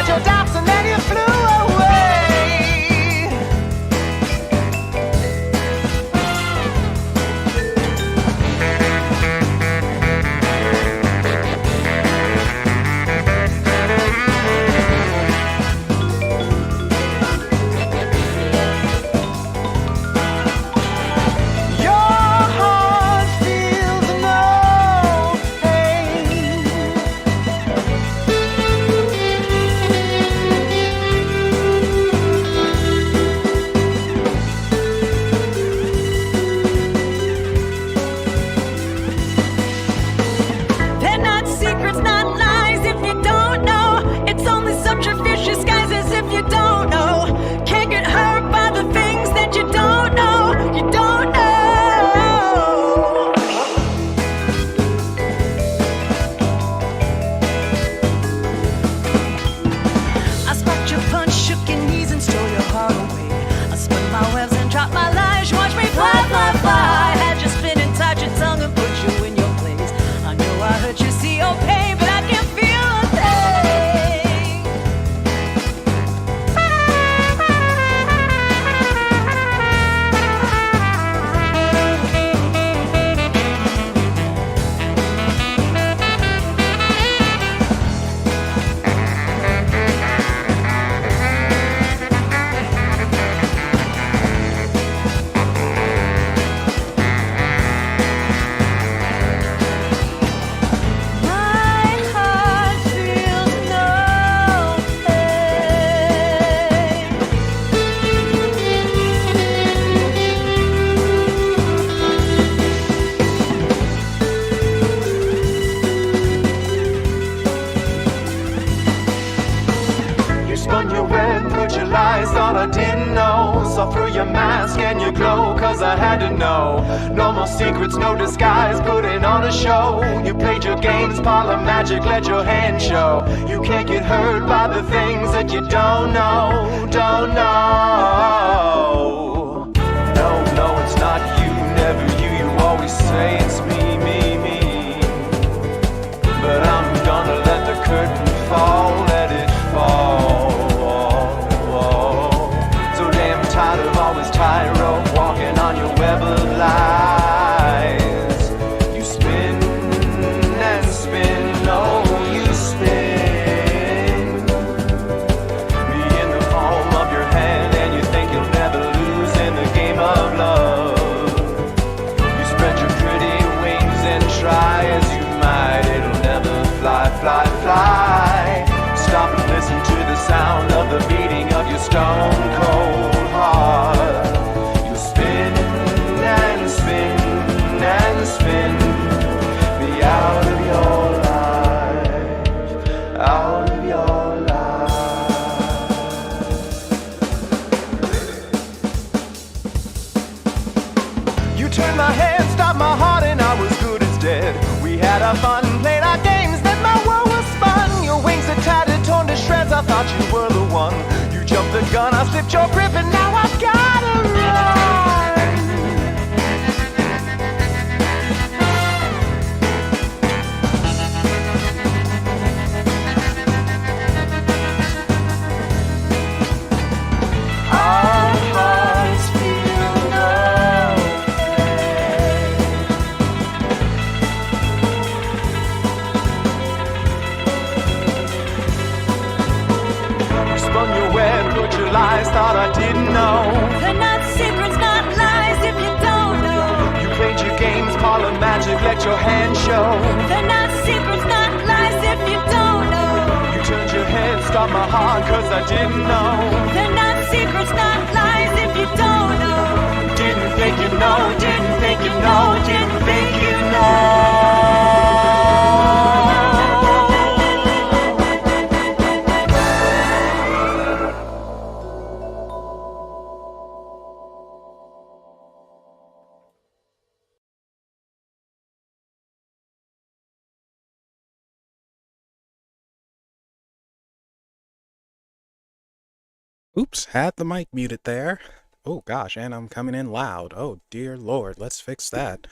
had your doubts and then you flew away. I had to know. No more secrets, no disguise, putting on a show. You played your games, parlor magic, let your hand show. You can't get hurt by the things that you don't know, don't know. No, no, it's not you, never you. You always say it's me, me, me. But I'm gonna let the curtain fall, let it fall. So damn tired of always tightrope walking on your web of lies. You spin and spin, oh you spin me in the palm of your hand, and you think you'll never lose in the game of love. You spread your pretty wings and try as you might, it'll never fly, fly, fly. Stop and listen to the sound of the beating of your stone cold heart. Spin me out of your life, out of your life. You turned my head, stopped my heart, and I was good as dead. We had our fun, played our games, then my world was spun. Your wings are tattered, torn to shreds, I thought you were the one. You jumped the gun, I slipped your grip, and now I've gotta run. Lies, thought I didn't know. They're not secrets, not lies if you don't know. You played your games, parlor magic, let your hand show. They're not secrets, not lies if you don't know. You turned your head, stopped my heart, cause I didn't know. They're not secrets, not lies if you don't know. Didn't think you know, didn't think you know, didn't think you know. Oops, had the mic muted there. Oh gosh, and I'm coming in loud. Oh dear Lord, let's fix that.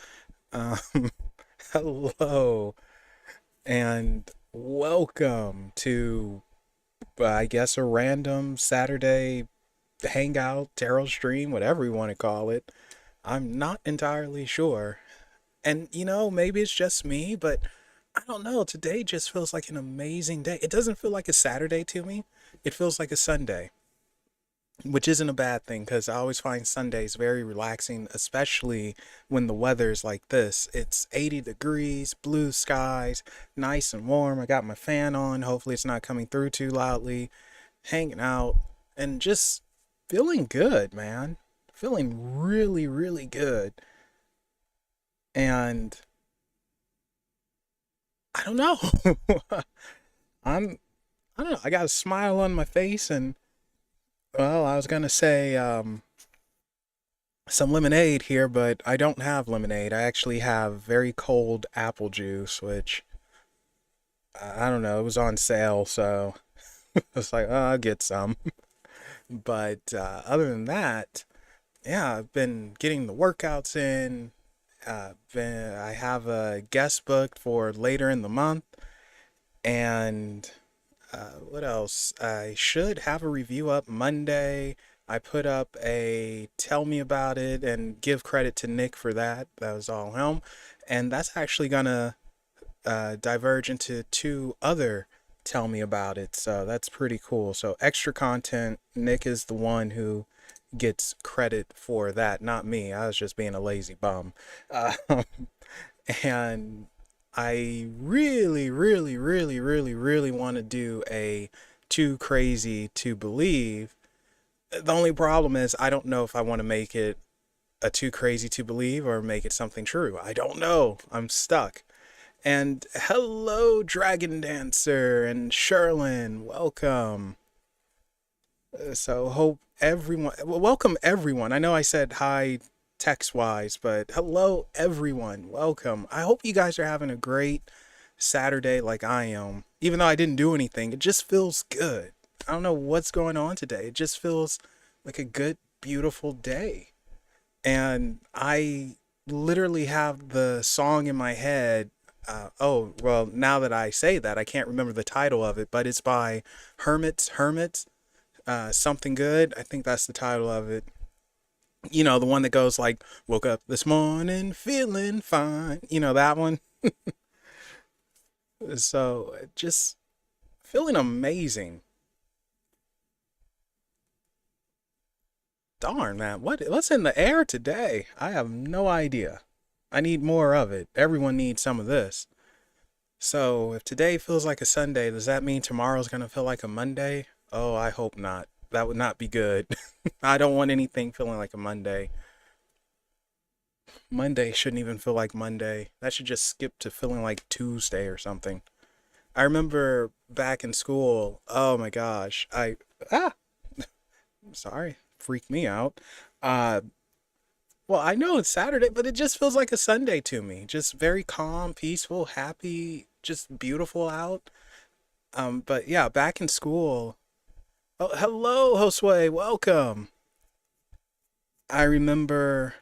Hello, and welcome to I guess a random Saturday hangout, tarot stream, whatever you want to call it. I'm not entirely sure. And maybe it's just me, but I don't know. Today just feels like an amazing day. It doesn't feel like a Saturday to me. It feels like a Sunday, which isn't a bad thing because I always find Sundays very relaxing, especially when the weather's like this. It's 80 degrees, blue skies, nice and warm. I got my fan on. Hopefully, it's not coming through too loudly. Hanging out and just feeling good, man. Feeling really, really good. And I don't know. I'm, I don't know. I got a smile on my face and, well, I was going to say, some lemonade here, but I don't have lemonade. I actually have very cold apple juice, which I don't know. It was on sale, so I was like, oh, I'll get some. But other than that, yeah, I've been getting the workouts in. I have a guest booked for later in the month, and what else? I should have a review up Monday. I put up a tell me about it and give credit to Nick for that. That was all him. And that's actually gonna diverge into two other tell me about it. So that's pretty cool. So extra content. Nick is the one who gets credit for that, not me. I was just being a lazy bum. Uh, and I really, really, really, really, really want to do a too crazy to believe. The only problem is I don't know if I want to make it a too crazy to believe or make it something true. I don't know. I'm stuck. And hello, Dragon Dancer and Sherlin. Welcome. So hope everyone, well, welcome everyone. I know I said hi text wise, but hello everyone. Welcome. I hope you guys are having a great Saturday like I am. Even though I didn't do anything, it just feels good. I don't know what's going on today. It just feels like a good, beautiful day. And I literally have the song in my head. Oh, well, now that I say that, I can't remember the title of it, but it's by Hermits. Something Good. I think that's the title of it. You know, the one that goes like, woke up this morning feeling fine. You know, that one. So just feeling amazing. Darn, man. What's in the air today? I have no idea. I need more of it. Everyone needs some of this. So if today feels like a Sunday, does that mean tomorrow's going to feel like a Monday? Oh, I hope not. That would not be good. I don't want anything feeling like a Monday. Monday shouldn't even feel like Monday. That should just skip to feeling like Tuesday or something. I remember back in school, oh my gosh, ah, sorry, freaked me out. Uh, well, I know it's Saturday, but it just feels like a Sunday to me. Just very calm, peaceful, happy, just beautiful out. But yeah, back in school. Oh, hello, Josue, welcome. I remember,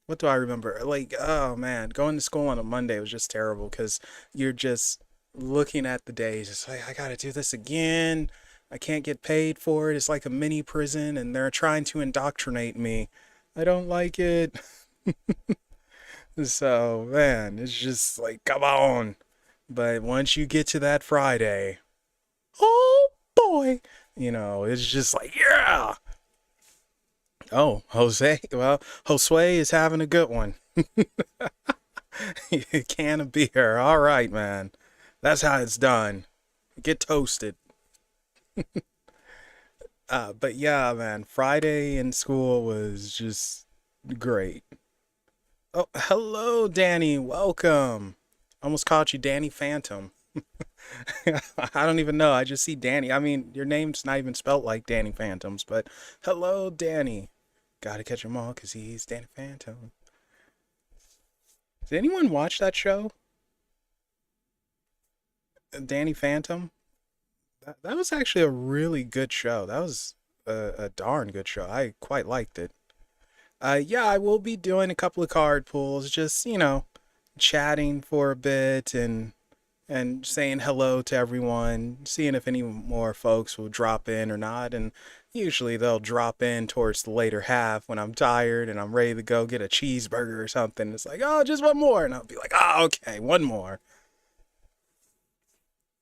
what do I remember? Like, oh man, going to school on a Monday was just terrible because you're just looking at the days. It's like, I gotta do this again. I can't get paid for it. It's like a mini prison and they're trying to indoctrinate me. I don't like it. So, man, it's just like, come on. But once you get to that Friday, oh boy, it's just like, yeah. Oh, Jose. Well, Josue is having a good one. A can of beer. All right, man. That's how it's done. Get toasted. But yeah, man, Friday in school was just great. Oh, hello, Danny. Welcome. Almost called you Danny Phantom. I don't even know. I just see Danny. I mean, your name's not even spelt like Danny Phantoms, but hello, Danny. Gotta catch 'em all because he's Danny Phantom. Did anyone watch that show? Danny Phantom? That was actually a really good show. That was a darn good show. I quite liked it. Yeah, I will be doing a couple of card pulls, just, chatting for a bit and and saying hello to everyone, seeing if any more folks will drop in or not. And usually they'll drop in towards the later half when I'm tired and I'm ready to go get a cheeseburger or something. It's like, oh, just one more. And I'll be like, oh, okay, one more.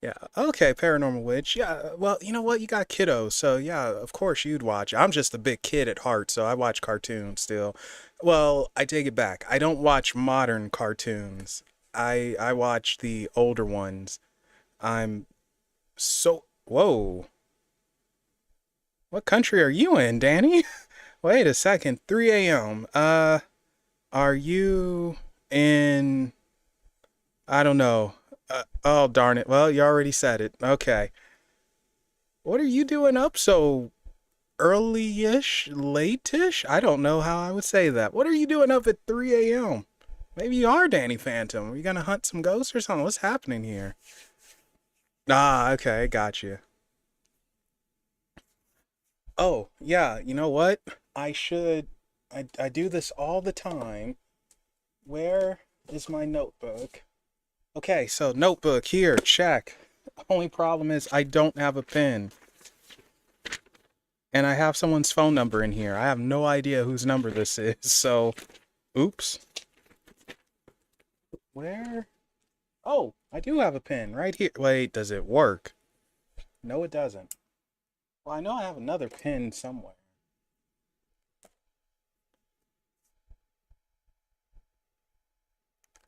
Yeah, okay, Paranormal Witch. Yeah, well, you know what? You got kiddos, so yeah, of course you'd watch. I'm just a big kid at heart, so I watch cartoons still. Well, I take it back. I don't watch modern cartoons. I watch the older ones. I'm so whoa. What country are you in, Danny? Wait a second. 3 a.m. Are you in I don't know. Oh, darn it. Well, you already said it. Okay. What are you doing up so early-ish, late-ish? I don't know how I would say that. What are you doing up at 3 a.m.? Maybe you are Danny Phantom. Are you gonna hunt some ghosts or something? What's happening here? Ah, okay, got you. Oh, yeah, you know what? I should. I do this all the time. Where is my notebook? Okay, so notebook here, check. Only problem is I don't have a pen. And I have someone's phone number in here. I have no idea whose number this is, so oops. Where? Oh, I do have a pen right here. Wait, does it work? No, it doesn't. Well, I know I have another pen somewhere.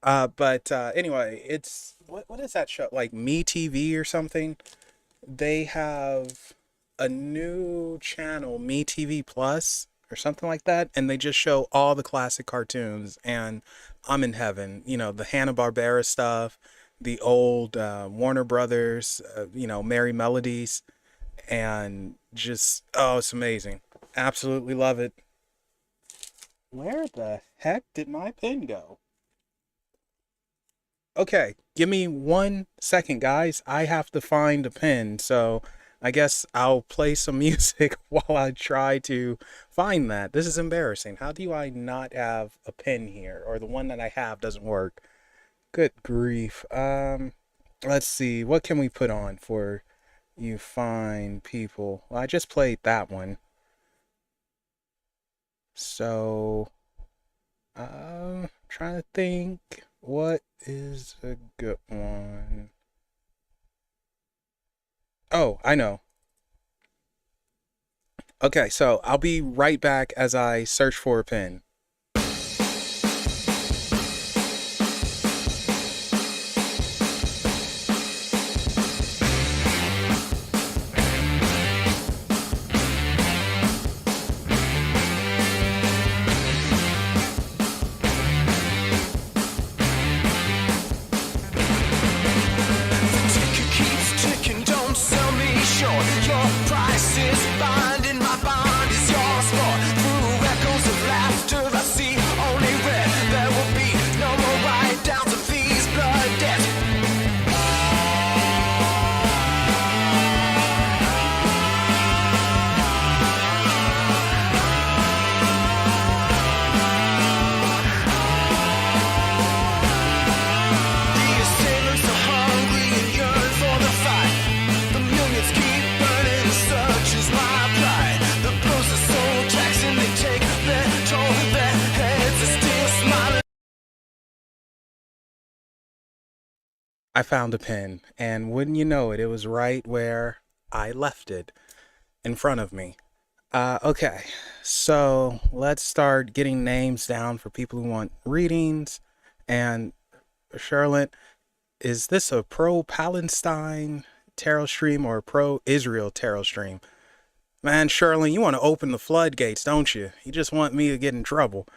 But anyway, it's what is that show? Like Me TV or something? They have a new channel, Me TV Plus or something like that, and they just show all the classic cartoons. And I'm in heaven. You know, the Hanna-Barbera stuff, the old Warner Brothers, Merry Melodies, and just oh, it's amazing. Absolutely love it. Where the heck did my pen go? Okay, give me 1 second, guys. I have to find a pen, so I guess I'll play some music while I try to find that. This is embarrassing. How do I not have a pen here? Or the one that I have doesn't work? Good grief. Let's see. What can we put on for you fine people? Well, I just played that one. So, trying to think what is a good one. Oh, I know. Okay, so I'll be right back as I search for a pen. Ticket keeps ticking, don't sell me short. Your price is binding, my bond is yours for. Through echoes of laughter, I see only red. There will be no more write-downs of fees, blood, death. The assailants are hungry and yearn for the fight. The millions keep burning, such is my pride. The blows are soul tracks and they take their toll. Their heads are still smiling. I found a pen, and wouldn't you know it, it was right where I left it, in front of me. Okay, so let's start getting names down for people who want readings. And Charlotte, is this a pro-Palestine tarot stream or a pro-Israel tarot stream? Man, Shirley, you want to open the floodgates, don't you? You just want me to get in trouble.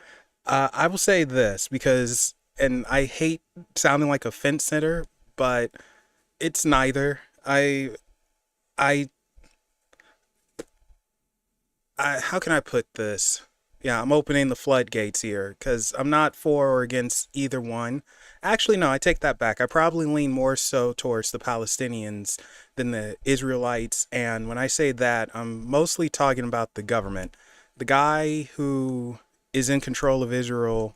I will say this because, and I hate sounding like a fence sitter, but it's neither. I, how can I put this? Yeah, I'm opening the floodgates here because I'm not for or against either one. Actually, no, I take that back. I probably lean more so towards the Palestinians than the Israelites. And when I say that, I'm mostly talking about the government. The guy who is in control of Israel,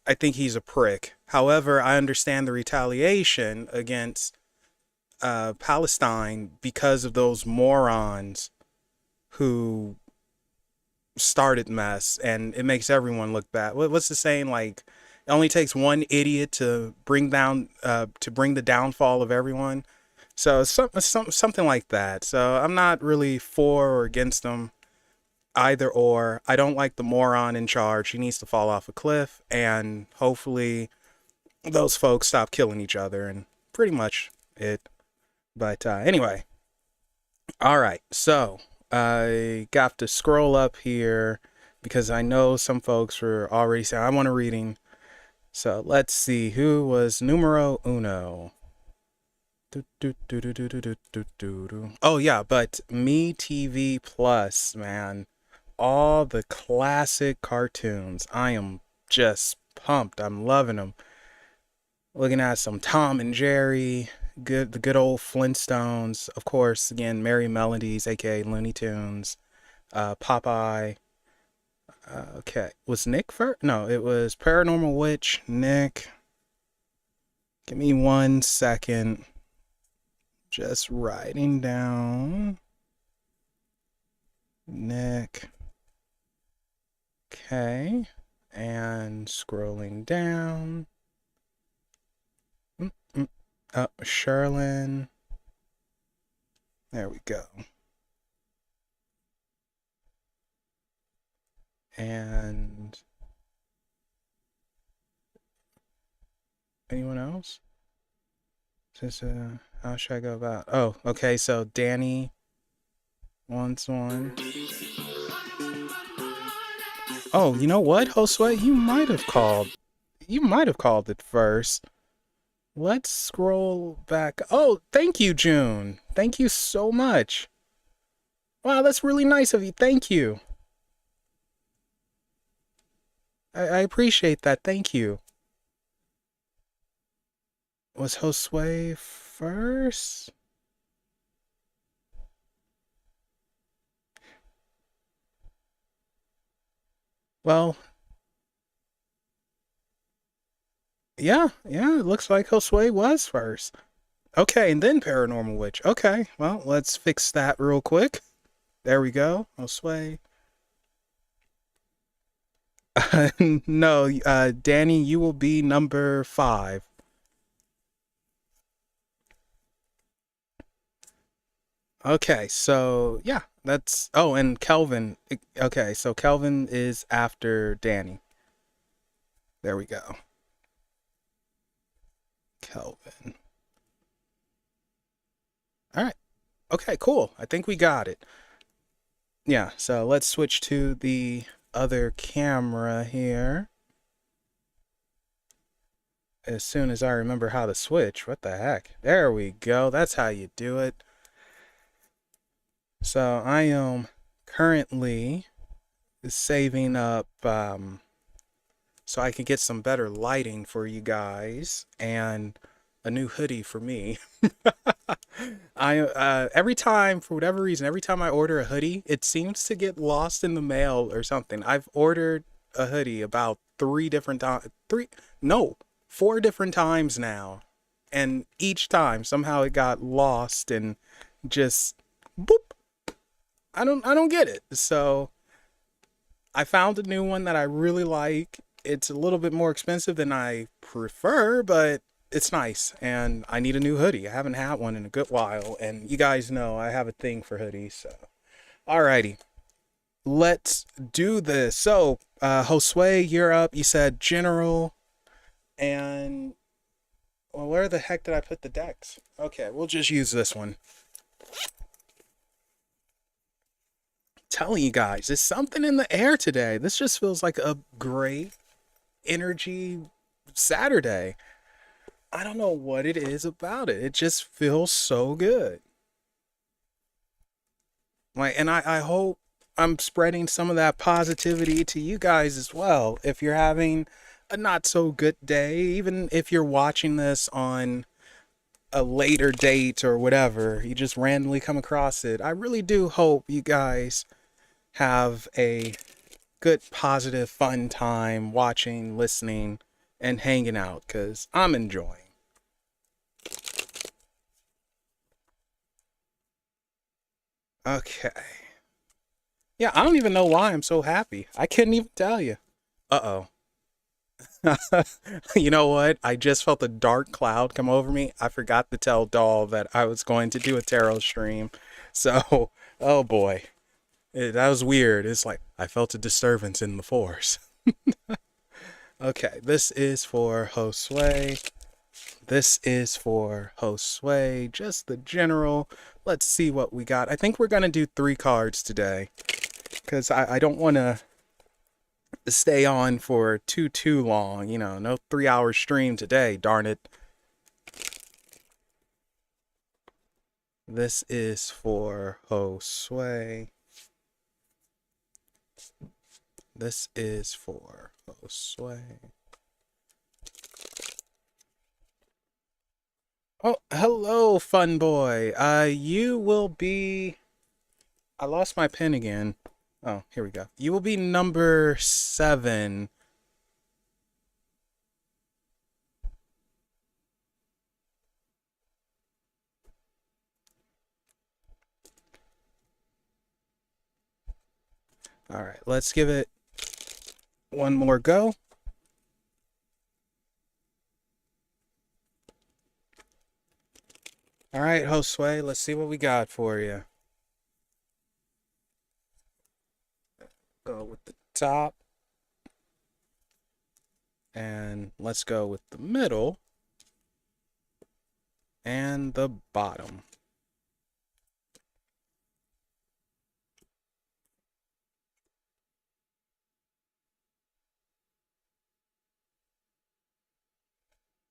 I think he's a prick. However, I understand the retaliation against Palestine because of those morons who started mess, and it makes everyone look bad. What's the saying? Like, it only takes one idiot to bring the downfall of everyone. So something like that. So I'm not really for or against them, either or. I don't like the moron in charge. He needs to fall off a cliff, and hopefully those folks stop killing each other, and pretty much it. But anyway, all right. So I got to scroll up here because I know some folks were already saying I want a reading. So let's see who was numero uno. Oh yeah, but Me TV Plus, man. All the classic cartoons. I am just pumped. I'm loving them. Looking at some Tom and Jerry, the good old Flintstones, of course, again, Merry Melodies, aka Looney Tunes, Popeye. Okay, was Nick first? No, it was Paranormal Witch, Nick. Give me 1 second. Just writing down. Nick. Okay, and scrolling down. Sherlin. There we go. And anyone else? Just how should I go about? Oh, okay. So Danny wants one. Oh, you know what, Josue? You might have called. You might have called it first. Let's scroll back. Oh, thank you, June. Thank you so much. Wow, that's really nice of you. Thank you. I appreciate that. Thank you. Was Josue first? Well, yeah, it looks like Josue was first. Okay, and then Paranormal Witch. Okay, well, let's fix that real quick. There we go. Josue. No, Danny, you will be number 5. Okay, so yeah, that's. Oh, and Kelvin. Okay, so Kelvin is after Danny. There we go. Kelvin. All right. Okay, cool. I think we got it. Yeah, so let's switch to the other camera here. As soon as I remember how to switch. What the heck? There we go. That's how you do it. So I am currently saving up so I can get some better lighting for you guys and a new hoodie for me. Every time, for whatever reason, every time I order a hoodie, it seems to get lost in the mail or something. I've ordered a hoodie about 4 different times now, and each time somehow it got lost and just boop. I don't get it. So I found a new one that I really like. It's a little bit more expensive than I prefer, but it's nice, and I need a new hoodie. I haven't had one in a good while, and you guys know I have a thing for hoodies. So alrighty, let's do this. So Josue, you're up. You said general, and well, where the heck did I put the decks? Okay, we'll just use this one. Telling you guys, there's something in the air today. This just feels like a great energy Saturday. I don't know what it is about it. It just feels so good. Like, and I hope I'm spreading some of that positivity to you guys as well. If you're having a not so good day, even if you're watching this on a later date or whatever, you just randomly come across it. I really do hope you guys have a good, positive, fun time watching, listening, and hanging out because I'm enjoying. Okay. Yeah, I don't even know why I'm so happy. I couldn't even tell you. Uh oh. You know what? I just felt a dark cloud come over me. I forgot to tell Doll that I was going to do a tarot stream. So, oh boy. That was weird. It's like I felt a disturbance in the force. Okay, this is for Josue. This is for Josue. Just the general. Let's see what we got. I think we're going to do 3 cards today. Because I don't want to stay on for too long. You know, no 3-hour stream today, darn it. This is for Josue. This is for Josue. Oh, hello, fun boy. You will be... I lost my pen again. Oh, here we go. You will be number 7. All right, let's give it one more go. All right, Josue, let's see what we got for you. Go with the top. And let's go with the middle. And the bottom.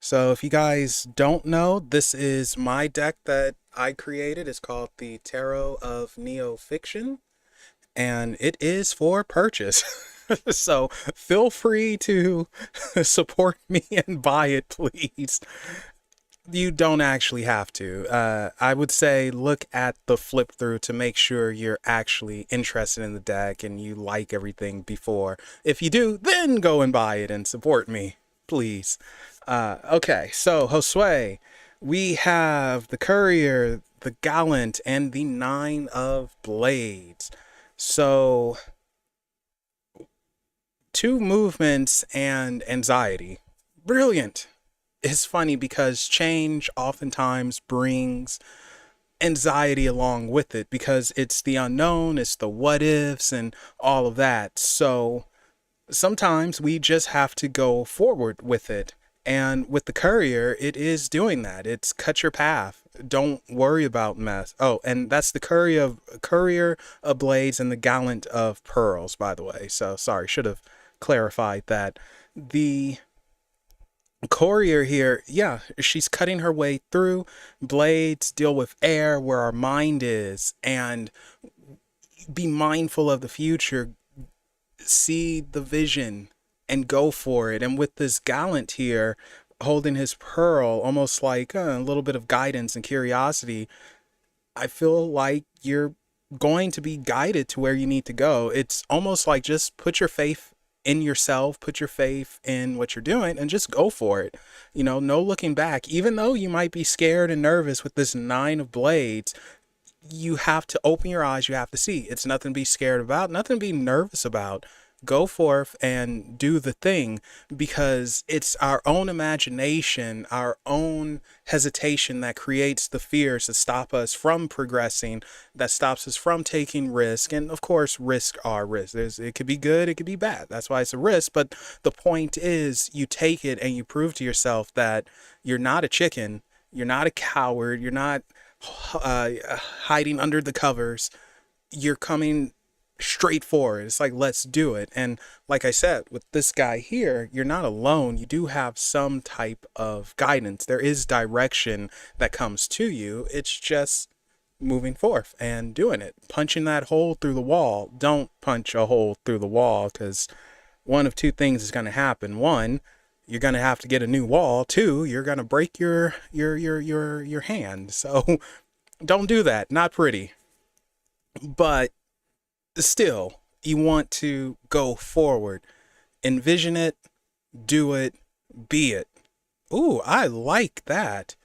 So if you guys don't know, this is my deck that I created. It's called the Tarot of Neo-Fiction, and it is for purchase. So feel free to support me and buy it, please. You don't actually have to. I would say look at the flip through to make sure you're actually interested in the deck and you like everything before. If you do, then go and buy it and support me, please. Okay, so Josue, we have the Courier, the Gallant, and the 9 of Blades. So 2 movements and anxiety. Brilliant. It's funny because change oftentimes brings anxiety along with it because it's the unknown, it's the what ifs and all of that. So sometimes we just have to go forward with it. And with the Courier, it is doing that. It's cut your path. Don't worry about mess. Oh, and that's the Courier of Blades and the Gallant of Pearls, by the way. So sorry, should have clarified that. The Courier here, yeah, she's cutting her way through. Blades deal with air, where our mind is, and be mindful of the future. See the vision and go for it. And with this Gallant here holding his pearl, almost like a little bit of guidance and curiosity, I feel like you're going to be guided to where you need to go. It's almost like just put your faith in yourself, put your faith in what you're doing, and just go for it. You know, no looking back. Even though you might be scared and nervous with this 9 of Blades, you have to open your eyes. You have to see. It's nothing to be scared about, nothing to be nervous about. Go forth and do the thing, because it's our own imagination, our own hesitation that creates the fears that stop us from progressing, that stops us from taking risk. And of course, risks are risks. It could be good, it could be bad. That's why it's a risk. But the point is, you take it and you prove to yourself that you're not a chicken, you're not a coward, you're not hiding under the covers. You're coming straight forward. It's like, let's do it. And like I said, with this guy here, you're not alone. You do have some type of guidance. There is direction that comes to you. It's just moving forth and doing it. Punching that hole through the wall. Don't punch a hole through the wall, because one of 2 things is going to happen. 1, you're going to have to get a new wall. 2, you're going to break your hand. So don't do that. Not pretty. But still, you want to go forward. Envision it, do it, be it. Ooh, I like that.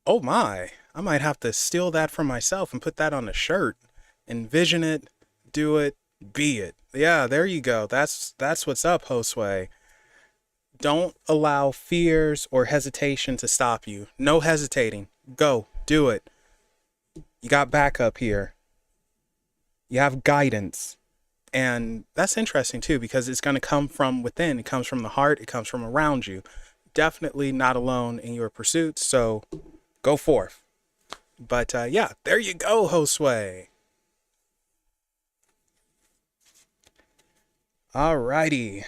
Oh my, I might have to steal that from myself and put that on a shirt. Envision it, do it, be it. Yeah, there you go. That's what's up, Josue. Don't allow fears or hesitation to stop you. No hesitating. Go, do it. You got backup here. You have guidance. And that's interesting too, because it's going to come from within. It comes from the heart. It comes from around you. Definitely not alone in your pursuits. So go forth. But yeah, there you go, Josue. Alrighty.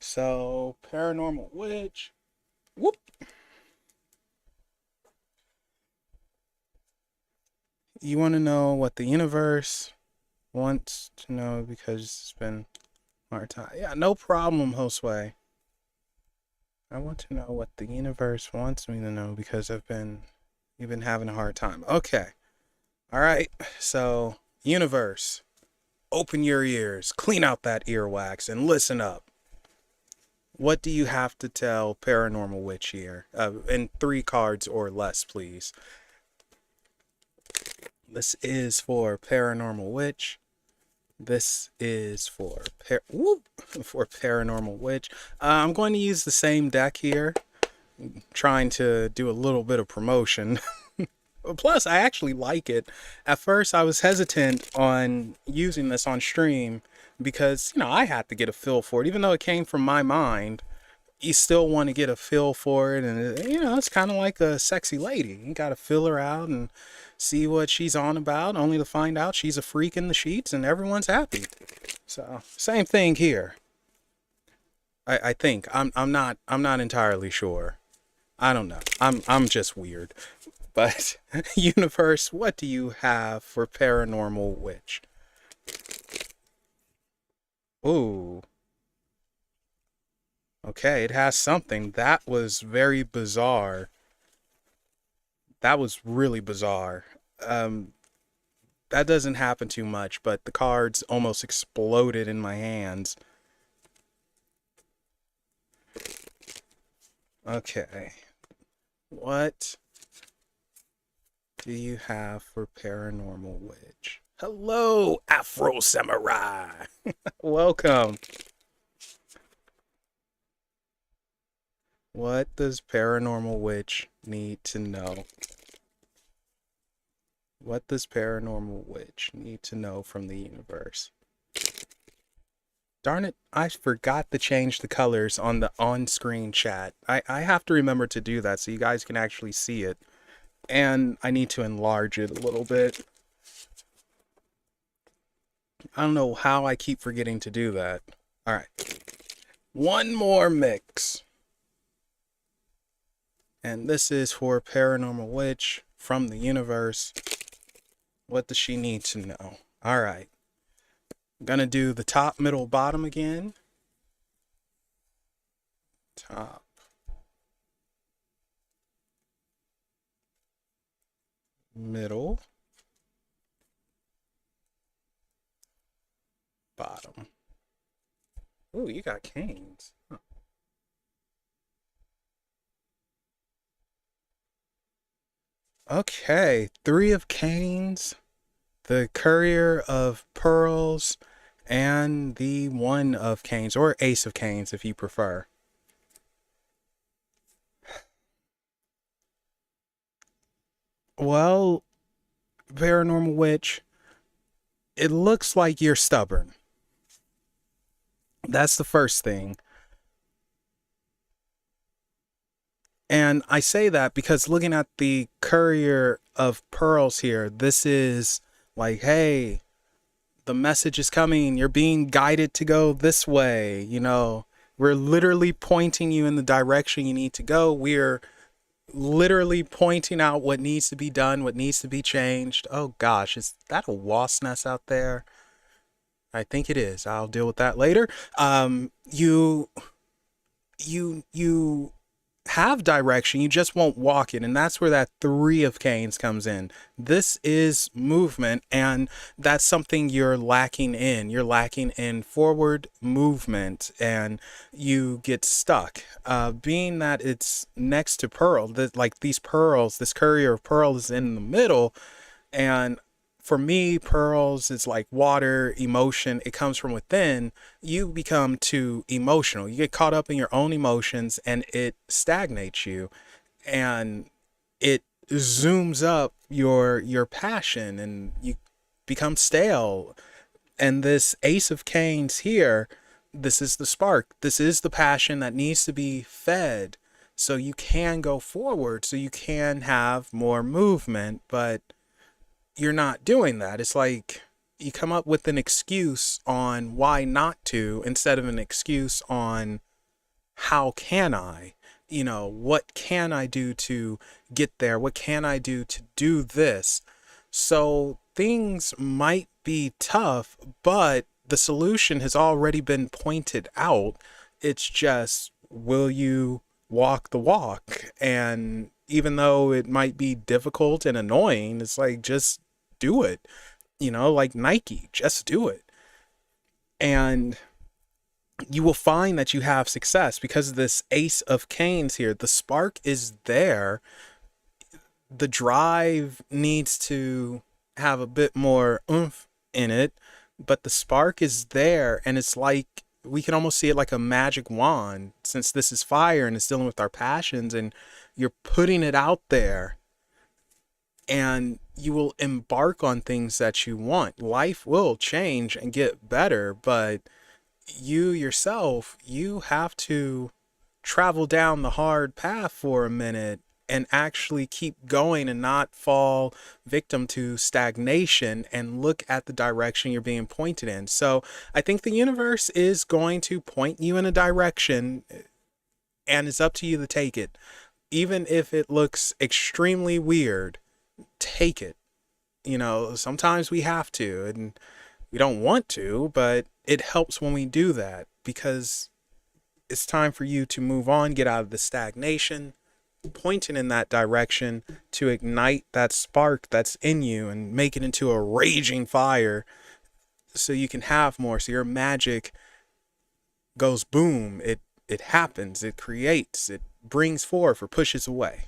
So, paranormal witch. Whoop. You want to know what the universe wants to know because it's been a hard time. Yeah, no problem, Josue. I want to know what the universe wants me to know because you've been having a hard time. Okay. All right. So, universe, open your ears, clean out that earwax, and listen up. What do you have to tell Paranormal Witch here? In 3 cards or less, please. This is for Paranormal Witch. This is for Paranormal Witch. I'm going to use the same deck here, trying to do a little bit of promotion. Plus, I actually like it. At first, I was hesitant on using this on stream because, I had to get a feel for it. Even though it came from my mind, you still want to get a feel for it. And, it's kind of like a sexy lady. You got to feel her out and see what she's on about, only to find out she's a freak in the sheets and everyone's happy. So, same thing here. I think. I'm not entirely sure. I don't know. I'm just weird. But, universe, what do you have for Paranormal Witch? Ooh. Okay, it has something. That was very bizarre. That was really bizarre. That doesn't happen too much, but the cards almost exploded in my hands. Okay. What do you have for Paranormal Witch? Hello, Afro Samurai. Welcome. What does Paranormal Witch need to know? What does Paranormal Witch need to know from the universe? Darn it, I forgot to change the colors on the on-screen chat. I have to remember to do that so you guys can actually see it. And I need to enlarge it a little bit. I don't know how I keep forgetting to do that. Alright. One more mix. And this is for Paranormal Witch from the universe. What does she need to know? Alright. I'm gonna do the top, middle, bottom again. Top. Middle. Bottom. Ooh, you got canes. Huh. Okay, 3 of canes, the courier of pearls, and the 1 of canes, or ace of canes if you prefer. Well, Paranormal Witch, it looks like you're stubborn. That's the first thing. And I say that because looking at the courier of pearls here, this is like, hey, the message is coming. You're being guided to go this way. We're literally pointing you in the direction you need to go. We're literally pointing out what needs to be done, what needs to be changed. Oh gosh, is that a wasp nest out there? I think it is. I'll deal with that later. You have direction, you just won't walk it. And that's where that three of canes comes in. This is movement, and that's something you're lacking in. You're lacking in forward movement, and you get stuck. Being that it's next to pearl, that like these pearls, this courier of pearls is in the middle, and for me, pearls is like water, emotion. It comes from within. You become too emotional. You get caught up in your own emotions, and it stagnates you, and it zooms up your passion, and you become stale. And this Ace of Canes here, this is the spark. This is the passion that needs to be fed so you can go forward, so you can have more movement, but you're not doing that. It's like you come up with an excuse on why not to instead of an excuse on how can I, what can I do to get there? What can I do to do this? So things might be tough, but the solution has already been pointed out. It's just, will you walk the walk? And even though it might be difficult and annoying, it's like, just do it. Like Nike, just do it. And you will find that you have success because of this Ace of Canes here. The spark is there. The drive needs to have a bit more oomph in it, but the spark is there, and it's like we can almost see it like a magic wand, since this is fire and it's dealing with our passions, and you're putting it out there, and you will embark on things that you want. Life will change and get better, but you yourself, you have to travel down the hard path for a minute and actually keep going and not fall victim to stagnation and look at the direction you're being pointed in. So I think the universe is going to point you in a direction, and it's up to you to take it. Even if it looks extremely weird, take it. Sometimes we have to, and we don't want to, but it helps when we do that, because it's time for you to move on, get out of the stagnation, pointing in that direction to ignite that spark that's in you and make it into a raging fire so you can have more. So your magic goes boom. It happens. It creates. It brings forth or pushes away.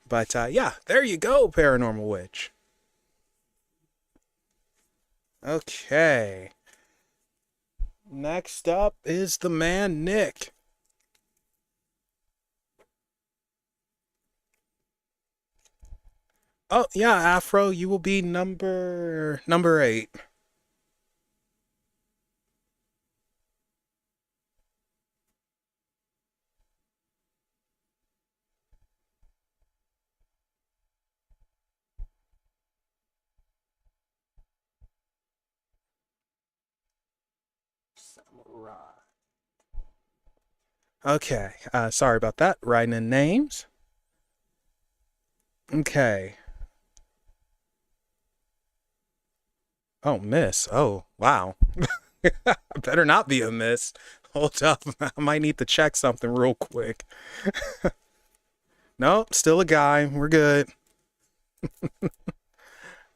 But yeah, there you go, Paranormal Witch. Okay. Next up is the man Nick. Oh yeah, Afro, you will be number 8. Samurai. Okay, sorry about that. Writing in names. Okay. Oh, miss. Oh, wow. Better not be a miss. Hold up. I might need to check something real quick. Nope, still a guy. We're good.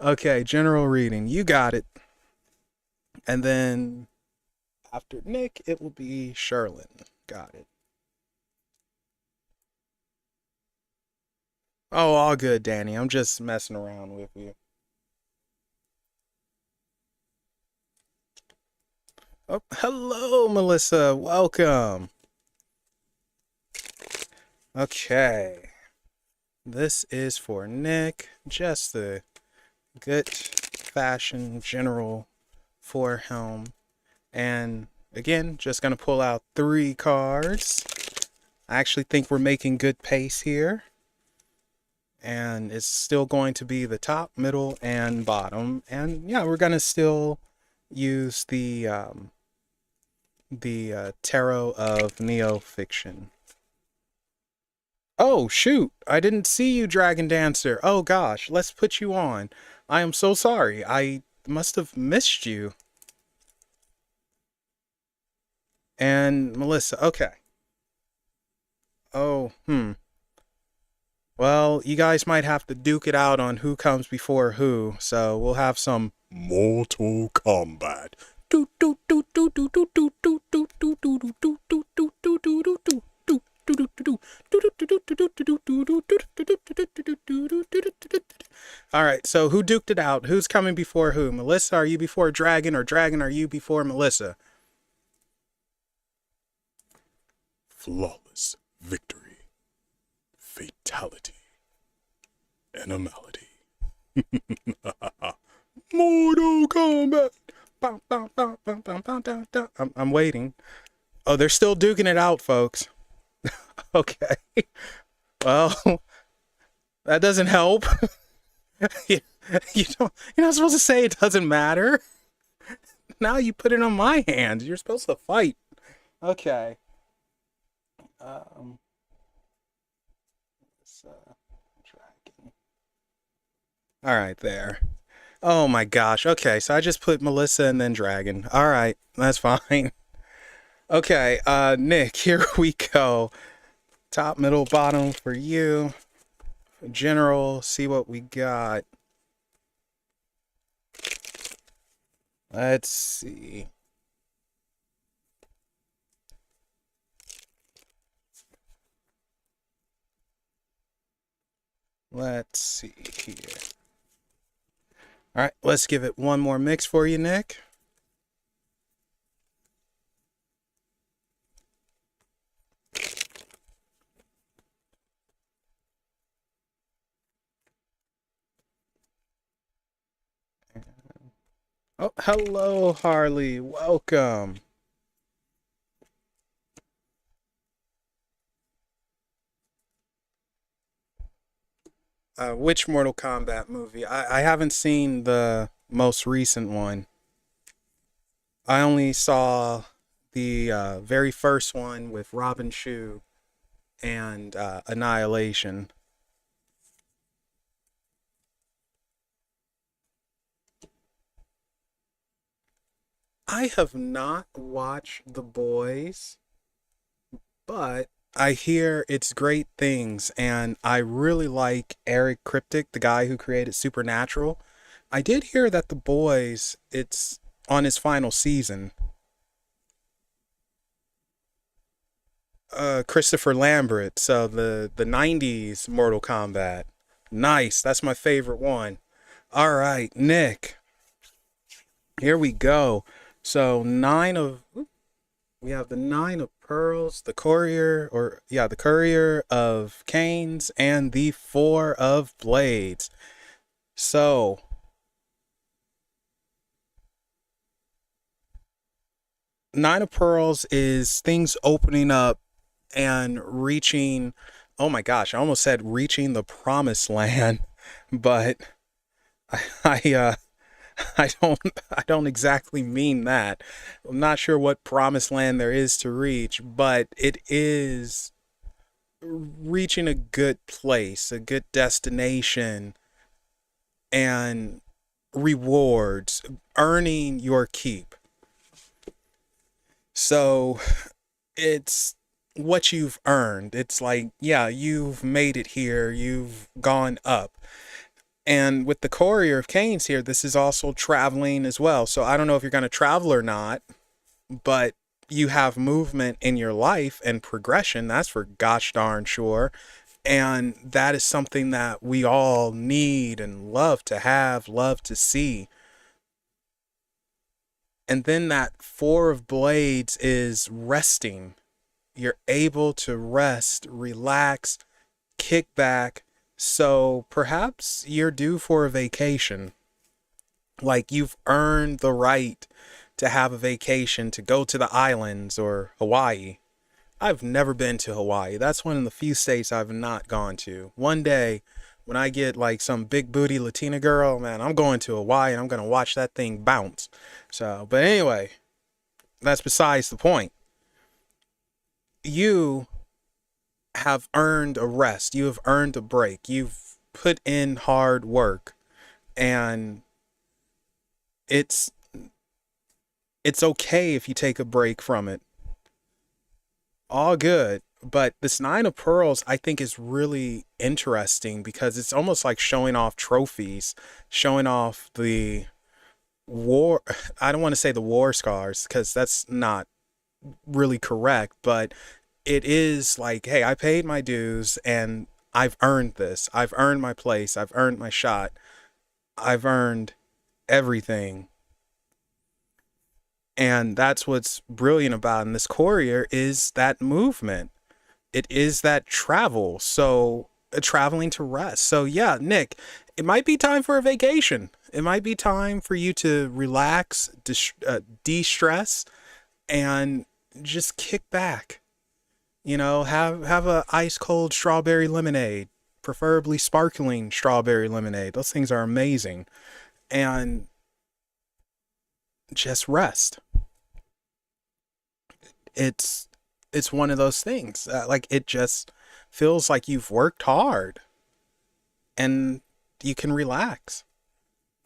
Okay, general reading. You got it. And then after Nick, it will be Sherlin. Got it. Oh, all good, Danny. I'm just messing around with you. Oh, hello, Melissa. Welcome. Okay. This is for Nick. Just the good fashion general for him. And again, just going to pull out 3 cards. I actually think we're making good pace here. And it's still going to be the top, middle, and bottom. And yeah, we're going to still use the tarot of neo-fiction. Oh, shoot. I didn't see you, Dragon Dancer. Oh, gosh. Let's put you on. I am so sorry. I must have missed you. And Melissa. Okay. Oh, Well, you guys might have to duke it out on who comes before who, so we'll have some Mortal Kombat. Alright, so who duked it out? Who's coming before who? Melissa, are you before Dragon, or Dragon, are you before Melissa? Flawless victory, fatality, and a melody. Mortal Kombat. I'm waiting. Oh, they're still duking it out, folks. Okay. Well, that doesn't help. you, you're not supposed to say it doesn't matter. Now you put it on my hands. You're supposed to fight. Okay. Dragon. All right, there. Oh my gosh. Okay, so I just put Melissa and then Dragon. All right, that's fine. Okay, Nick, here we go. Top, middle, bottom for you. General, see what we got. Let's see. Let's see here. All right, let's give it one more mix for you, Nick. Oh, hello, Harley. Welcome. Which Mortal Kombat movie? I haven't seen the most recent one. I only saw the very first one with Robin Shou and Annihilation. I have not watched The Boys, but I hear it's great things, and I really like Eric Kripke, the guy who created Supernatural. I did hear that The Boys, it's on his final season. Christopher Lambert, so the 90s Mortal Kombat. Nice, that's my favorite one. All right, Nick, here we go. So we have the 9 of Pearls, the Courier of Canes, and the 4 of Blades. So, 9 of Pearls is things opening up and reaching, oh my gosh, I almost said reaching the promised land, but I I don't exactly mean that. I'm not sure what promised land there is to reach, but it is reaching a good place, a good destination, and rewards, earning your keep. So it's what you've earned. It's like, yeah, you've made it here, you've gone up. And with the Courier of Canes here, this is also traveling as well. So I don't know if you're going to travel or not, but you have movement in your life and progression. That's for gosh darn sure. And that is something that we all need and love to have, love to see. And then that 4 of Blades is resting. You're able to rest, relax, kick back. So perhaps you're due for a vacation. Like you've earned the right to have a vacation, to go to the islands or Hawaii. I've never been to Hawaii. That's one of the few states I've not gone to. One day, when I get like some big booty Latina girl, man, I'm going to Hawaii and I'm going to watch that thing bounce. So, but anyway, that's besides the point. You have earned a rest. You have earned a break. You've put in hard work, and it's okay if you take a break from it. All good. But this Nine of Pearls, I think, is really interesting because it's almost like showing off trophies, showing off the war. I don't want to say the war scars because that's not really correct, but it is like, hey, I paid my dues and I've earned this. I've earned my place. I've earned my shot. I've earned everything. And that's what's brilliant about in this courier is that movement. It is that travel. So traveling to rest. So yeah, Nick, it might be time for a vacation. It might be time for you to relax, de-stress, and just kick back. You know, have a ice cold strawberry lemonade, preferably sparkling strawberry lemonade. Those things are amazing. And just rest. It's it's one of those things. Like it just feels like you've worked hard and you can relax.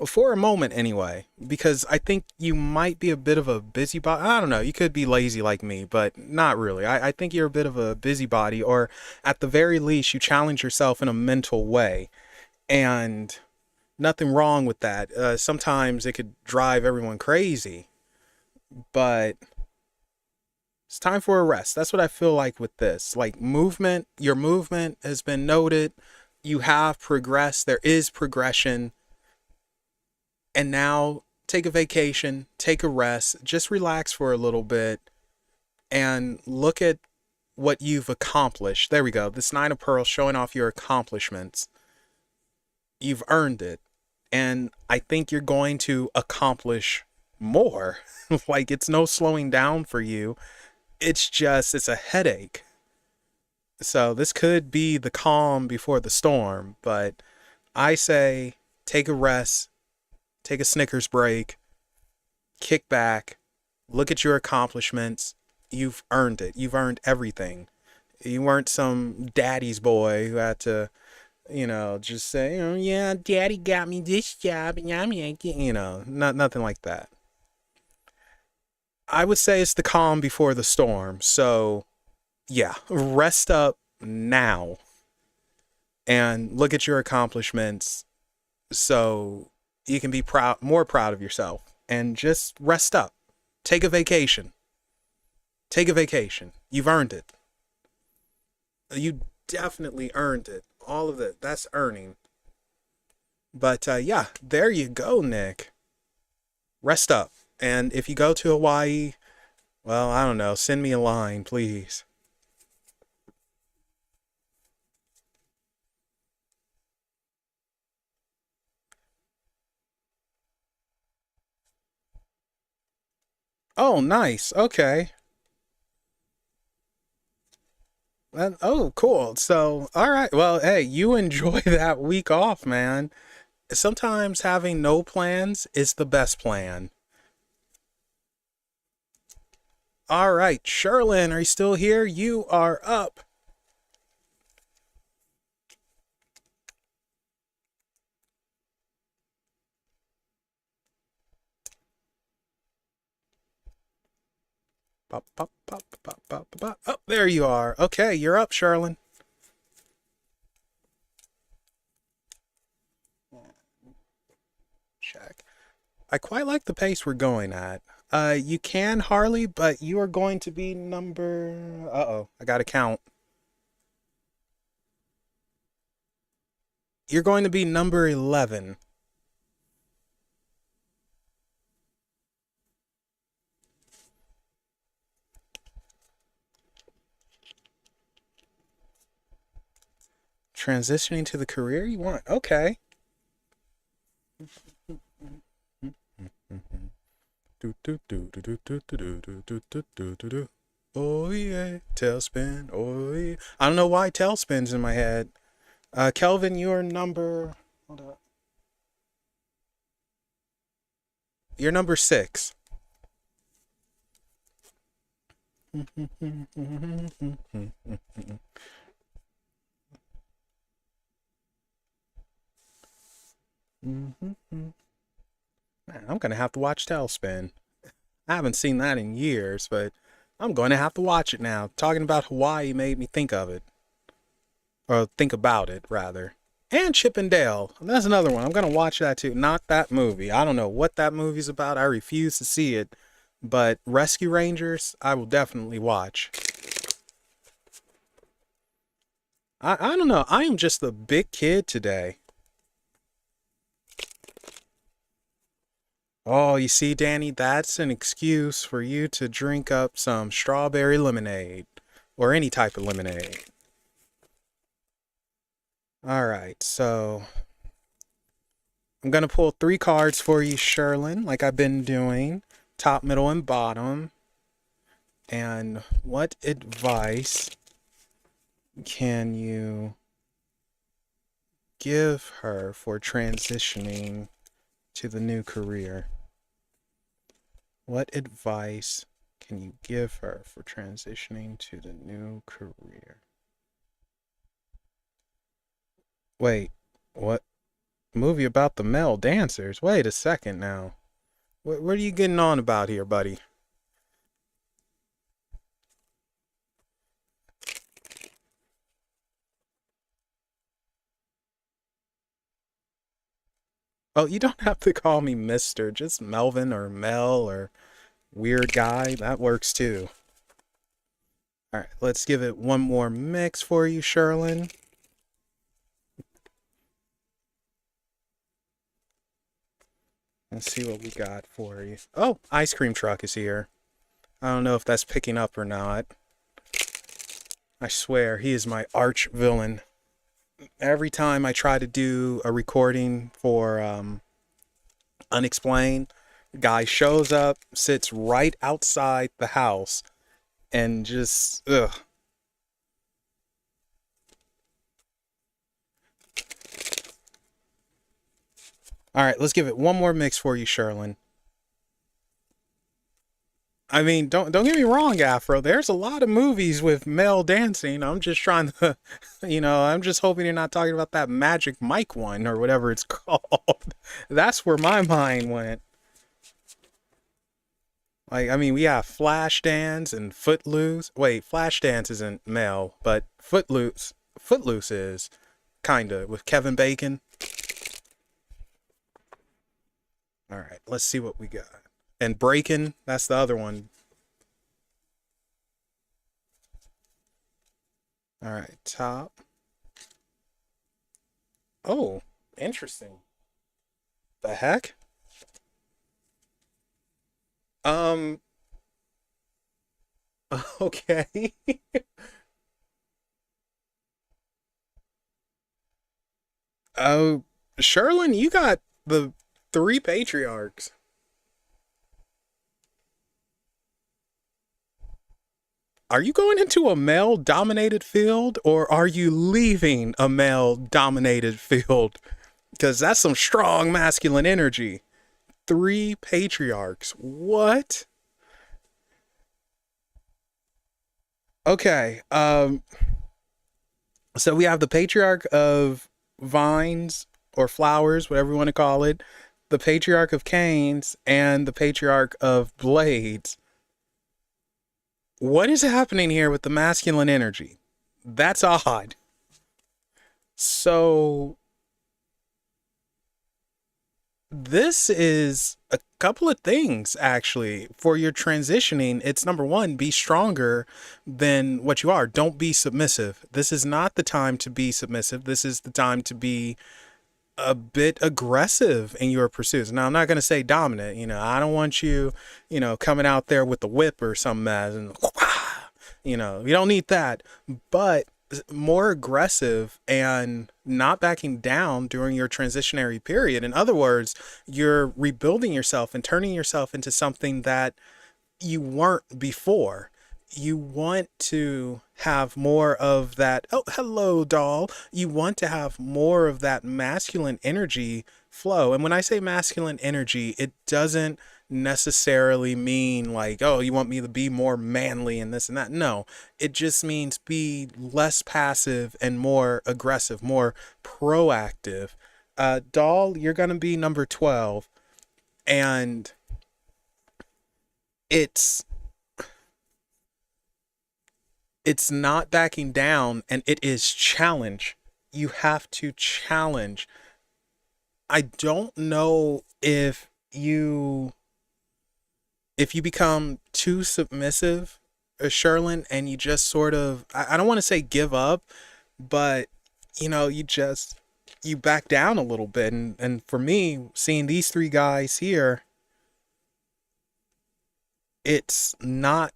For a moment anyway, because I think you might be a bit of a busybody. I don't know, you could be lazy like me, but not really. I think you're a bit of a busybody, or at the very least, you challenge yourself in a mental way. And nothing wrong with that. Sometimes it could drive everyone crazy, but it's time for a rest. That's what I feel like with this. Like movement, your movement has been noted. You have progressed. There is progression. And now take a vacation, take a rest, just relax for a little bit and look at what you've accomplished. There we go. This Nine of Pearls showing off your accomplishments. You've earned it. And I think you're going to accomplish more. Like it's no slowing down for you. It's a headache. So this could be the calm before the storm, but I say take a rest, take a Snickers break, kick back, look at your accomplishments. You've earned it. You've earned everything. You weren't some daddy's boy who had to, just say, oh, yeah, daddy got me this job and I'm yanking, nothing like that. I would say it's the calm before the storm. So yeah, rest up now and look at your accomplishments so you can be more proud of yourself, and just rest up. Take a vacation. Take a vacation. You've earned it. You definitely earned it. All of it. That's earning. But yeah, there you go, Nick. Rest up. And if you go to Hawaii, well, I don't know, send me a line, please. Oh, nice. Okay. Oh, cool. So, all right. Well, hey, you enjoy that week off, man. Sometimes having no plans is the best plan. All right, Sherlyn, are you still here? You are up. Pop, pop, pop, pop, pop, pop. Oh, there you are. Okay, you're up, Sherlyn. Check. I quite like the pace we're going at. You can, Harley, but you are going to be number... Uh-oh, I gotta count. You're going to be number 11. Transitioning to the career you want. Okay. Oh yeah, tailspin. Oh yeah. I don't know why tailspin's in my head. Kelvin, you're number. Hold up. You're number 6. Man, I'm gonna have to watch Tailspin. I haven't seen that in years, but I'm going to have to watch it now. Talking about Hawaii made me think of it. Or think about it, rather. And Chip and Dale. That's another one. I'm going to watch that too. Not that movie. I don't know what that movie's about. I refuse to see it. But Rescue Rangers, I will definitely watch. I don't know. I am just a big kid today. Oh, you see, Danny, that's an excuse for you to drink up some strawberry lemonade. Or any type of lemonade. Alright, so I'm going to pull 3 cards for you, Sherlin, like I've been doing. Top, middle, and bottom. And what advice can you give her for transitioning to the new career? What advice can you give her for transitioning to the new career? Wait, what? Movie about the male dancers? Wait a second now. What are you getting on about here, buddy? Oh, you don't have to call me Mr. Just Melvin or Mel or Weird Guy. That works too. Alright, let's give it one more mix for you, Sherlin. Let's see what we got for you. Oh, Ice Cream Truck is here. I don't know if that's picking up or not. I swear, he is my arch villain. Every time I try to do a recording for Unexplained, the guy shows up, sits right outside the house, and just, ugh. Alright, let's give it one more mix for you, Sherlin. I mean, don't get me wrong, Afro. There's a lot of movies with male dancing. I'm just trying to, I'm just hoping you're not talking about that Magic Mike one or whatever it's called. That's where my mind went. Like, I mean, we have Flashdance and Footloose. Wait, Flashdance isn't male, but Footloose is, kinda, with Kevin Bacon. Alright, let's see what we got. And Breakin', that's the other one. Alright, top. Oh, interesting. The heck? Um, okay. Oh, Sherlin, you got the 3 patriarchs. Are you going into a male dominated field or are you leaving a male dominated field? Because that's some strong masculine energy. 3 patriarchs. What? Okay. So we have the patriarch of vines or flowers, whatever you want to call it, the patriarch of canes, and the patriarch of blades. What is happening here with the masculine energy? That's odd. So this is a couple of things actually for your transitioning. It's number one, be stronger than what you are. Don't be submissive. This is not the time to be submissive. This is the time to be a bit aggressive in your pursuits. Now, I'm not going to say dominant. I don't want you, coming out there with the whip or some mess and, you don't need that. But more aggressive and not backing down during your transitionary period. In other words, you're rebuilding yourself and turning yourself into something that you weren't before. You want to have more of that. Oh, hello, doll. You want to have more of that masculine energy flow. And when I say masculine energy, it doesn't necessarily mean like, oh, you want me to be more manly and this and that. No, it just means be less passive and more aggressive, more proactive. Doll, you're going to be number 12. And it's It's not backing down, and it is challenge. You have to challenge. I don't know if you become too submissive, Sherlin, and you just sort of, I don't want to say give up, but you back down a little bit. And for me, seeing these three guys here, it's not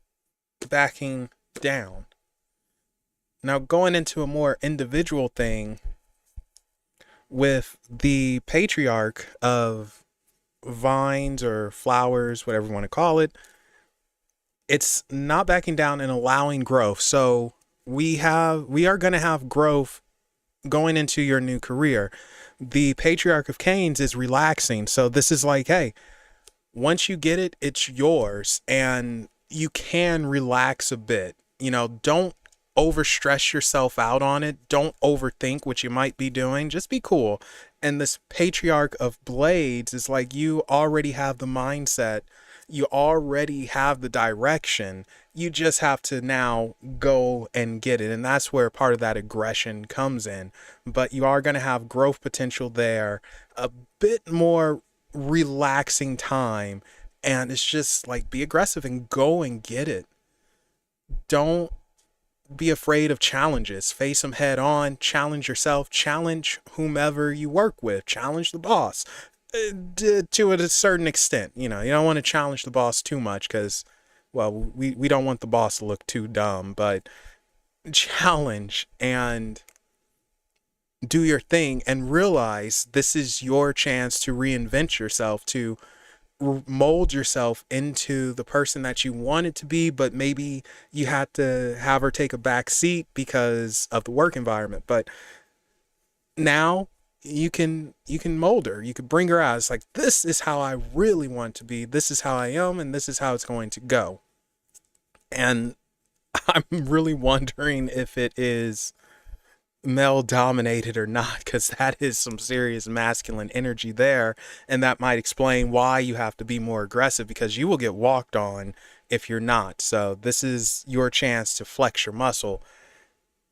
backing down. Now, going into a more individual thing with the patriarch of vines or flowers, whatever you want to call it, it's not backing down and allowing growth. So we are going to have growth going into your new career. The patriarch of canes is relaxing. So this is like, hey, once you get it, it's yours, and you can relax a bit. Don't overstress yourself out on it. Don't overthink what you might be doing. Just be cool. And this patriarch of blades is like, you already have the mindset. You already have the direction. You just have to now go and get it. And that's where part of that aggression comes in. But you are going to have growth potential there, a bit more relaxing time. And it's just like, be aggressive and go and get it. Don't be afraid of challenges. Face them head on. Challenge yourself. Challenge whomever you work with. Challenge the boss to a certain extent. You don't want to challenge the boss too much because, well, we don't want the boss to look too dumb, but challenge and do your thing and realize this is your chance to reinvent yourself, to mold yourself into the person that you wanted to be, but maybe you had to have her take a back seat because of the work environment. But now you can mold her. You can bring her out. It's like, this is how I really want to be. This is how I am, and this is how it's going to go. And I'm really wondering if it is male dominated or not, because that is some serious masculine energy there, and that might explain why you have to be more aggressive, because you will get walked on if you're not. So this is your chance to flex your muscle.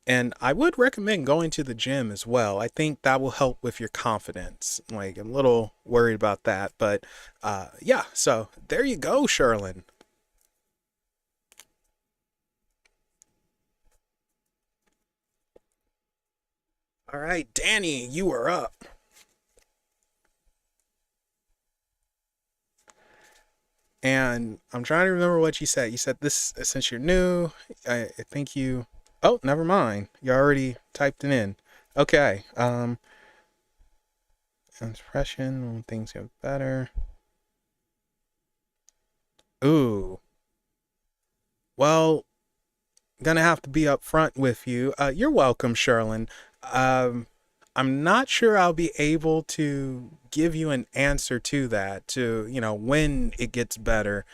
And I would recommend going to the gym as well. I think that will help with your confidence. Like, I'm a little worried about that, but yeah, so there you go, Sherlin. All right, Danny, you are up. And I'm trying to remember what you said. You said this, since you're new, I think you, oh, never mind. You already typed it in. Okay. Impression when things get better. Ooh. Well, gonna have to be upfront with you. You're welcome, Sherlin. I'm not sure I'll be able to give you an answer to that, to, when it gets better,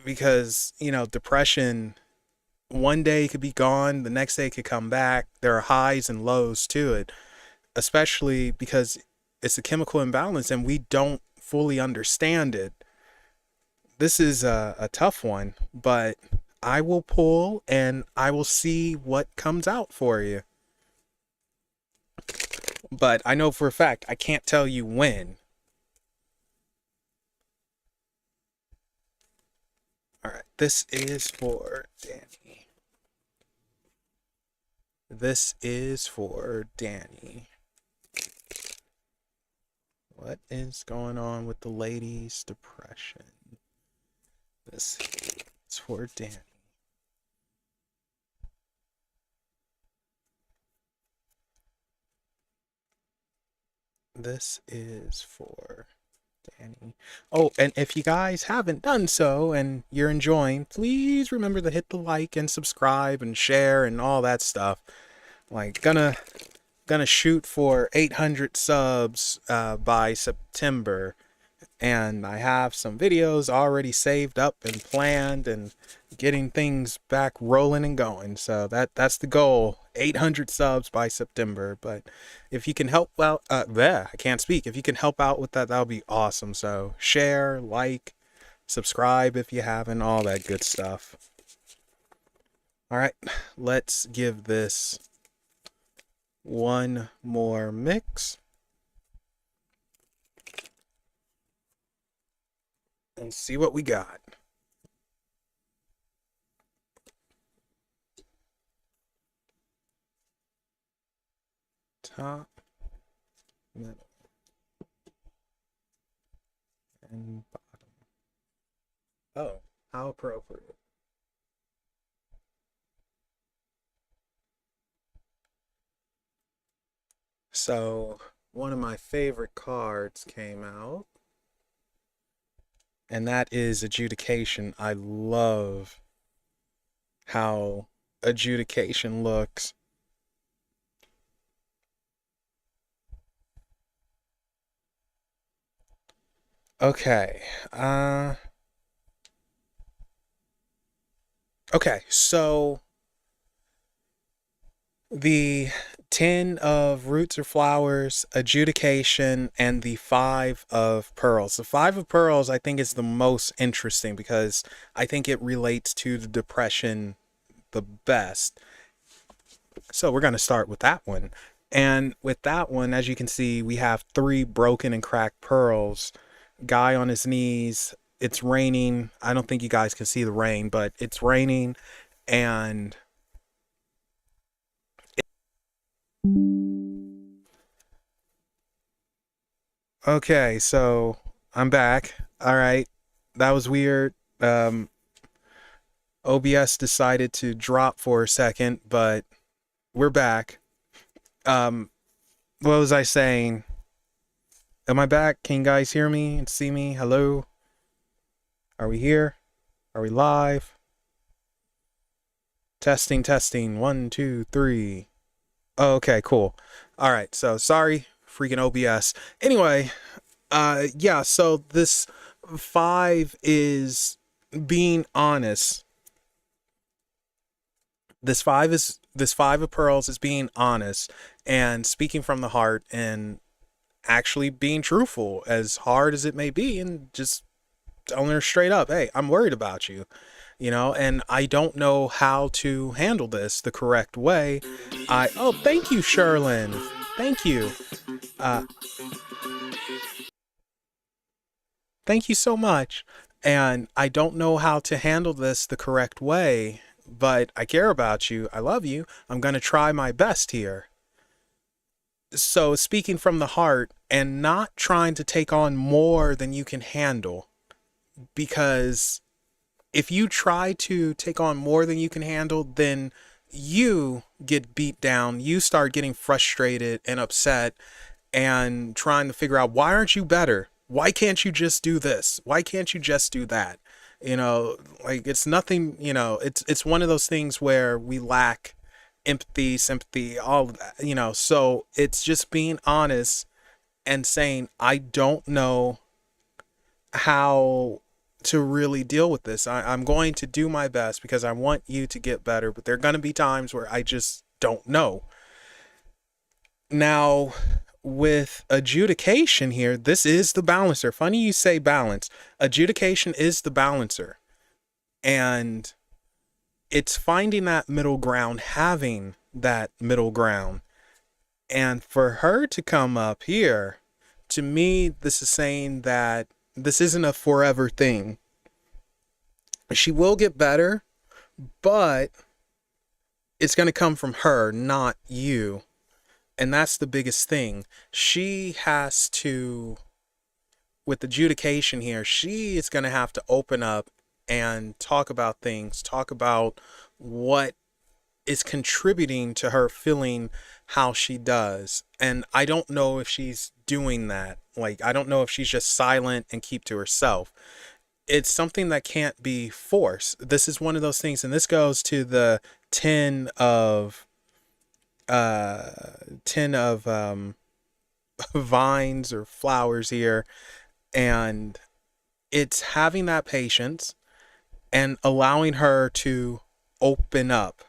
because, depression, one day could be gone, the next day could come back. There are highs and lows to it, especially because it's a chemical imbalance and we don't fully understand it. This is a tough one, but I will pull and I will see what comes out for you. But I know for a fact I can't tell you when. All right, this is for Danny. This is for Danny. What is going on with the lady's depression? This is for Danny. This is for Danny. Oh, and if you guys haven't done so and you're enjoying, please remember to hit the like and subscribe and share and all that stuff. Like, gonna shoot for 800 subs by September, and I have some videos already saved up and planned and getting things back rolling and going. So that's the goal, 800 subs by September. But if you can help out, I can't speak. If you can help out with that, that'll be awesome. So share, like, subscribe if you haven't, all that good stuff. All right, let's give this one more mix and see what we got. Top, middle, and bottom. Oh, how appropriate. So, one of my favorite cards came out, and that is Adjudication. I love how Adjudication looks. Okay. Okay, so the 10 of roots or flowers, Adjudication, and the 5 of pearls. The 5 of pearls, I think, is the most interesting because I think it relates to the depression the best. So we're going to start with that one. And with that one, as you can see, we have 3 broken and cracked pearls. Guy on his knees. It's raining. I don't think you guys can see the rain, but it's raining. And okay, so I'm back. All right. That was weird. OBS decided to drop for a second, but we're back. What was I saying? Am I back? Can you guys hear me and see me? Hello? Are we here? Are we live? Testing, testing. 1, 2, 3. Oh, okay, cool. All right, so sorry, freaking OBS. Anyway, yeah, so this 5 is being honest. This 5 of pearls is being honest and speaking from the heart and actually being truthful, as hard as it may be, and just telling her straight up, hey, I'm worried about you, and I don't know how to handle this the correct way. Oh, thank you, Sherlyn. Thank you. Thank you so much. And I don't know how to handle this the correct way, but I care about you. I love you. I'm going to try my best here. So, speaking from the heart and not trying to take on more than you can handle, because if you try to take on more than you can handle, then you get beat down. You start getting frustrated and upset and trying to figure out, why aren't you better? Why can't you just do this? Why can't you just do that? Like, it's nothing, it's one of those things where we lack empathy, sympathy, all of that, so it's just being honest and saying, I don't know how to really deal with this. I'm going to do my best because I want you to get better, but there are going to be times where I just don't know. Now, with Adjudication here, this is the balancer. Funny you say balance. Adjudication is the balancer. And it's finding that middle ground, having that middle ground. And for her to come up here, to me, this is saying that this isn't a forever thing. She will get better, but it's going to come from her, not you. And that's the biggest thing. She has to, with Adjudication here, she is going to have to open up and talk about things, talk about what is contributing to her feeling how she does. And I don't know if she's doing that. Like, I don't know if she's just silent and keep to herself. It's something that can't be forced. This is one of those things, and this goes to the 10 of vines or flowers here, and it's having that patience and allowing her to open up.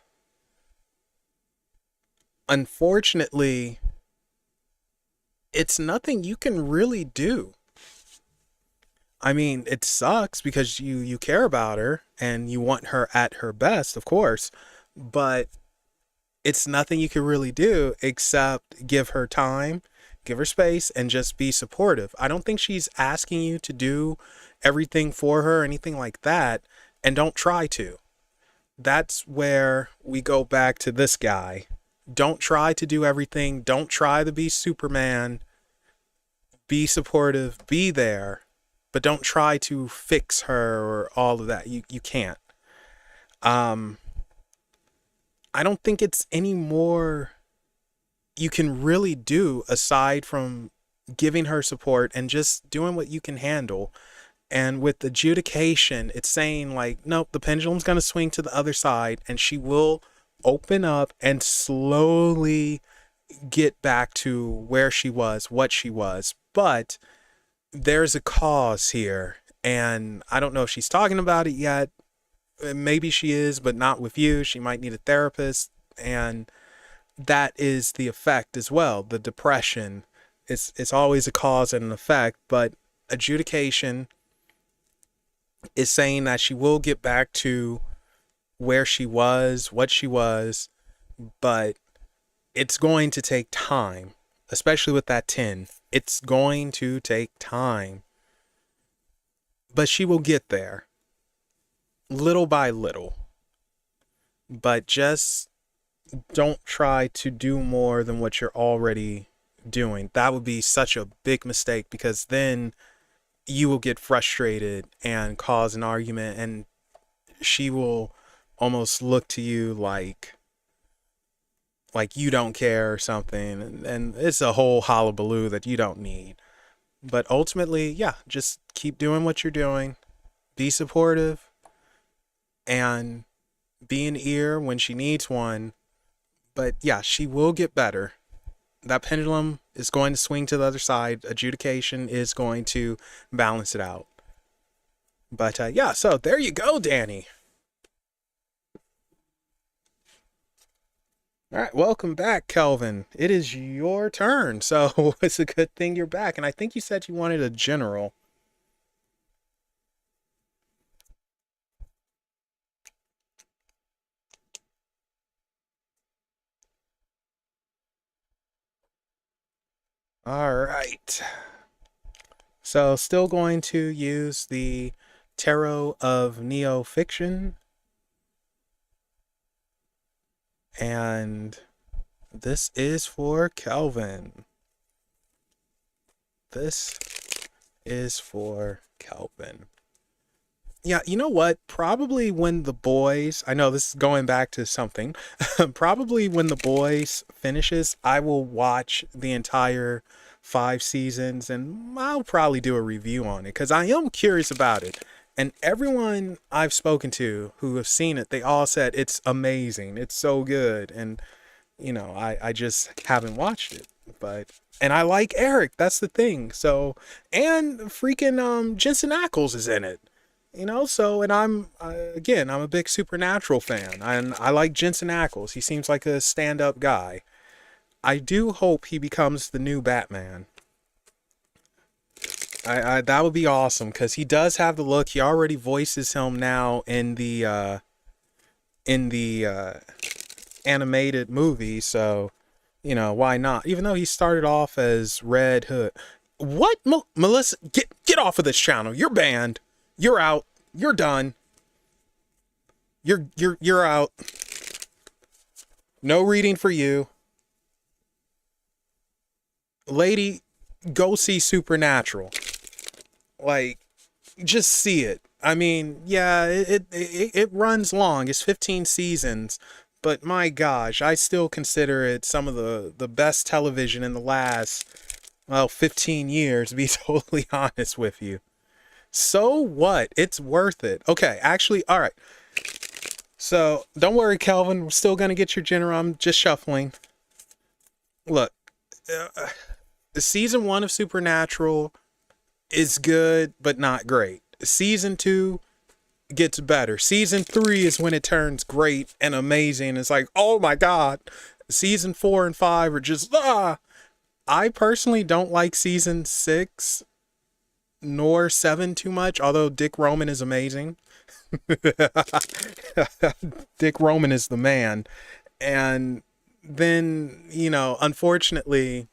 Unfortunately, it's nothing you can really do. I mean, it sucks because you care about her and you want her at her best, of course, but it's nothing you can really do except give her time, give her space, and just be supportive. I don't think she's asking you to do everything for her or anything like that, and don't try to. That's where we go back to this guy. Don't try to do everything. Don't try to be Superman. Be supportive, be there, but don't try to fix her or all of that. You can't. I don't think it's any more you can really do aside from giving her support and just doing what you can handle. And with adjudication, it's saying like, nope, the pendulum's going to swing to the other side and she will open up and slowly get back to where she was, what she was. But there's a cause here. And I don't know if she's talking about it yet. Maybe she is, but not with you. She might need a therapist. And that is the effect as well. The depression. It's always a cause and an effect. But adjudication is saying that she will get back to where she was, what she was, but it's going to take time, especially with that 10. It's going to take time, but she will get there little by little. But just don't try to do more than what you're already doing. That would be such a big mistake, because then you will get frustrated and cause an argument, and she will almost look to you like you don't care or something, and it's a whole hullabaloo that you don't need. But ultimately, yeah, just keep doing what you're doing, be supportive, and be an ear when she needs one. But yeah, she will get better. That pendulum is going to swing to the other side. Adjudication is going to balance it out. But yeah, so there you go, Danny. All right, welcome back, Kelvin. It is your turn, so it's a good thing you're back. And I think you said you wanted a general. All right. So still going to use the Tarot of Neo-Fiction. And this is for Kelvin. This is for Kelvin. Yeah, you know what? Probably when The Boys, I know this is going back to something, probably when The Boys finishes, I will watch the entire 5 seasons and I'll probably do a review on it, because I am curious about it. And everyone I've spoken to who have seen it, they all said it's amazing. It's so good. And, you know, I just haven't watched it. And I like Eric. That's the thing. So, and freaking Jensen Ackles is in it. You know, so, and I'm a big Supernatural fan, and I like Jensen Ackles. He seems like a stand-up guy. I do hope he becomes the new Batman. I that would be awesome, because he does have the look. He already voices him now in the animated movie, so, you know, why not? Even though he started off as Red Hood. What? Melissa, get off of this channel. You're banned. You're out. You're done. You're out. No reading for you. Lady, go see Supernatural. Like, just see it. I mean, yeah, it runs long. It's 15 seasons. But my gosh, I still consider it some of the best television in the last, 15 years, to be totally honest with you. So what? It's worth it. Okay, actually, all right. So don't worry, Kelvin. We're still going to get your general. I'm just shuffling. Look, season 1 of Supernatural is good, but not great. Season 2 gets better. Season 3 is when it turns great and amazing. It's like, oh my God. Season 4 and 5 are just, I personally don't like season 6. nor Seven too much, although Dick Roman is amazing. Dick Roman is the man. And then, unfortunately,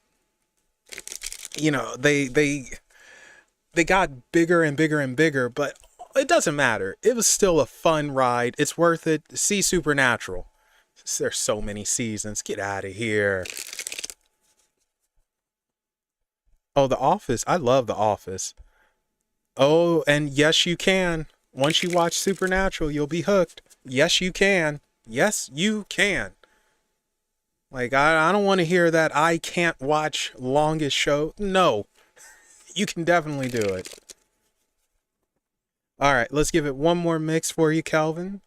they got bigger and bigger and bigger, but it doesn't matter. It was still a fun ride. It's worth it. See Supernatural. There's so many seasons. Get out of here. Oh, The Office. I love The Office. Oh, and yes, you can. Once you watch Supernatural, you'll be hooked. Yes, you can. Yes, you can. Like, I don't want to hear that I can't watch longest show. No, you can definitely do it. All right, let's give it one more mix for you, Kelvin.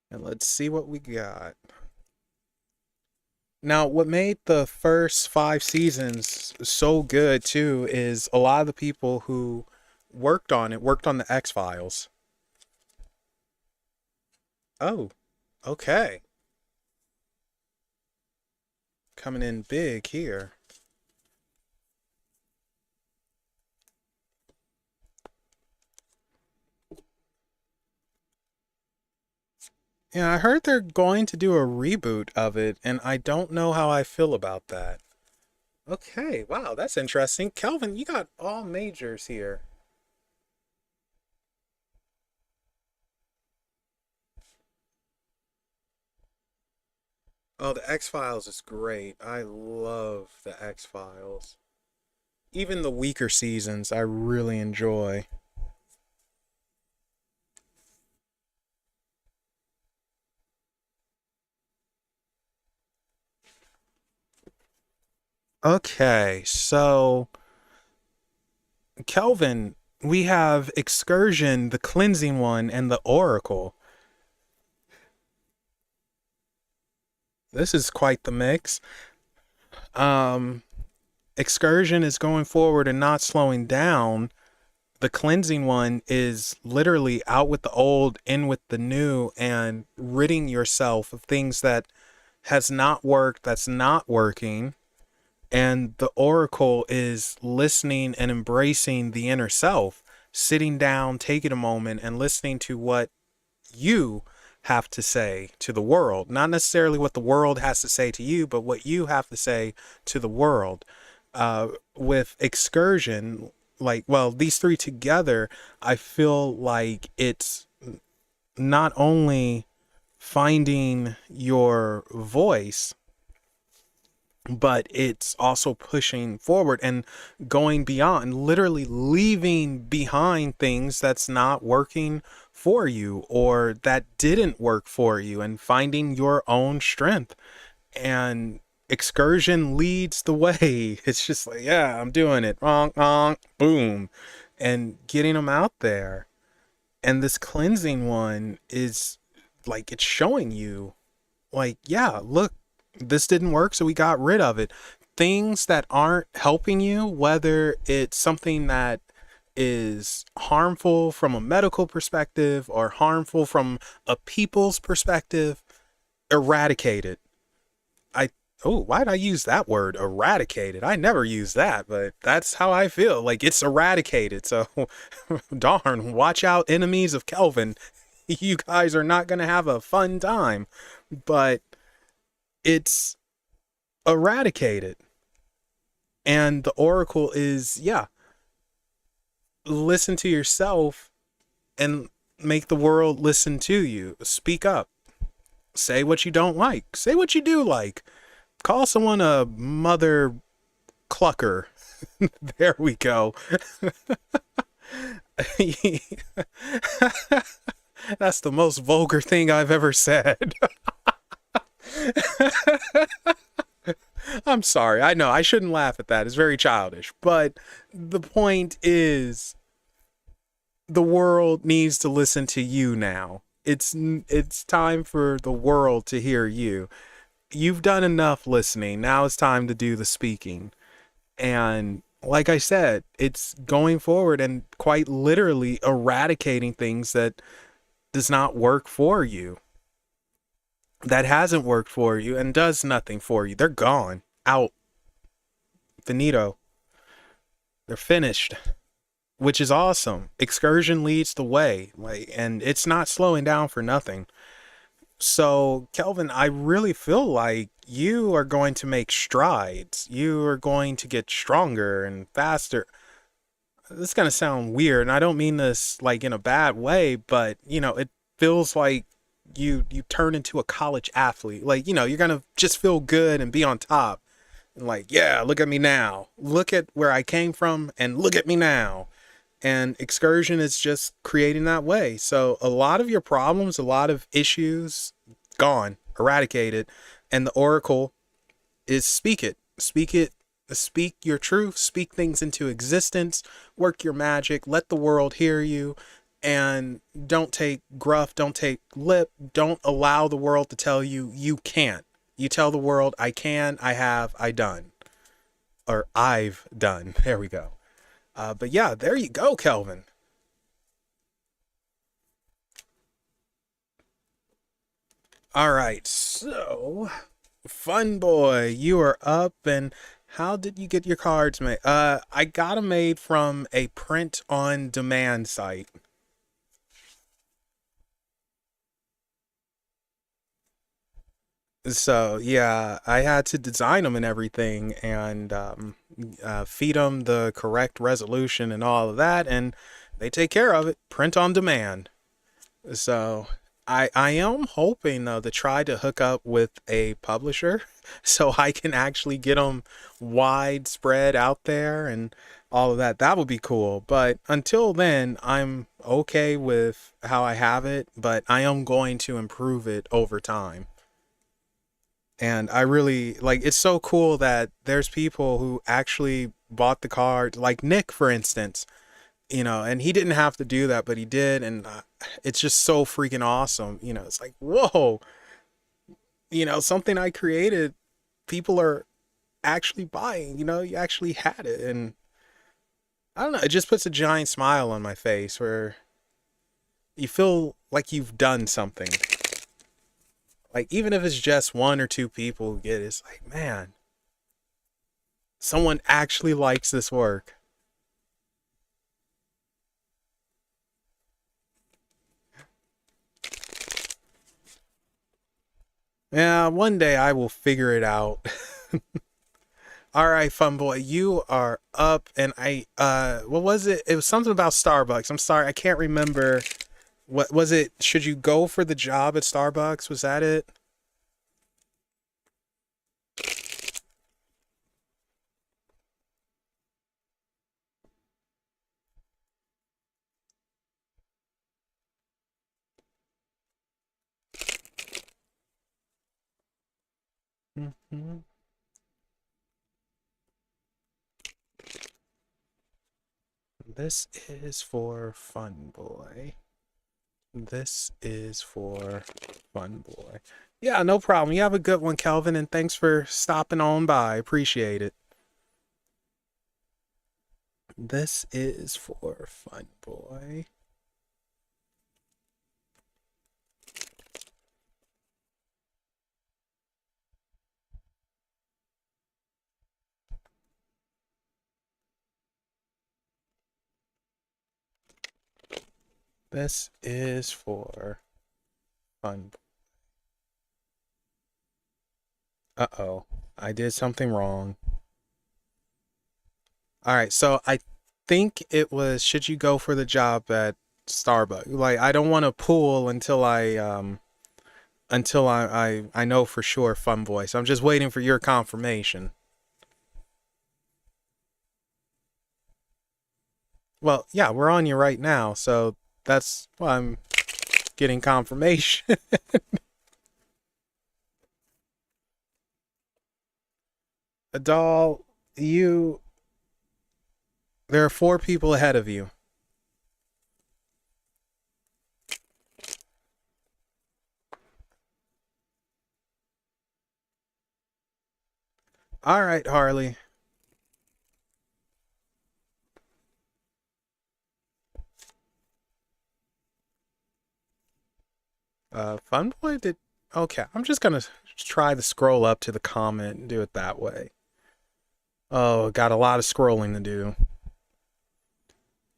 And let's see what we got. Now, what made the first 5 seasons so good, too, is a lot of the people who worked on it worked on the X-Files. Oh, okay. Coming in big here. Yeah, I heard they're going to do a reboot of it, and I don't know how I feel about that. Okay, wow, that's interesting. Kelvin, you got all majors here. Oh, the X-Files is great. I love the X-Files. Even the weaker seasons, I really enjoy. Okay, so Kelvin, we have Excursion, the cleansing one, and the Oracle. This is quite the mix. Um, Excursion is going forward and not slowing down. The cleansing one is literally out with the old, in with the new, and ridding yourself of things that has not worked, that's not working. And the oracle is listening and embracing the inner self, sitting down, taking a moment and listening to what you have to say to the world. Not necessarily what the world has to say to you, but what you have to say to the world. With excursion, like, well, these three together, I feel like it's not only finding your voice, but it's also pushing forward and going beyond, literally leaving behind things that's not working for you or that didn't work for you and finding your own strength. And excursion leads the way. It's just like, yeah, I'm doing it. Wrong, wrong, boom. And getting them out there. And this cleansing one is like, it's showing you, like, yeah, look, this didn't work, so we got rid of it. Things that aren't helping you, whether it's something that is harmful from a medical perspective or harmful from a people's perspective, eradicate it. I Oh, why did I use that word, eradicated? I never use that, but that's how I feel. Like, it's eradicated. So darn, watch out, enemies of Kelvin. You guys are not going to have a fun time. But it's eradicated. And the oracle is, yeah, listen to yourself and make the world listen to you. Speak up. Say what you don't like. Say what you do like. Call someone a mother clucker. There we go. That's the most vulgar thing I've ever said. I'm sorry. I know I shouldn't laugh at that. It's very childish. But the point is, the world needs to listen to you now. It's time for the world to hear you. You've done enough listening. Now it's time to do the speaking. And like I said, it's going forward and quite literally eradicating things that does not work for you. that hasn't worked for you and does nothing for you. They're gone. Out. Finito. They're finished. Which is awesome. Excursion leads the way. Like, and it's not slowing down for nothing. So, Kelvin, I really feel like you are going to make strides. You are going to get stronger and faster. This is going to sound weird, and I don't mean this like in a bad way, but it feels like you turn into a college athlete. Like, you're going to just feel good and be on top. And like, yeah, look at me now. Look at where I came from and look at me now. And excursion is just creating that way. So a lot of your problems, a lot of issues, gone, eradicated. And the oracle is speak it, speak your truth, speak things into existence, work your magic, let the world hear you. And don't take gruff, don't take lip, don't allow the world to tell you you can't. You tell the world, I can, I have, I done. Or I've done. There we go. But yeah, there you go, Kelvin. All right, so fun boy, you are up, and how did you get your cards made? I got them made from a print on demand site. So yeah, I had to design them and everything, and feed them the correct resolution and all of that, and they take care of it. Print on demand. So I am hoping though to try to hook up with a publisher so I can actually get them widespread out there and all of that. That would be cool. But until then, I'm okay with how I have it, but I am going to improve it over time. And I really like it's so cool that there's people who actually bought the card, like Nick, for instance, and he didn't have to do that, but he did. And it's just so freaking awesome. It's like, whoa, something I created, people are actually buying, you actually had it. And I don't know, it just puts a giant smile on my face where you feel like you've done something. Like, even if it's just one or two people who get it, it's like, man, someone actually likes this work. Yeah, one day I will figure it out. All right, fun boy, you are up, and what was it? It was something about Starbucks. I'm sorry, I can't remember. What was it? Should you go for the job at Starbucks? Was that it? Mhm. This is for fun boy. This is for fun boy. Yeah, no problem. You have a good one, Kelvin, and thanks for stopping on by. Appreciate it. This is for fun boy. This is for fun. Uh-oh. I did something wrong. All right, so I think it was should you go for the job at Starbucks? Like, I don't want to pull until I know for sure fun boy. So I'm just waiting for your confirmation. Well, yeah, we're on you right now, so that's why I'm getting confirmation. A doll, there are four people ahead of you. All right, Harley. Fun boy, did Okay, I'm just gonna try to scroll up to the comment and do it that way. Oh, got a lot of scrolling to do.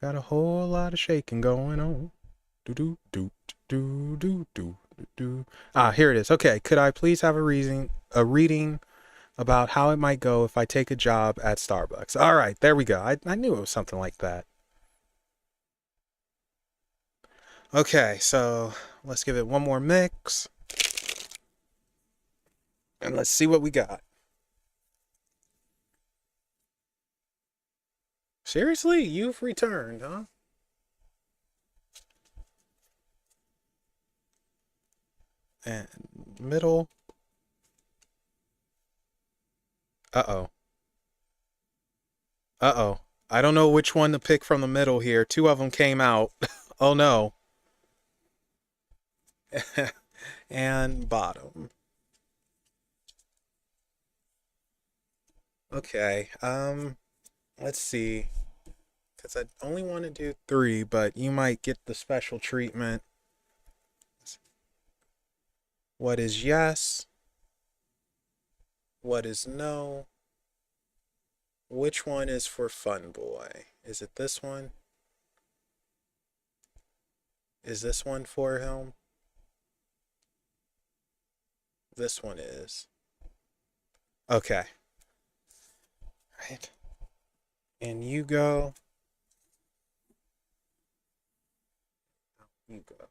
Got a whole lot of shaking going on. Do do do do do do do. Ah, here it is. Okay, could I please have a reading about how it might go if I take a job at Starbucks? All right, there we go. I knew it was something like that. Okay, so let's give it one more mix. And let's see what we got. Seriously? You've returned, huh? And middle. Uh-oh. Uh-oh. I don't know which one to pick from the middle here. Two of them came out. Oh no. And bottom. Okay. Let's see. Because I only want to do 3, but you might get the special treatment. What is yes? What is no? Which one is for Fun Boy? Is it this one? Is this one for him? This one is. Okay. Right. And you go. You go.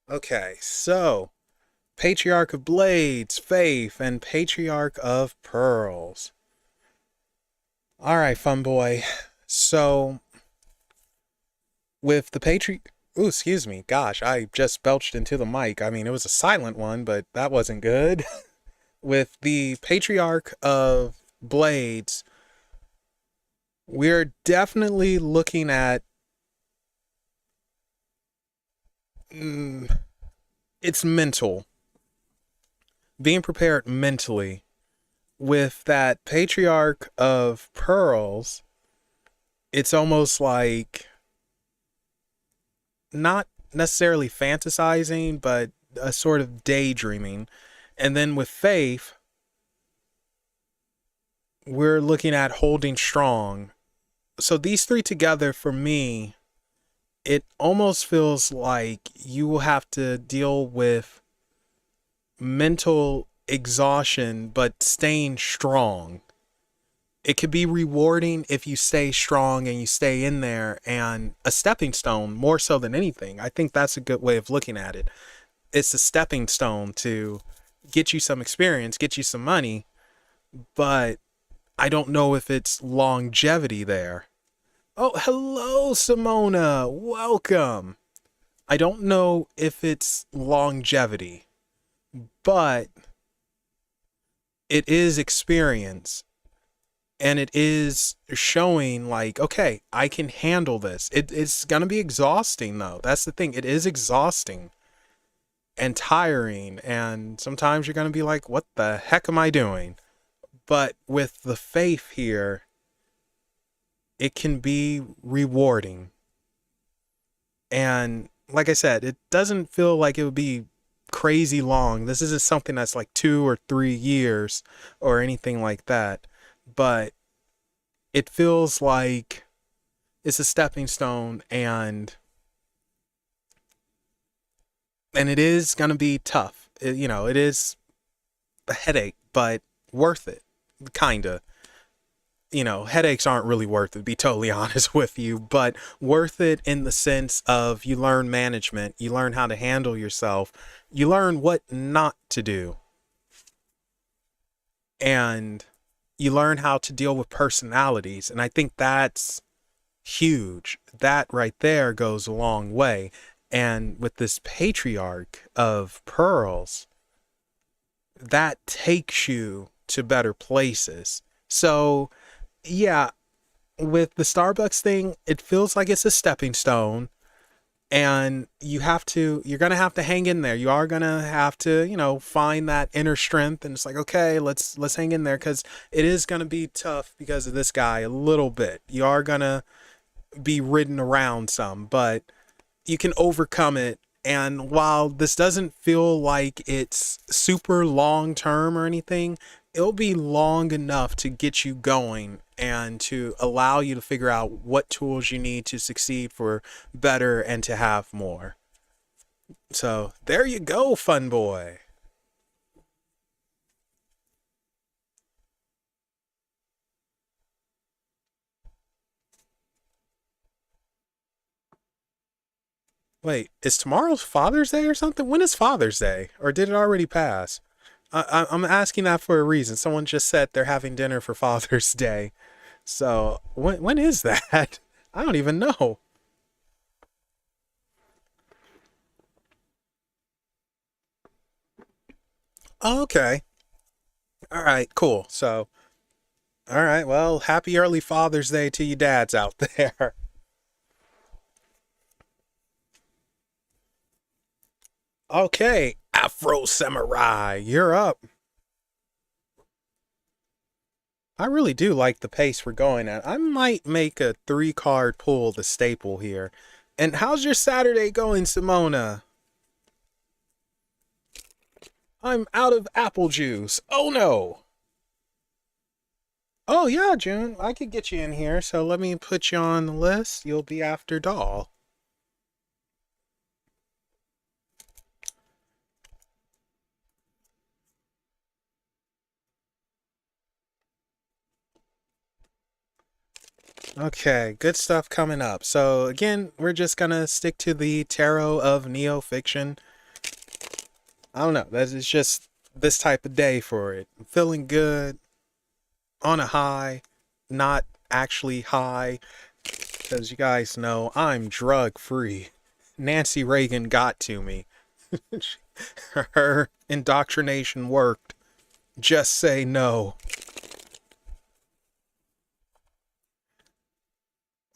Okay, so Patriarch of Blades, Faith, and Patriarch of Pearls. All right, Fun Boy. So with the ooh, excuse me. Gosh, I just belched into the mic. I mean, it was a silent one, but that wasn't good. With the Patriarch of Blades, we're definitely looking at it's mental. Being prepared mentally. With that Patriarch of Pearls, it's almost like not necessarily fantasizing, but a sort of daydreaming. And then with Faith, we're looking at holding strong. So these 3 together, for me, it almost feels like you will have to deal with mental exhaustion, but staying strong. It could be rewarding if you stay strong and you stay in there, and a stepping stone more so than anything. I think that's a good way of looking at it. It's a stepping stone to get you some experience, get you some money, but I don't know if it's longevity there. Oh, hello, Simona. Welcome. I don't know if it's longevity, but it is experience. And it is showing like, okay, I can handle this. It's going to be exhausting, though. That's the thing. It is exhausting and tiring. And sometimes you're going to be like, what the heck am I doing? But with the Faith here, it can be rewarding. And like I said, it doesn't feel like it would be crazy long. This isn't something that's like 2 or 3 years or anything like that. But it feels like it's a stepping stone, and it is going to be tough. It is a headache, but worth it, kind of. Headaches aren't really worth it, to be totally honest with you, but worth it in the sense of you learn management, you learn how to handle yourself, you learn what not to do, and you learn how to deal with personalities. And I think that's huge. That right there goes a long way. And with this Patriarch of Pearls, that takes you to better places. So yeah, with the Starbucks thing, it feels like it's a stepping stone, and you're going to have to hang in there. You are going to have to, find that inner strength, and it's like, okay, let's hang in there, because it is going to be tough because of this guy a little bit. You are going to be ridden around some, but you can overcome it And while this doesn't feel like it's super long term or anything, it'll be long enough to get you going and to allow you to figure out what tools you need to succeed for better and to have more. So there you go, fun boy. Wait, is tomorrow Father's Day or something? When is Father's Day? Or did it already pass? I'm asking that for a reason. Someone just said they're having dinner for Father's Day. So, when is that? I don't even know. Oh, okay. All right, cool. So, all right, well, happy early Father's Day to you dads out there. Okay, Afro Samurai, you're up. I really do like the pace we're going at. I might make a 3 card pull the staple here. And how's your Saturday going, Simona? I'm out of apple juice. Oh no. Oh yeah, June. I could get you in here, so let me put you on the list. You'll be after Doll. Okay, good stuff coming up. So again, we're just gonna stick to the tarot of neo-fiction. I don't know. That is just this type of day for it. I'm feeling good, on a high, not actually high, because you guys know I'm drug free. Nancy Reagan got to me. Her indoctrination worked. Just say no.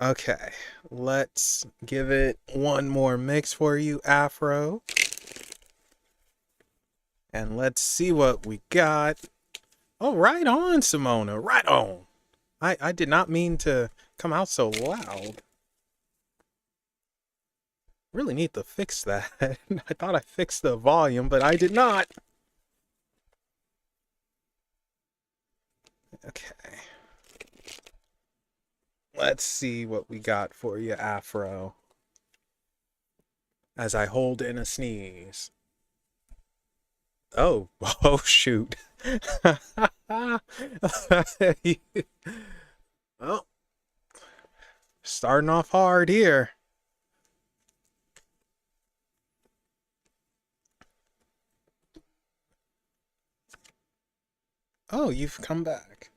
Okay, let's give it one more mix for you, Afro. And let's see what we got. Oh, right on, Simona. Right on. I did not mean to come out so loud. Really need to fix that. I thought I fixed the volume, but I did not. Okay. Let's see what we got for you, Afro. As I hold in a sneeze. Oh, oh shoot. Well, starting off hard here. Oh, you've come back.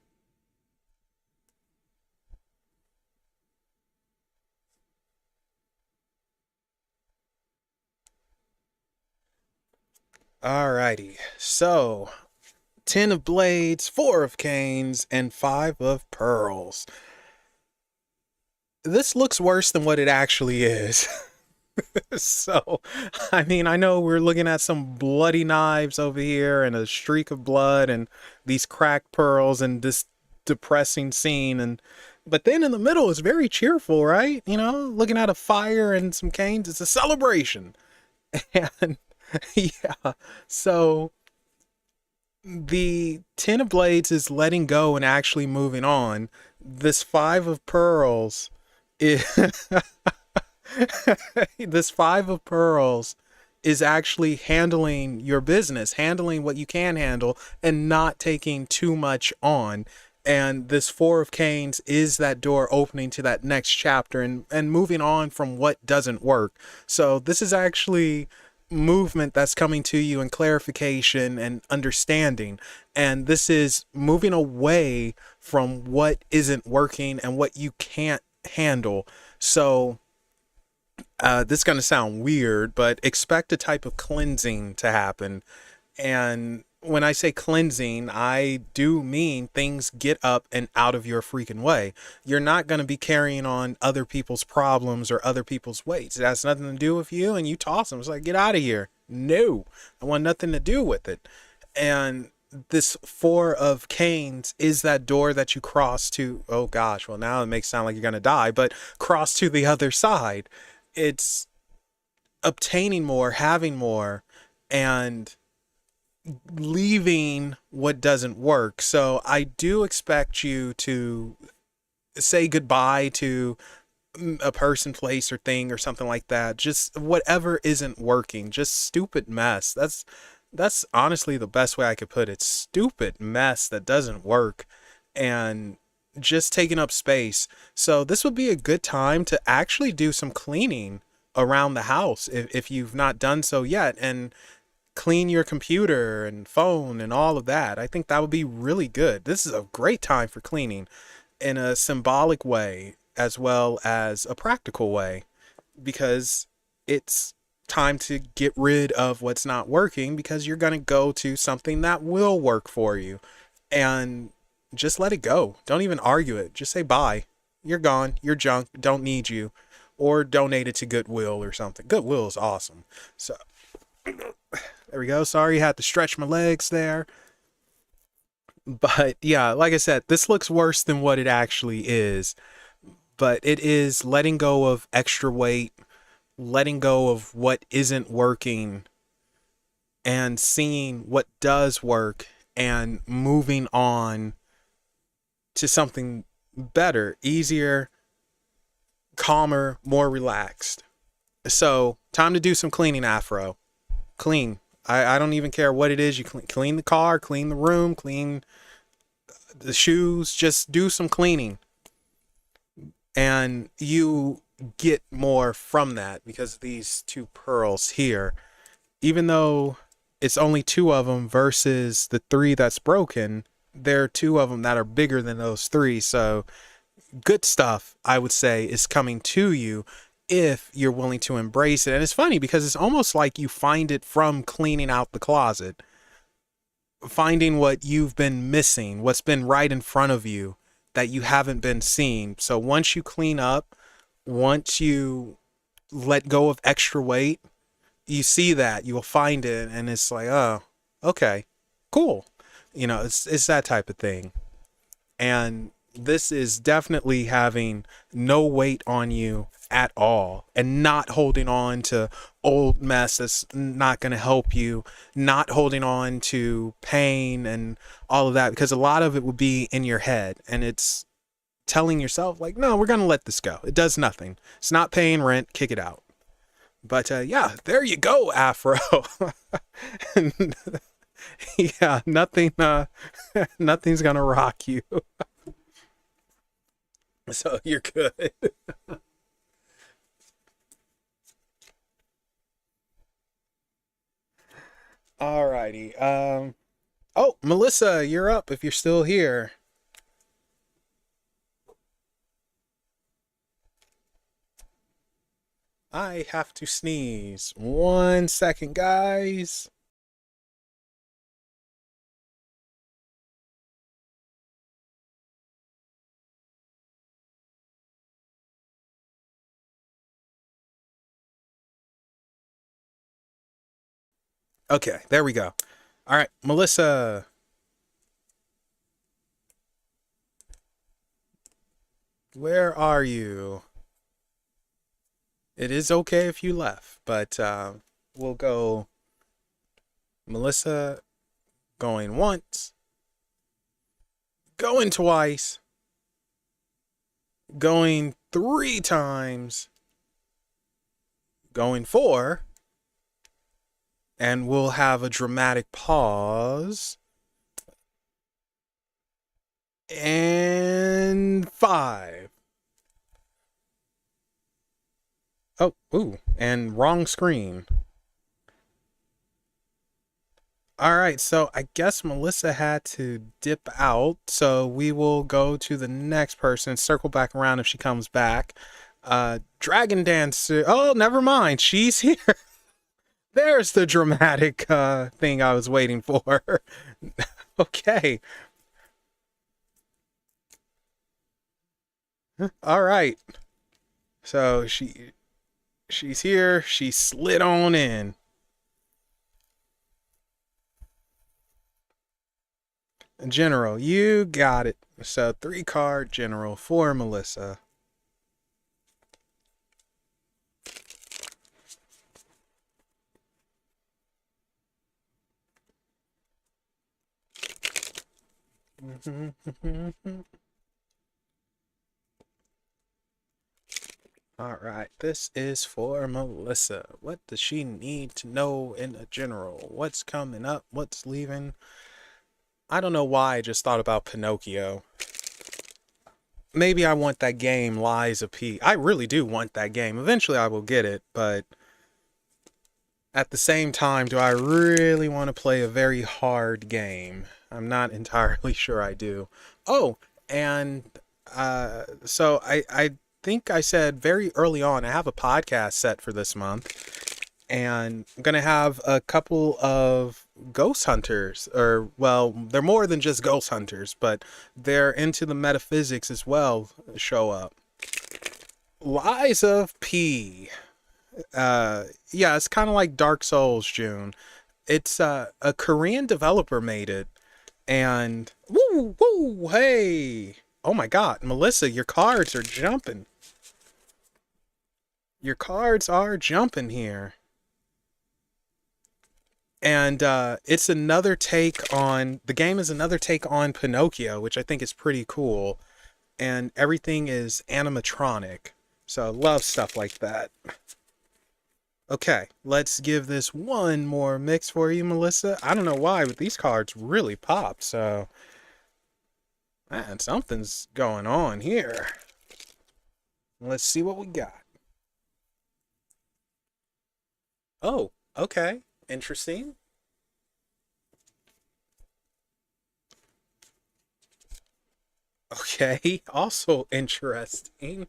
Alrighty, so 10 of blades, 4 of canes, and 5 of pearls. This looks worse than what it actually is. So, I mean, I know we're looking at some bloody knives over here and a streak of blood and these cracked pearls and this depressing scene, and but then in the middle is very cheerful, right? You know, looking at a fire and some canes, it's a celebration. And yeah, so the 10 of blades is letting go and actually moving on. This 5 of pearls is this 5 of pearls is actually handling your business, handling what you can handle and not taking too much on. And this 4 of canes is that door opening to that next chapter and moving on from what doesn't work. So this is actually movement that's coming to you and clarification and understanding. And this is moving away from what isn't working and what you can't handle. So this is going to sound weird, but expect a type of cleansing to happen. And when I say cleansing, I do mean things get up and out of your freaking way. You're not going to be carrying on other people's problems or other people's weights. It has nothing to do with you, and you toss them. It's like, get out of here. No, I want nothing to do with it. And this 4 of canes is that door that you cross to, oh gosh, well now it makes it sound like you're going to die, but cross to the other side. It's obtaining more, having more, and leaving what doesn't work. So I do expect you to say goodbye to a person, place, or thing, or something like that. Just whatever isn't working. Just stupid mess. That's honestly the best way I could put it. Stupid mess that doesn't work and just taking up space. So this would be a good time to actually do some cleaning around the house if you've not done so yet, and clean your computer and phone and all of that. I think that would be really good. This is a great time for cleaning in a symbolic way as well as a practical way, because it's time to get rid of what's not working, because you're going to go to something that will work for you, and just let it go. Don't even argue it. Just say bye. You're gone. You're junk. Don't need you. Or donate it to Goodwill or something. Goodwill is awesome. So there we go. Sorry, I had to stretch my legs there. But yeah, like I said, this looks worse than what it actually is. But it is letting go of extra weight, letting go of what isn't working, and seeing what does work and moving on to something better, easier, calmer, more relaxed. So time to do some cleaning, Afro. Clean. I don't even care what it is. You clean the car, clean the room, clean the shoes. Just do some cleaning. And you get more from that because of these two pearls here. Even though it's only two of them versus the three that's broken, there are two of them that are bigger than those three. So good stuff, I would say, is coming to you if you're willing to embrace it. And it's funny because it's almost like you find it from cleaning out the closet, finding what you've been missing, what's been right in front of you that you haven't been seeing. So once you clean up, once you let go of extra weight, you see that, you'll find it, and it's like, oh, okay, cool. You know, it's that type of thing. And this is definitely having no weight on you at all, and not holding on to old mess that's not going to help you, not holding on to pain and all of that, because a lot of it will be in your head, and it's telling yourself like, no, we're going to let this go. It does nothing. It's not paying rent. Kick it out. But yeah, there you go, Afro. Yeah, nothing's going to rock you. So you're good. Alrighty. Oh, Melissa, you're up if you're still here. I have to sneeze. 1 second, guys. Okay, there we go. All right, Melissa. Where are you? It is okay if you left, but we'll go Melissa going once, going twice, going 3 times, going 4, and we'll have a dramatic pause. And 5. Oh, ooh, and wrong screen. All right, so I guess Melissa had to dip out, so we will go to the next person, circle back around if she comes back. Dragon Dancer. Oh, never mind. She's here. There's the dramatic thing I was waiting for. Okay. All right. So she's here. She slid on in. General, you got it. So 3-card general for Melissa. All right, this is for Melissa. What does she need to know in a general? What's coming up? What's leaving? I don't know why I just thought about Pinocchio. Maybe I want that game, Lies of P. I really do want that game. Eventually I will get it, but at the same time, do I really want to play a very hard game? I'm not entirely sure I do. Oh, and so I think I said very early on, I have a podcast set for this month, and I'm gonna have a couple of ghost hunters, or well, they're more than just ghost hunters, but they're into the metaphysics as well, show up. Lies of P. Yeah, it's kind of like Dark Souls, June. It's a Korean developer made it, and woo woo hey, oh my God, Melissa, your cards are jumping. Your cards are jumping here. And it's another take on the game is another take on Pinocchio, which I think is pretty cool. And everything is animatronic. So I love stuff like that. Okay, let's give this one more mix for you, Melissa. I don't know why, but these cards really pop. So, man, something's going on here. Let's see what we got. Oh, okay. Interesting. Okay, also interesting.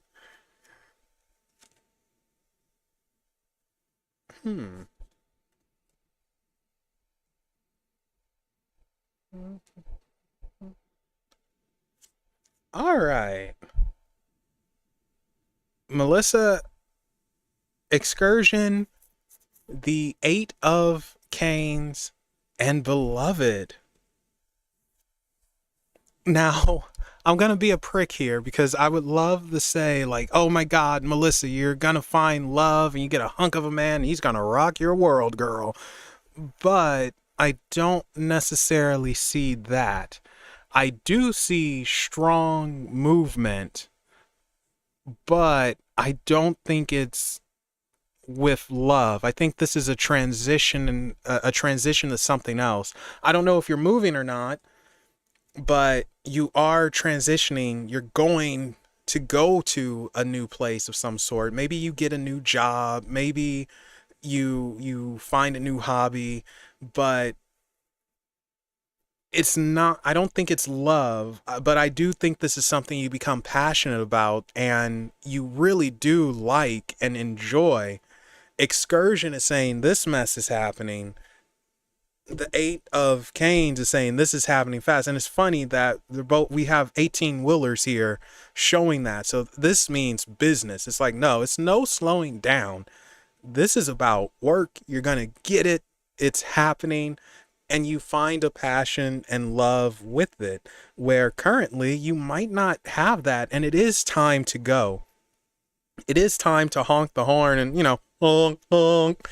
Hmm. All right. Melissa, Excursion, the Eight of Canes, and Beloved. Now, I'm gonna be a prick here because I would love to say, like, oh my God, Melissa, you're gonna find love and you get a hunk of a man and he's gonna rock your world, girl. But I don't necessarily see that. I do see strong movement, but I don't think it's with love. I think this is a transition and a transition to something else. I don't know if you're moving or not, but you are transitioning. You're going to go to a new place of some sort. Maybe you get a new job, maybe you find a new hobby, but it's not, I don't think it's love, but I do think this is something you become passionate about and you really do like and enjoy. Excursion is saying this mess is happening. The Eight of Canes is saying this is happening fast. And it's funny that they're both, we have 18 wheelers here showing that. So this means business. It's like, no, it's no slowing down. This is about work. You're going to get it. It's happening. And you find a passion and love with it, where currently you might not have that. And it is time to go. It is time to honk the horn and, honk, honk.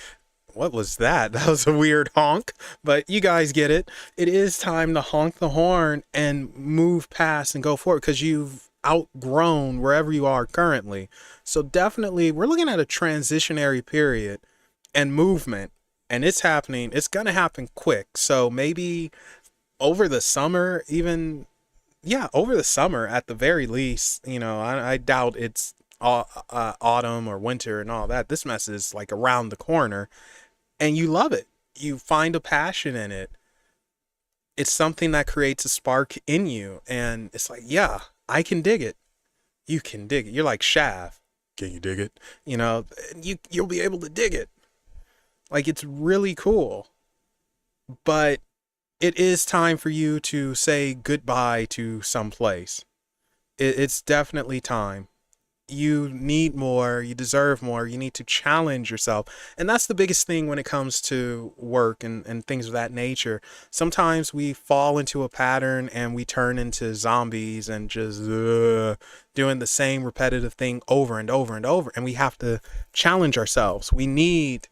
What was that? That was a weird honk, but you guys get it. It is time to honk the horn and move past and go forward because you've outgrown wherever you are currently. So definitely we're looking at a transitionary period and movement, and it's happening. It's going to happen quick. So maybe over the summer, even, yeah, over the summer at the very least, I doubt it's autumn or winter and all that. This mess is like around the corner. And you love it. You find a passion in it. It's something that creates a spark in you. And it's like, yeah, I can dig it. You can dig it. You're like Shaft. Can you dig it? You'll be able to dig it. Like, it's really cool. But it is time for you to say goodbye to some place. It's definitely time. You need more, you deserve more, you need to challenge yourself. And that's the biggest thing when it comes to work and things of that nature. Sometimes we fall into a pattern and we turn into zombies and just doing the same repetitive thing over and over and over. And we have to challenge ourselves. We need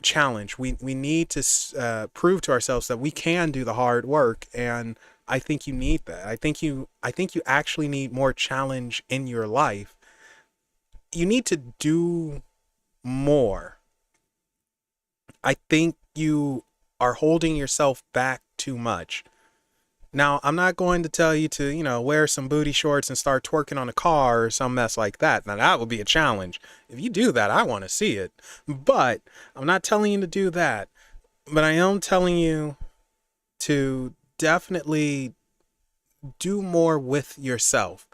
challenge. We need to prove to ourselves that we can do the hard work and I think you need that. I think you actually need more challenge in your life. You need to do more. I think you are holding yourself back too much. Now, I'm not going to tell you to, wear some booty shorts and start twerking on a car or some mess like that. Now, that would be a challenge. If you do that, I want to see it. But I'm not telling you to do that. But I am telling you to definitely do more with yourself.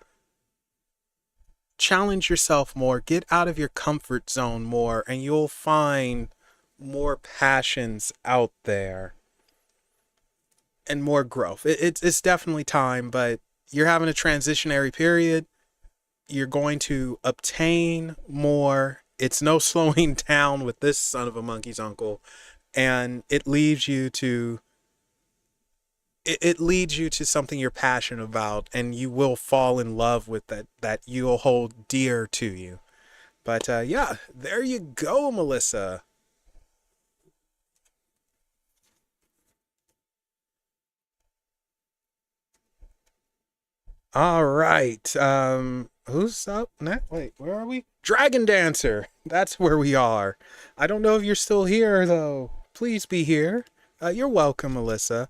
Challenge yourself more. Get out of your comfort zone more, and you'll find more passions out there and more growth. It's definitely time, but you're having a transitionary period. You're going to obtain more. It's no slowing down with this son of a monkey's uncle, and it leads you to something you're passionate about, and you will fall in love with that you'll hold dear to you. But yeah, there you go, Melissa. All right. Who's up next? Wait, where are we? Dragon Dancer. That's where we are. I don't know if you're still here though. Please be here. You're welcome, Melissa.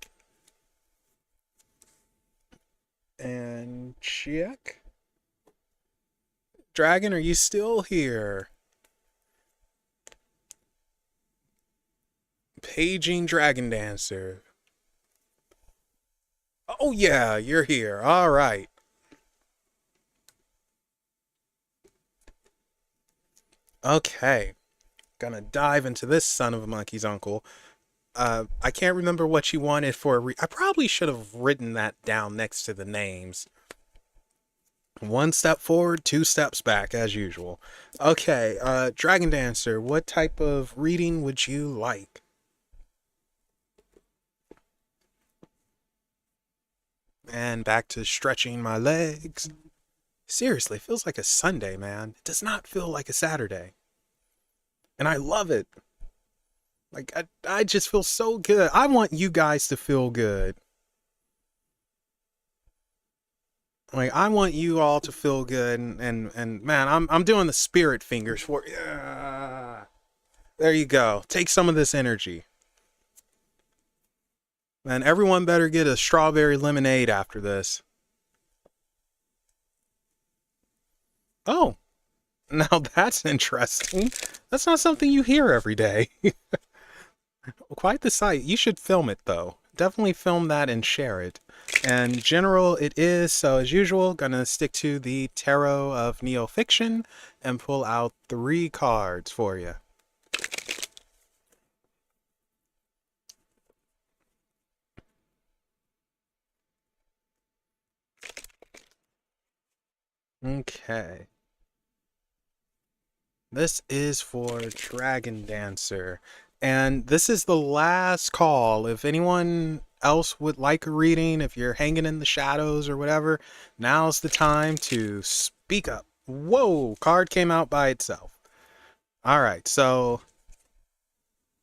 And check. Dragon, are you still here? Paging Dragon Dancer. Oh yeah, you're here. All right. Okay. Gonna dive into this son of a monkey's uncle. I can't remember what you wanted for I probably should have written that down next to the names. One step forward, two steps back, as usual. Okay, Dragon Dancer, what type of reading would you like? And back to stretching my legs. Seriously, it feels like a Sunday, man. It does not feel like a Saturday. And I love it. Like, I just feel so good. I want you guys to feel good. Like, I want you all to feel good. And man, I'm doing the spirit fingers for you. Yeah. There you go. Take some of this energy. Man, everyone better get a strawberry lemonade after this. Oh, now that's interesting. That's not something you hear every day. Quite the sight. You should film it though. Definitely film that and share it. And general it is, so as usual, gonna stick to the tarot of neo-fiction and pull out 3 cards for you. Okay. This is for Dragon Dancer. And this is the last call. If anyone else would like a reading, if you're hanging in the shadows or whatever, now's the time to speak up. Whoa, card came out by itself. All right, so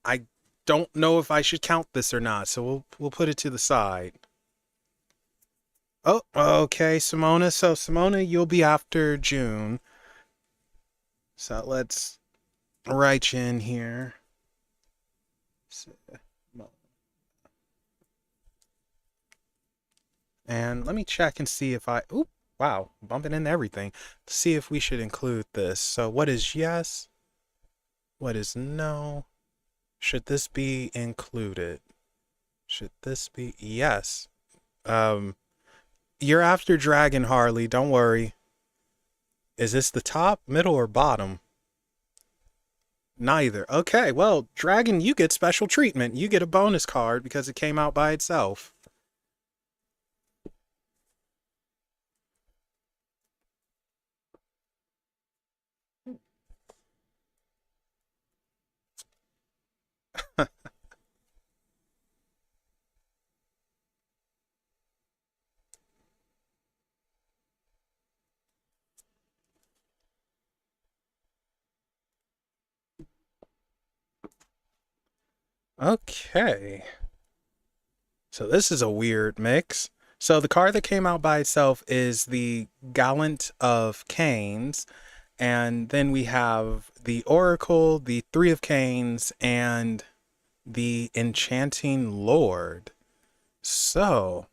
I don't know if I should count this or not, so we'll put it to the side. Oh, okay, Simona. So Simona, you'll be after June. So let's write you in here. And let me check and see if I... Oop, wow, bumping into everything. See if we should include this. So what is yes? What is no? Should this be included? Should this be... Yes. You're after Dragon, Harley. Don't worry. Is this the top, middle, or bottom? Neither. Okay, well, Dragon, you get special treatment. You get a bonus card because it came out by itself. Okay. So this is a weird mix. So the card that came out by itself is the Gallant of Canes, and then we have the Oracle, the Three of Canes, and the Enchanting Lord. So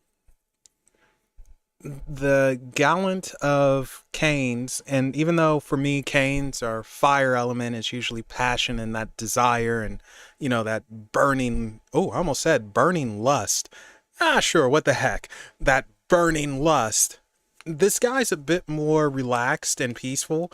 the Gallant of Canes, and even though for me Canes are fire element, it's usually passion and that desire and, that burning, oh, I almost said burning lust. Sure, what the heck, that burning lust. This guy's a bit more relaxed and peaceful,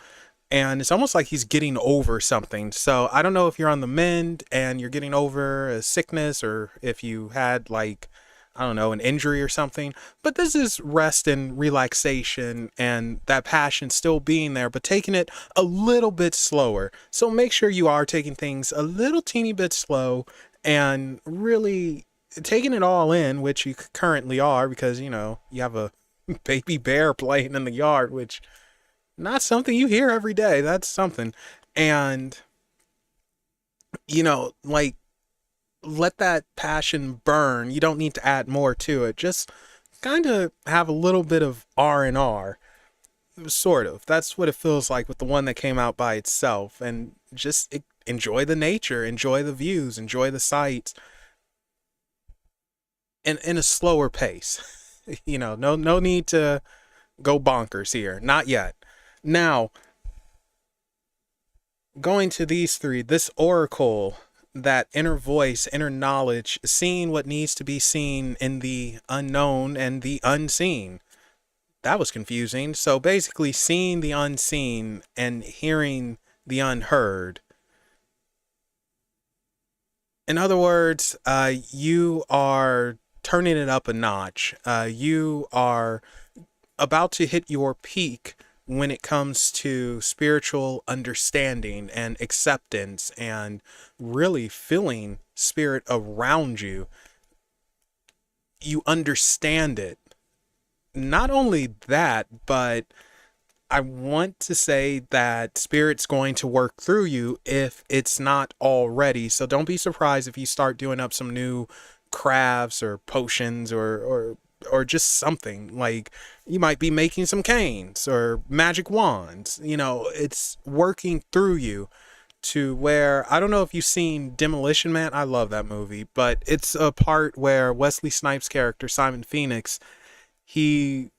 and it's almost like he's getting over something. So I don't know if you're on the mend and you're getting over a sickness, or if you had, like, I don't know, an injury or something, but this is rest and relaxation and that passion still being there, but taking it a little bit slower. So make sure you are taking things a little teeny bit slow and really taking it all in, which you currently are, because, you have a baby bear playing in the yard, which not something you hear every day. That's something. And, like, let that passion burn. You don't need to add more to it. Just kind of have a little bit of R&R, sort of. That's what it feels like with the one that came out by itself. And just enjoy the nature, enjoy the views, enjoy the sights, and in a slower pace. No need to go bonkers here. Not yet. Now, going to these three, this Oracle, that inner voice, inner knowledge, seeing what needs to be seen in the unknown and the unseen. That was confusing. So basically, seeing the unseen and hearing the unheard. In other words, you are turning it up a notch. You are about to hit your peak when it comes to spiritual understanding and acceptance and really feeling spirit around you. You understand it. Not only that, but I want to say that spirit's going to work through you if it's not already. So don't be surprised if you start doing up some new crafts or potions or just something. Like, you might be making some canes or magic wands. It's working through you to where, I don't know if you've seen Demolition Man. I love that movie, but it's a part where Wesley Snipes' character, Simon Phoenix, he's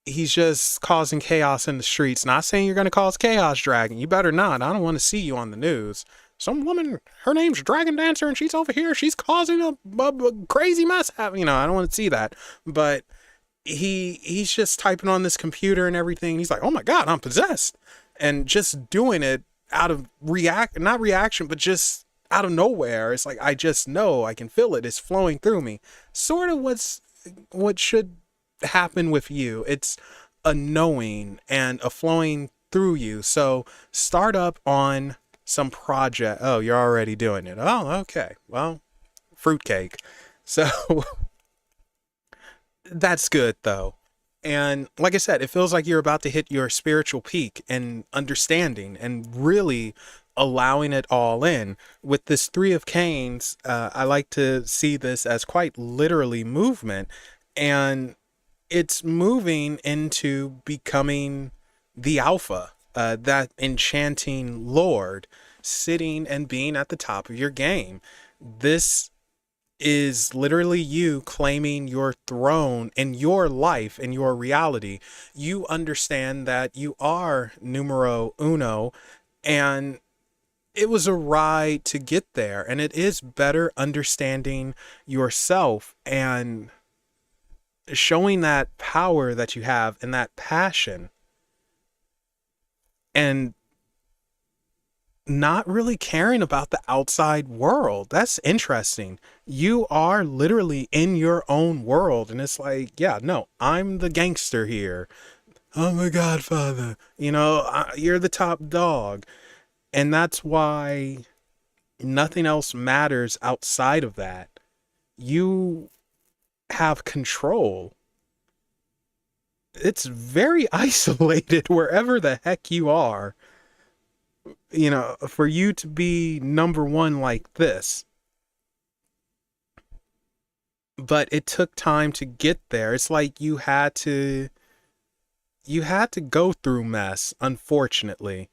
just causing chaos in the streets. Not saying you're going to cause chaos, Dragon. You better not. I don't want to see you on the news. Some woman, her name's Dragon Dancer, and she's over here. She's causing a crazy mess. I don't want to see that. But he's just typing on this computer and everything. He's like, oh my God, I'm possessed. And just doing it out of not reaction, but just out of nowhere. It's like, I just know, I can feel it. It's flowing through me. Sort of what should happen with you. It's a knowing and a flowing through you. So start up on some project. Oh, you're already doing it. Oh, okay. Well, fruitcake. So that's good though. And like I said, it feels like you're about to hit your spiritual peak and understanding and really allowing it all in. With this Three of Canes, I like to see this as quite literally movement, and it's moving into becoming the alpha, that enchanting lord, sitting and being at the top of your game. This is literally you claiming your throne in your life, in your reality. You understand that you are numero uno, and it was a ride to get there, and it is better understanding yourself and showing that power that you have and that passion, and not really caring about the outside world. That's interesting. You are literally in your own world, and it's like, yeah, no, I'm the gangster here. I'm the godfather. You're the top dog. And that's why nothing else matters outside of that. You have control. It's very isolated wherever the heck you are. For you to be number one like this, but it took time to get there. It's like you had to go through mess, unfortunately.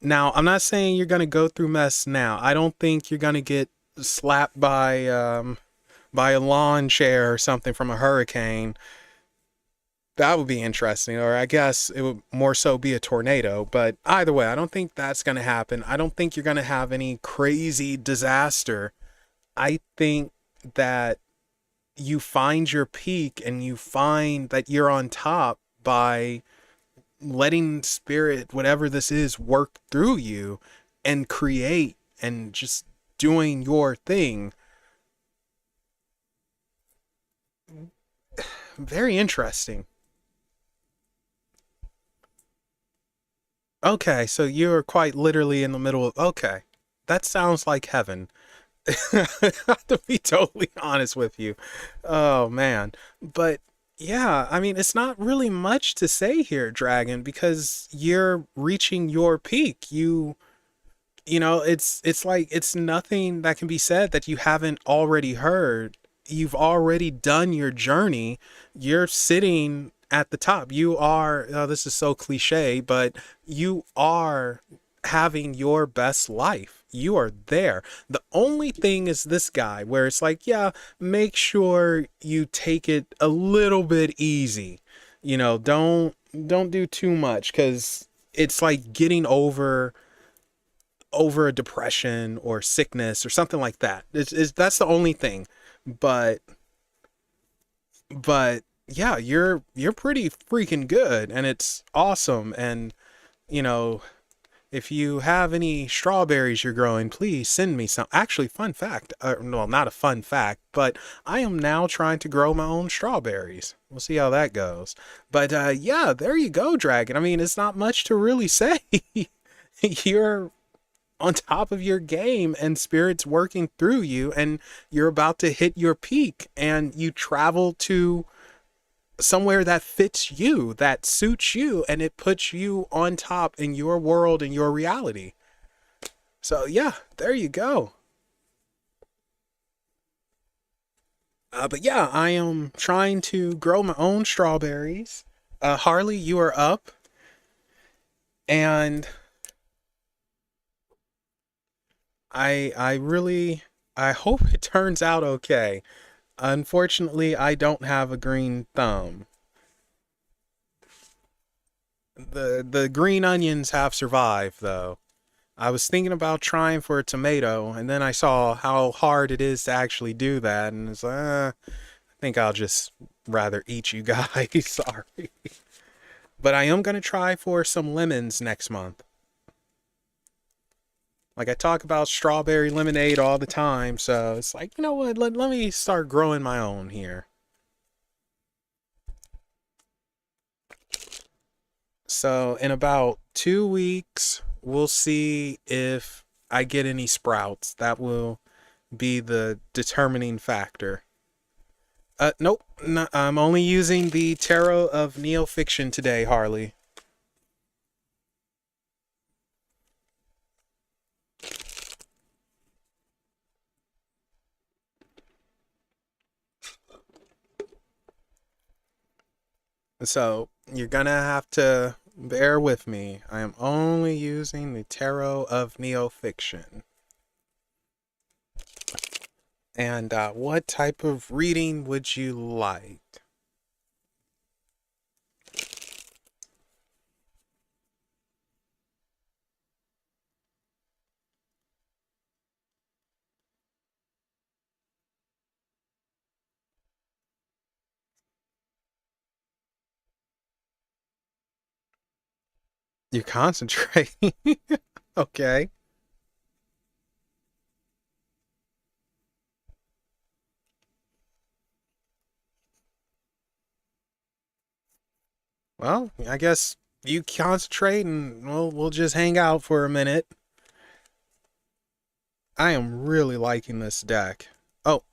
Now, I'm not saying you're gonna go through mess now. I don't think you're gonna get slapped by a lawn chair or something from a hurricane. That would be interesting, or I guess it would more so be a tornado. But either way, I don't think that's gonna happen. I don't think you're gonna have any crazy disaster. I think that you find your peak and you find that you're on top by letting spirit, whatever this is, work through you and create and just doing your thing. Very interesting. Okay, so you're quite literally in the middle of, okay. That sounds like heaven. To be totally honest with you. Oh man. But yeah, I mean, it's not really much to say here, Dragon, because you're reaching your peak. It's like it's nothing that can be said that you haven't already heard. You've already done your journey. You're sitting at the top. You are, oh, this is so cliche, but you are having your best life. You are there. The only thing is this guy where it's like, yeah, make sure you take it a little bit easy. Don't do too much, cuz it's like getting over a depression or sickness or something like that. That's the only thing. But yeah, you're pretty freaking good, and it's awesome. And you know, if you have any strawberries you're growing, please send me some. Actually, fun fact, well, not a fun fact, but I am now trying to grow my own strawberries. We'll see how that goes. But yeah, there you go, Dragon. I mean, it's not much to really say. You're on top of your game and spirit's working through you, and you're about to hit your peak, and you travel to somewhere that fits you, that suits you, and it puts you on top in your world and your reality. So yeah, there you go. But yeah, I am trying to grow my own strawberries. Harley, you are up, and I really, I hope it turns out okay. Unfortunately, I don't have a green thumb. The green onions have survived though. I was thinking about trying for a tomato, and then I saw how hard it is to actually do that, and it's like, I think I'll just rather eat you guys. Sorry. But I am gonna try for some lemons next month. Like I talk about strawberry lemonade all the time, so it's like, you know what, let me start growing my own here. So in about 2 weeks, we'll see if I get any sprouts. That will be the determining factor. Nope. No, I'm only using the Tarot of Neofiction today, Harley. So you're gonna have to bear with me. I am only using the Tarot of Neofiction. And what type of reading would you like? You concentrate. Okay. Well, I guess you concentrate and we'll just hang out for a minute. I am really liking this deck. Oh,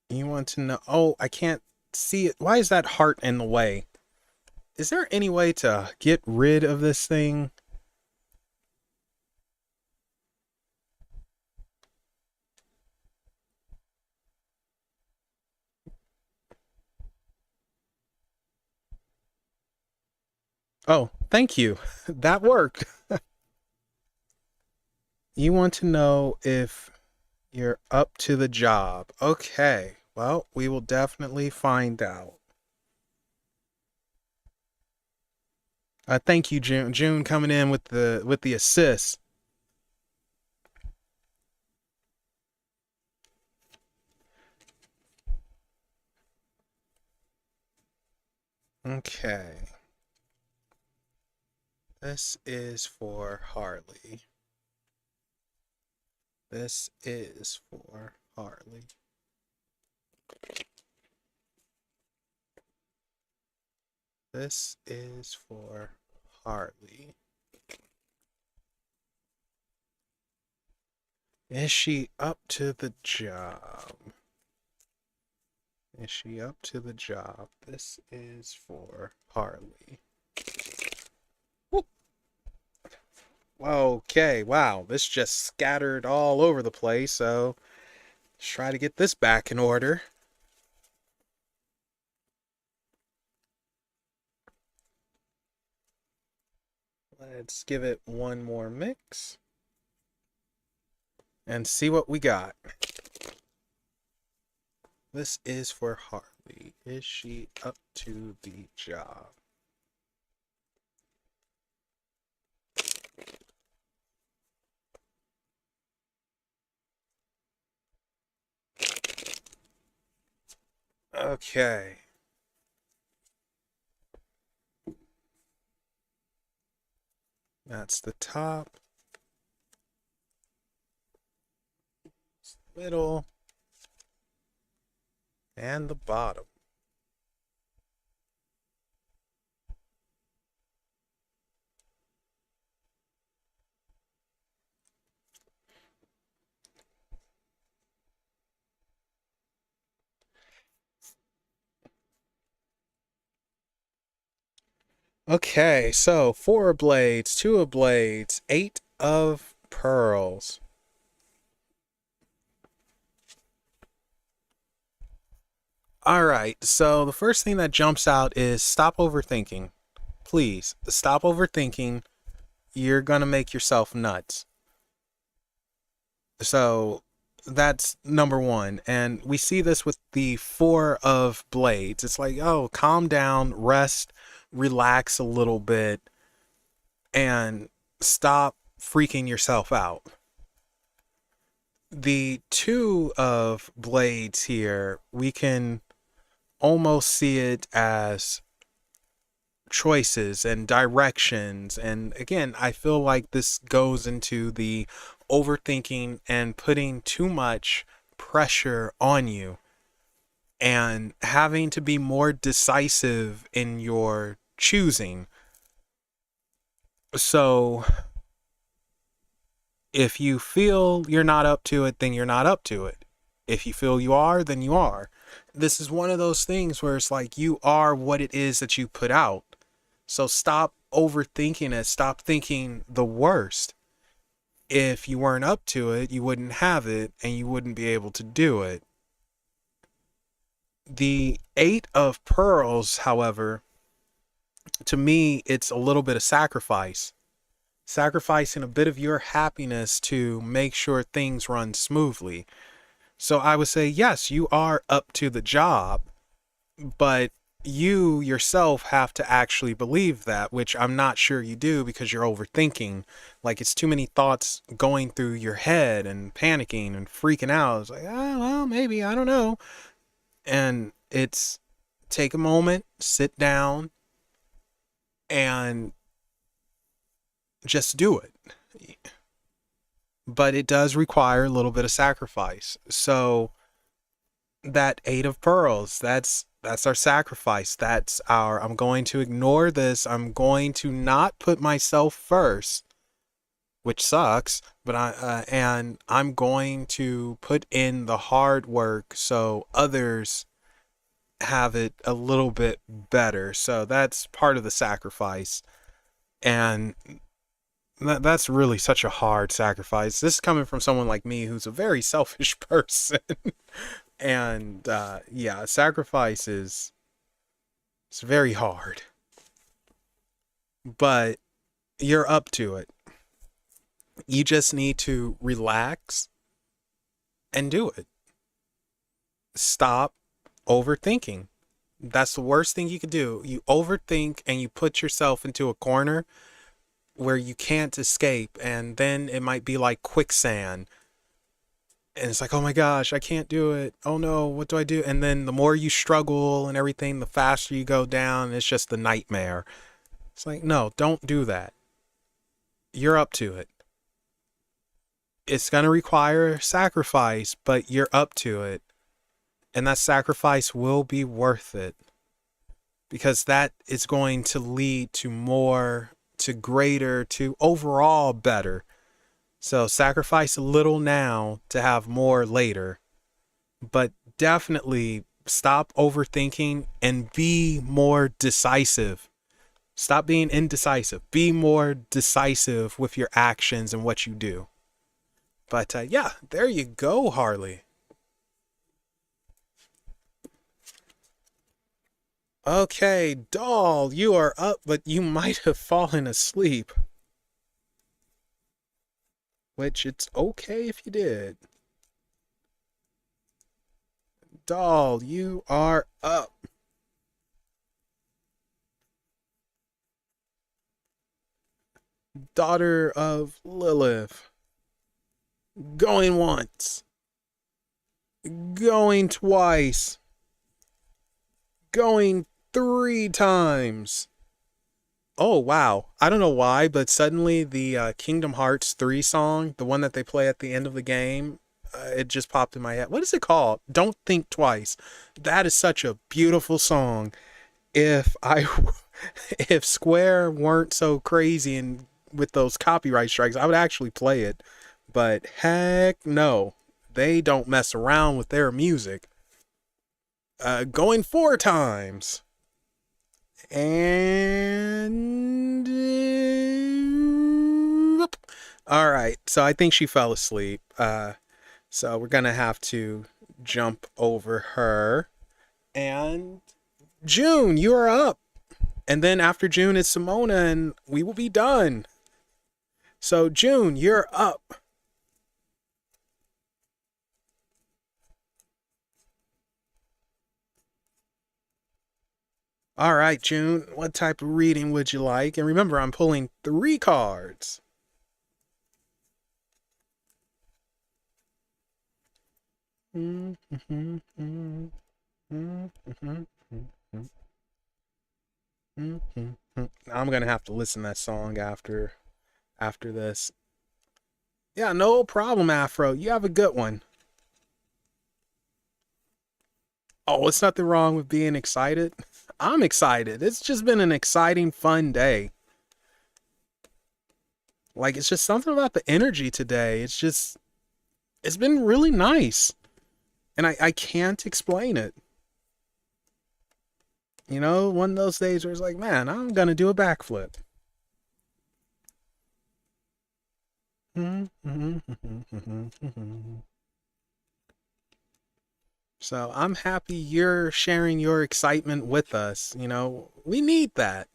you want to know? Oh, I can't see it. Why is that heart in the way? Is there any way to get rid of this thing? Oh, thank you. That worked. You want to know if you're up to the job. Okay. Well, we will definitely find out. Thank you, June. June coming in with the assist. Okay. This is for Harley. This is for Harley. This is for Harley. Is she up to the job? Is she up to the job? This is for Harley. Whoop. Okay, wow, this just scattered all over the place, so let's try to get this back in order. Let's give it one more mix and see what we got. This is for Harley. Is she up to the job? Okay. That's the top. Middle. And the bottom. Okay, so 4 of blades, 2 of blades, 8 of pearls. Alright, so the first thing that jumps out is stop overthinking. Please, stop overthinking. You're gonna make yourself nuts. So that's number one. And we see this with the 4 of blades. It's like, oh, calm down, rest, relax a little bit, and stop freaking yourself out. The 2 of blades here, we can almost see it as choices and directions. And again, I feel like this goes into the overthinking and putting too much pressure on you and having to be more decisive in your choosing. So if you feel you're not up to it, then you're not up to it. If you feel you are, then you are. This is one of those things where it's like you are what it is that you put out. So stop overthinking it. Stop thinking the worst. If you weren't up to it, you wouldn't have it and you wouldn't be able to do it. The 8 of pearls, however, to me, it's a little bit of sacrifice. Sacrificing a bit of your happiness to make sure things run smoothly. So I would say, yes, you are up to the job, but you yourself have to actually believe that, which I'm not sure you do because you're overthinking. Like it's too many thoughts going through your head and panicking and freaking out. It's like, oh, well, maybe, I don't know. And it's take a moment, sit down, and just do it. But it does require a little bit of sacrifice. So that 8 of pearls, that's our sacrifice. That's our, I'm going to ignore this. I'm going to not put myself first, which sucks, but and I'm going to put in the hard work so others have it a little bit better. So that's part of the sacrifice. And that's really such a hard sacrifice. This is coming from someone like me who's a very selfish person. And yeah, sacrifice is, it's very hard. but you're up to it. You just need to relax and do it. Stop overthinking. That's the worst thing you could do. You overthink and you put yourself into a corner where you can't escape, and then it might be like quicksand. And it's like, oh my gosh, I can't do it. Oh no, what do I do? And then the more you struggle and everything, the faster you go down. It's just the nightmare. It's like, no, don't do that. You're up to it. It's going to require sacrifice, but you're up to it. And that sacrifice will be worth it, because that is going to lead to more, to greater, to overall better. So sacrifice a little now to have more later, but definitely stop overthinking and be more decisive. Stop being indecisive. Be more decisive with your actions and what you do. But yeah, there you go, Harley. Okay, doll, you are up, but you might have fallen asleep. Which it's okay if you did. Doll, you are up. Daughter of Lilith. Going once. Going twice. Going 3 times. Oh, wow. I don't know why, but suddenly the Kingdom Hearts 3 song, the one that they play at the end of the game, it just popped in my head. What is it called? Don't Think Twice. That is such a beautiful song. If I, if Square weren't so crazy and with those copyright strikes, I would actually play it. But heck no, they don't mess around with their music. Going 4 times. And all right, so I think she fell asleep. So we're gonna have to jump over her. And June, you are up. And then after June is Simona, and we will be done. So June, you're up. All right, June, what type of reading would you like? And remember, I'm pulling 3 cards. I'm gonna have to listen to that song after this. Yeah, no problem, Afro. You have a good one. Oh, it's nothing wrong with being excited. I'm excited. It's just been an exciting, fun day. Like, it's just something about the energy today. It's been really nice. And I can't explain it. You know, one of those days where it's like, man, I'm gonna do a backflip. So I'm happy you're sharing your excitement with us. You know, we need that.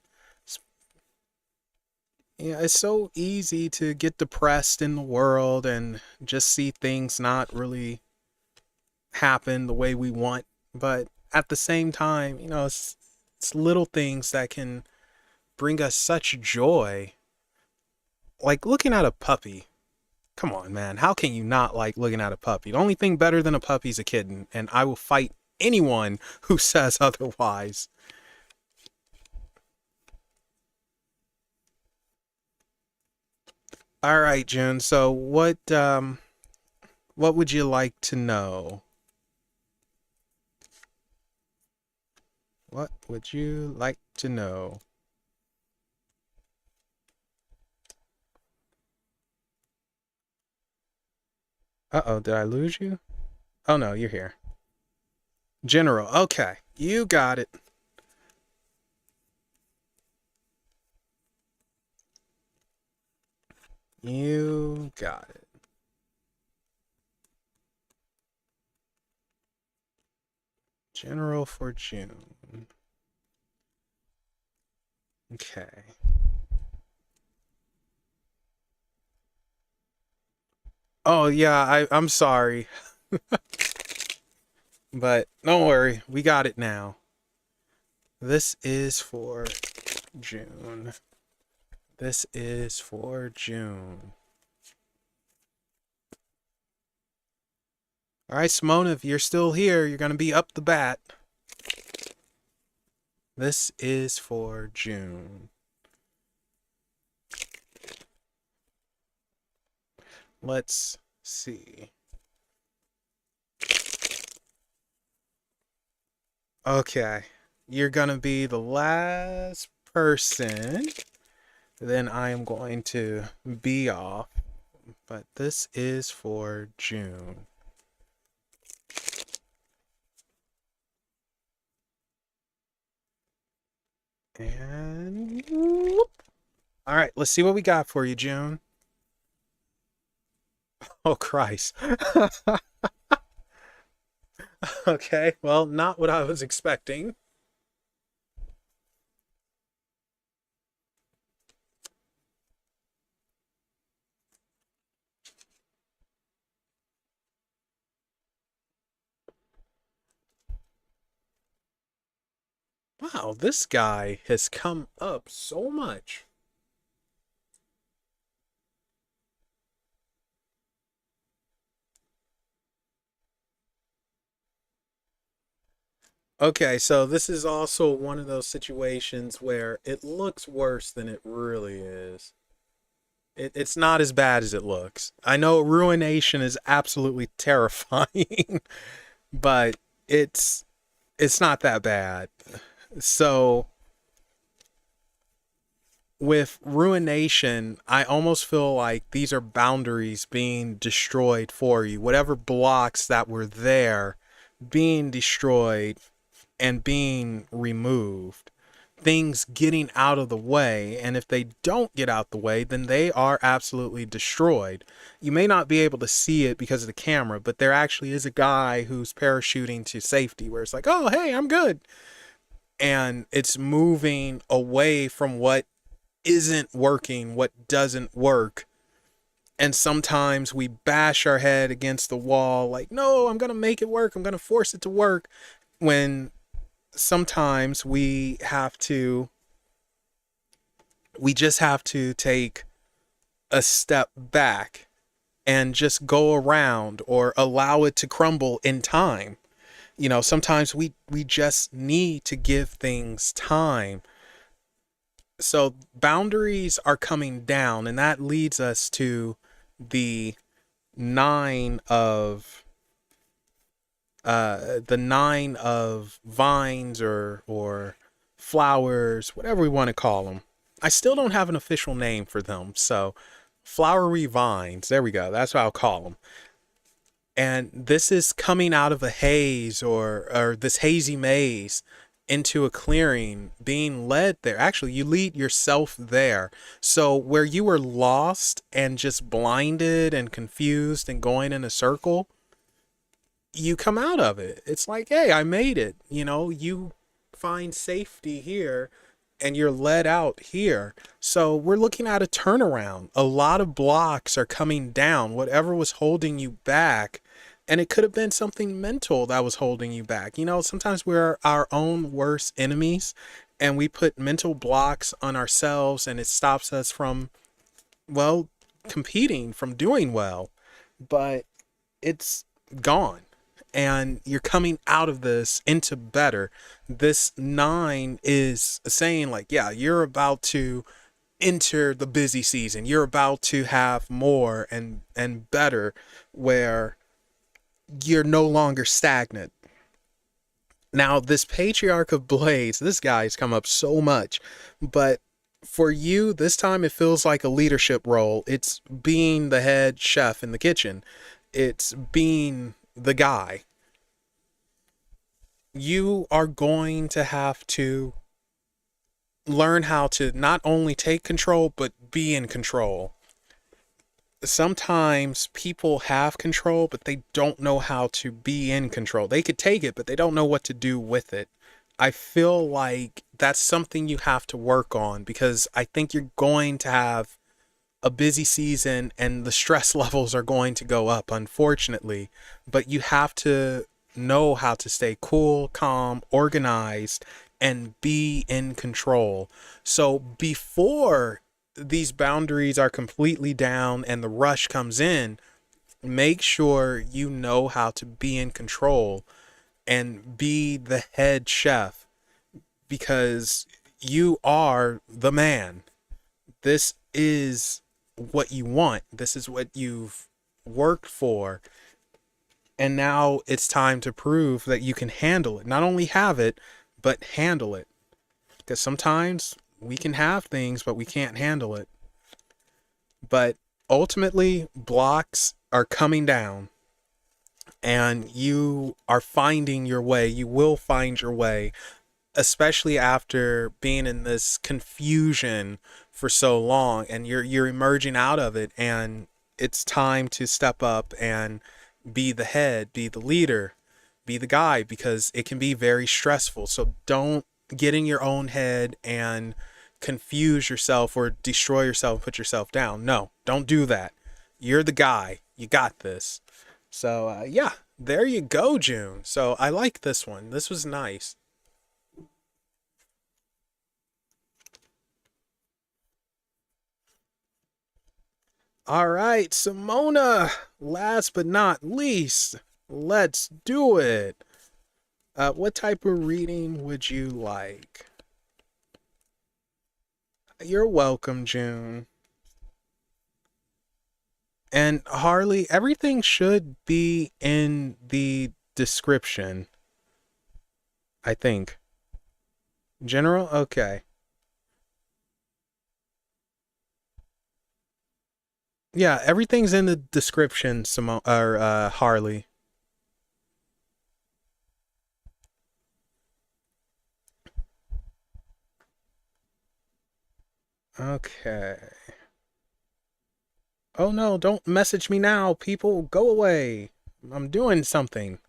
Yeah, it's so easy to get depressed in the world and just see things not really happen the way we want. But at the same time, you know, it's little things that can bring us such joy. Like looking at a puppy. Come on, man. How can you not like looking at a puppy? The only thing better than a puppy is a kitten, and I will fight anyone who says otherwise. All right, June. So what would you like to know? What would you like to know? Uh-oh, did I lose you? Oh no, you're here. General. Okay, you got it. You got it. General for June. Okay. Oh yeah, I'm sorry, but don't worry, we got it now. This is for June. This is for June. All right, Simona, if you're still here, you're gonna be up the bat. This is for June. Let's see. Okay, you're gonna be the last person. Then I am going to be off. But this is for June. And whoop. All right, let's see what we got for you, June. Oh, Christ. Okay, well, not what I was expecting. Wow, this guy has come up so much. Okay, so this is also one of those situations where it looks worse than it really is. It's not as bad as it looks. I know ruination is absolutely terrifying, but it's it's not that bad. So with ruination, I almost feel like these are boundaries being destroyed for you. Whatever blocks that were there being destroyed and being removed. Things getting out of the way, and if they don't get out the way, then they are absolutely destroyed. You may not be able to see it because of the camera, but there actually is a guy who's parachuting to safety where it's like, oh, hey, I'm good. And it's moving away from what isn't working, what doesn't work. And sometimes we bash our head against the wall like, no, I'm going to make it work. I'm going to force it to work. When sometimes we just have to take a step back and just go around or allow it to crumble in time. You know, sometimes we just need to give things time. So boundaries are coming down, and that leads us to the nine of vines or flowers, whatever we want to call them. I still don't have an official name for them, so flowery vines. There we go. That's what I'll call them. And this is coming out of a haze or this hazy maze into a clearing, being led there. Actually, you lead yourself there. So where you were lost and just blinded and confused and going in a circle, you come out of it. It's like, hey, I made it. You know, you find safety here and you're led out here. So we're looking at a turnaround. A lot of blocks are coming down. Whatever was holding you back, and it could have been something mental that was holding you back. You know, sometimes we're our own worst enemies and we put mental blocks on ourselves and it stops us from, well, competing, from doing well. But it's gone. And you're coming out of this into better. This 9 is saying like, yeah, you're about to enter the busy season. You're about to have more and better, where you're no longer stagnant. Now, this Patriarch of Blades, this guy's come up so much, but for you, this time it feels like a leadership role. It's being the head chef in the kitchen. It's being the guy. You are going to have to learn how to not only take control, but be in control. Sometimes people have control, but they don't know how to be in control. They could take it, but they don't know what to do with it. I feel like that's something you have to work on, because I think you're going to have a busy season and the stress levels are going to go up, unfortunately. But you have to know how to stay cool, calm, organized, and be in control. So before these boundaries are completely down and the rush comes in, make sure you know how to be in control and be the head chef, because you are the man. This is what you want. This is what you've worked for. And now it's time to prove that you can handle it. Not only have it, but handle it. Because sometimes we can have things, but we can't handle it. But ultimately, blocks are coming down and you are finding your way. You will find your way, especially after being in this confusion for so long, and you're emerging out of it, and it's time to step up and be the head, be the leader, be the guy, because it can be very stressful. So don't get in your own head and confuse yourself or destroy yourself and put yourself down. No, don't do that. You're the guy. You got this. So yeah, there you go, June. So I like this one. This was nice. All right, Simona, last but not least, let's do it. What type of reading would you like? You're welcome, June. And Harley, everything should be in the description, I think. General? Okay. Yeah, everything's in the description, Harley. Okay. Oh no, don't message me now, people. Go away. I'm doing something.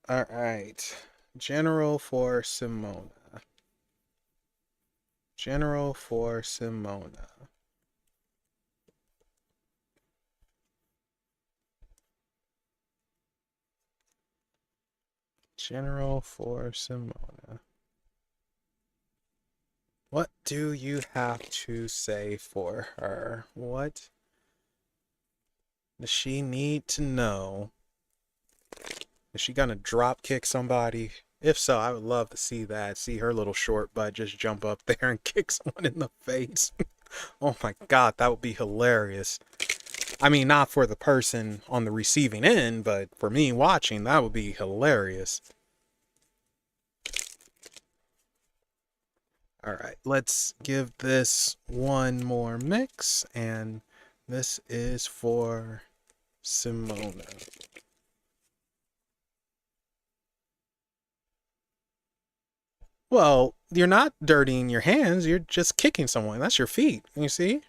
All right. General for Simona. General for Simona. General for Simona. What do you have to say for her? What does she need to know? Is she gonna drop kick somebody? If so, I would love to see that. See her little short butt just jump up there and kick someone in the face. Oh my god, that would be hilarious. I mean, not for the person on the receiving end, but for me watching, that would be hilarious. All right, let's give this one more mix, and this is for Simona. Well, you're not dirtying your hands, you're just kicking someone. That's your feet. You see?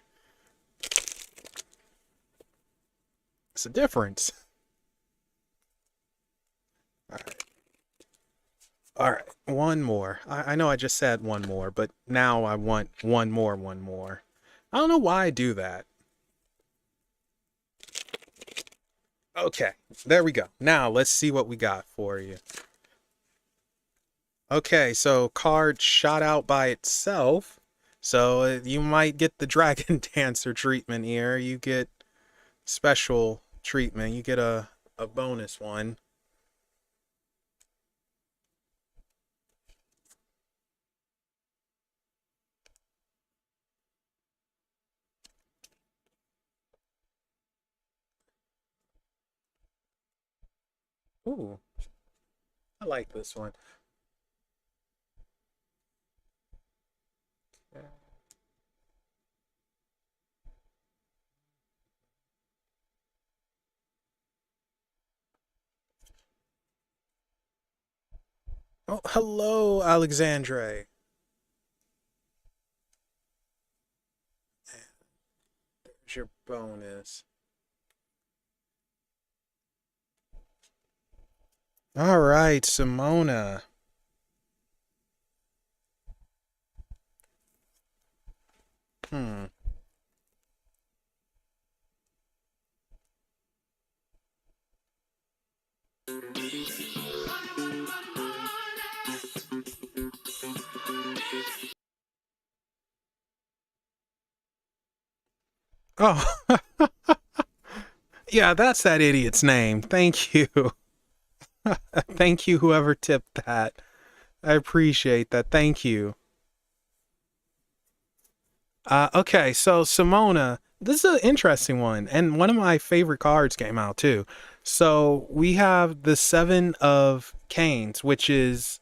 It's a difference. All right. All right, one more. I know I just said one more, but now I want one more, one more. I don't know why I do that. Okay, there we go. Now let's see what we got for you. Okay, so card shot out by itself. So you might get the Dragon Dancer treatment here. You get special treatment. You get a bonus one. Ooh, I like this one. Oh, hello, Alexandre. There's your bonus. All right, Simona. Hmm. Oh, yeah, that's that idiot's name. Thank you. Thank you, whoever tipped that. I appreciate that. Thank you. Okay, so Simona, this is an interesting one, and one of my favorite cards came out too. So we have the Seven of Canes, which is,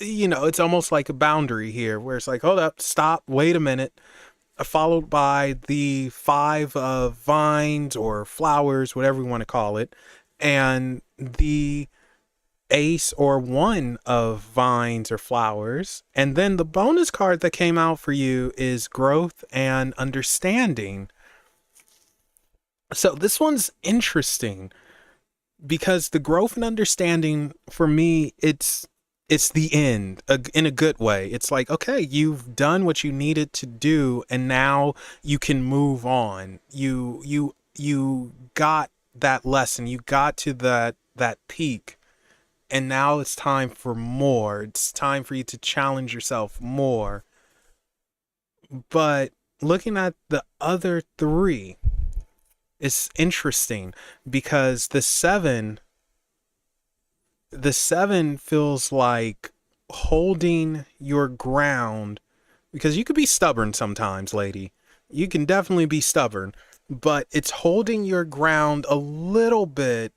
it's almost like a boundary here, where it's like, hold up, stop, wait a minute. Followed by the Five of Vines or Flowers, whatever you want to call it, and the Ace or One of Vines or Flowers. And then the bonus card that came out for you is Growth and Understanding. So this one's interesting because the growth and understanding for me, it's the end in a good way. It's like, okay, you've done what you needed to do and now you can move on. You got that lesson. You got to that peak, and now it's time for more. It's time for you to challenge yourself more. But looking at the other three, it's interesting because the seven feels like holding your ground, because you could be stubborn sometimes, lady. You can definitely be stubborn, but it's holding your ground a little bit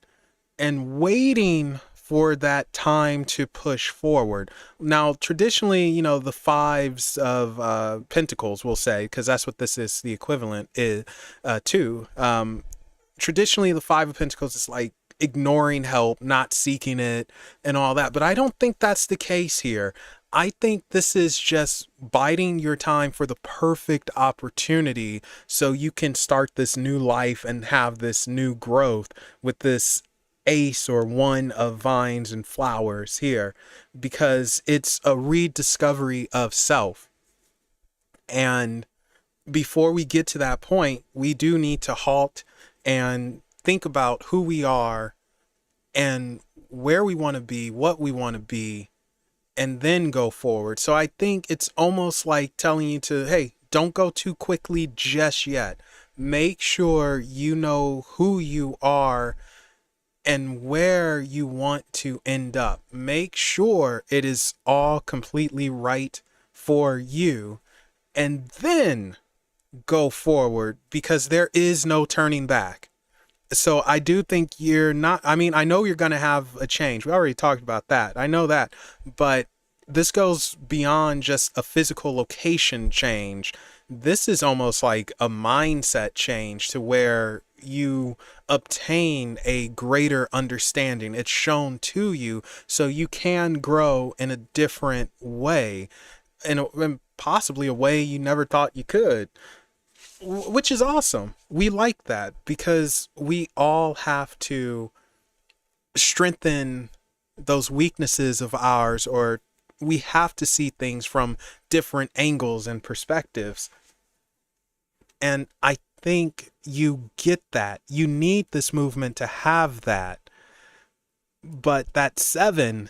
and waiting for that time to push forward. Now, traditionally, the fives of pentacles, we'll say, because that's what this is, the equivalent is to. Traditionally, the Five of Pentacles is like ignoring help, not seeking it, and all that. But I don't think that's the case here. I think this is just biding your time for the perfect opportunity so you can start this new life and have this new growth with this Ace or One of Vines and Flowers here, because it's a rediscovery of self. And before we get to that point, we do need to halt and think about who we are and where we want to be, what we want to be, and then go forward. So I think it's almost like telling you to, hey, don't go too quickly just yet. Make sure you know who you are and where you want to end up. Make sure it is all completely right for you, and then go forward, because there is no turning back. So I do think you're not, I mean, I know you're going to have a change. We already talked about that. I know that, but this goes beyond just a physical location change. This is almost like a mindset change to where you obtain a greater understanding. It's shown to you so you can grow in a different way, and possibly a way you never thought you could, which is awesome. We like that because we all have to strengthen those weaknesses of ours, or we have to see things from different angles and perspectives. And I think you get that. You need this movement to have that. But that seven,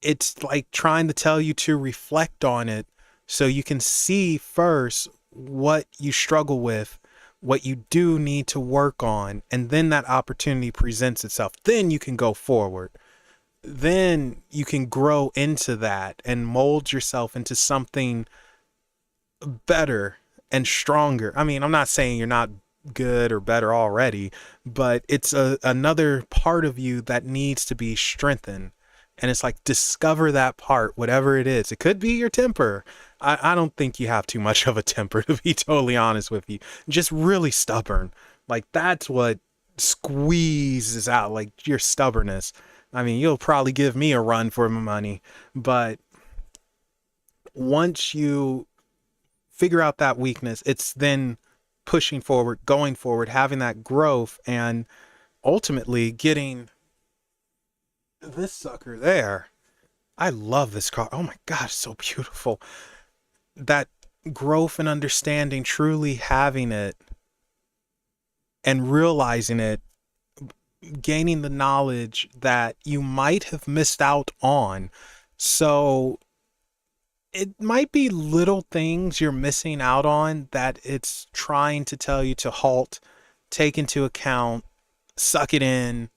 it's like trying to tell you to reflect on it so you can see first what you struggle with, what you do need to work on, and then that opportunity presents itself. Then you can go forward. Then you can grow into that and mold yourself into something better and stronger. I mean, I'm not saying you're not good or better already, but it's another part of you that needs to be strengthened. And it's like, discover that part, whatever it is. It could be your temper. I don't think you have too much of a temper, to be totally honest with you. Just really stubborn. Like, that's what squeezes out, like, your stubbornness. I mean, you'll probably give me a run for my money, but once you figure out that weakness, it's then pushing forward, going forward, having that growth, and ultimately getting this sucker there. I love this card. Oh my gosh, so beautiful. That growth and understanding, truly having it and realizing it, gaining the knowledge that you might have missed out on. So it might be little things you're missing out on that it's trying to tell you to halt, take into account, suck it in,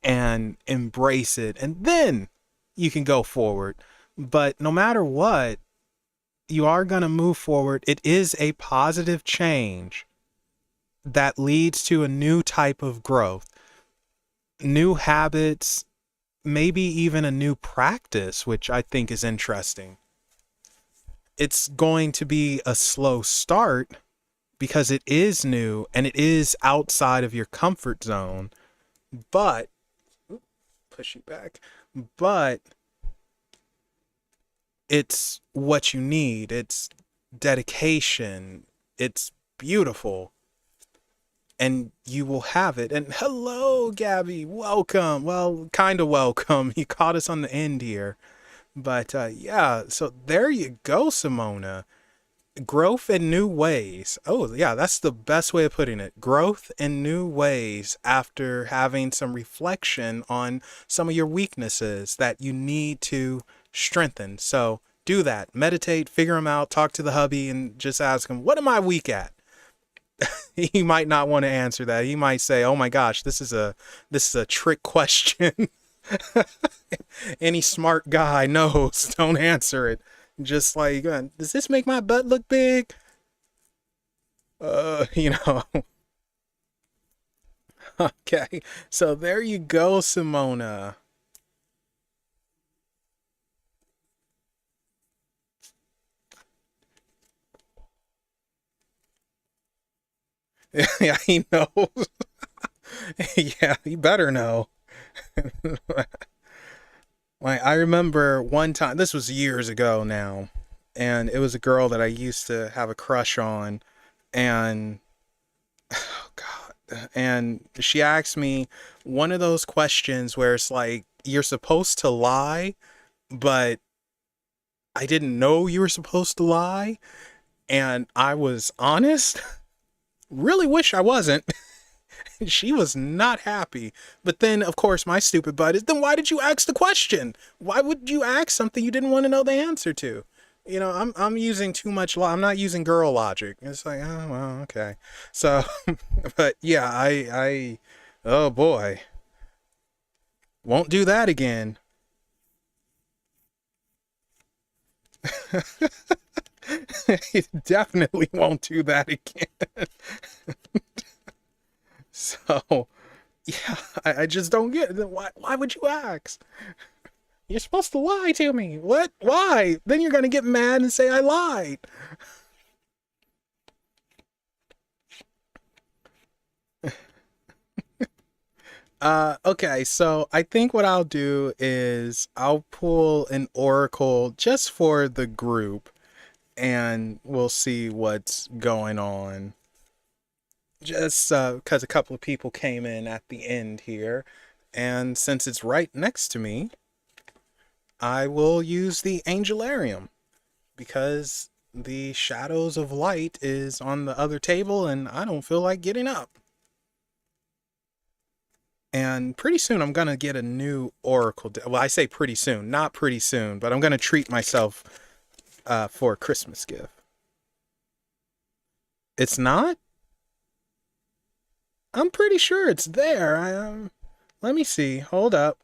and embrace it. And then you can go forward. But no matter what, you are going to move forward. It is a positive change that leads to a new type of growth, new habits, maybe even a new practice, which I think is interesting. It's going to be a slow start because it is new and it is outside of your comfort zone, but push you back, but it's what you need. It's dedication. It's beautiful. And you will have it. And hello, Gabby. Welcome. Well, kind of welcome. You caught us on the end here. But yeah, so there you go, Simona. Growth in new ways. Oh, yeah, that's the best way of putting it. Growth in new ways after having some reflection on some of your weaknesses that you need to strengthen. So do that. Meditate, figure them out, talk to the hubby, and just ask him, what am I weak at? He might not want to answer that. He might say, "Oh my gosh, this is a trick question." Any smart guy knows, don't answer it. Just like, does this make my butt look big? You know. Okay. So there you go, Simona. Yeah, he knows. Yeah, he better know. Like, I remember one time, this was years ago now, and it was a girl that I used to have a crush on, and oh God, and she asked me one of those questions where it's like you're supposed to lie, but I didn't know you were supposed to lie, and I was honest. Really wish I wasn't. She was not happy. But then, of course, my stupid butt is, then why did you ask the question? Why would you ask something you didn't want to know the answer to? You know, I'm using too much I'm not using girl logic. It's like, oh well, okay. So, but yeah, oh boy, won't do that again. Definitely won't do that again. So, yeah, I just don't get it. Why would you ask? You're supposed to lie to me. What? Why? Then you're going to get mad and say I lied. Okay, so I think what I'll do is I'll pull an oracle just for the group and we'll see what's going on. Just because a couple of people came in at the end here, and since it's right next to me, I will use the Angelarium because the Shadows of Light is on the other table and I don't feel like getting up. And pretty soon I'm going to get a new Oracle. Well, I say pretty soon, not pretty soon, but I'm going to treat myself for a Christmas gift. It's not? I'm pretty sure it's there. Let me see. Hold up.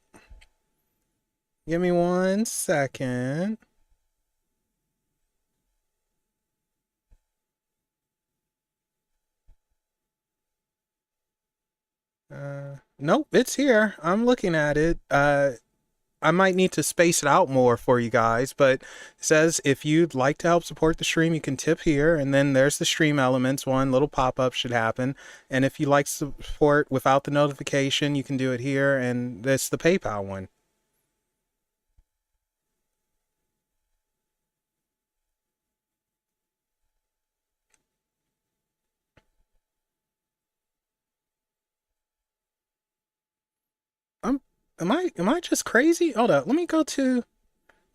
Give me 1 second. Nope, it's here. I'm looking at it. I might need to space it out more for you guys, but it says if you'd like to help support the stream, you can tip here, and then there's the stream elements. One little pop-up should happen, and if you like support without the notification, you can do it here, and that's the PayPal one. Am I just crazy? Hold up, let me go to.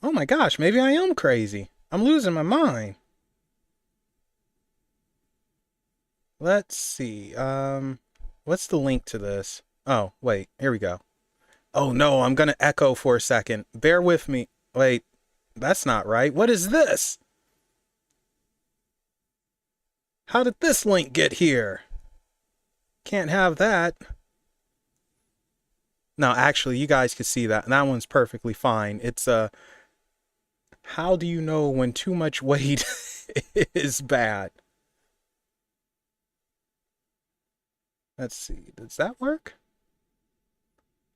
Oh my gosh, maybe I am crazy. I'm losing my mind. Let's see. What's the link to this? Oh, wait, here we go. Oh no, I'm gonna echo for a second. Bear with me. Wait, that's not right. What is this? How did this link get here? Can't have that. No, actually, you guys can see that. That one's perfectly fine. It's how do you know when too much weight is bad? Let's see. Does that work?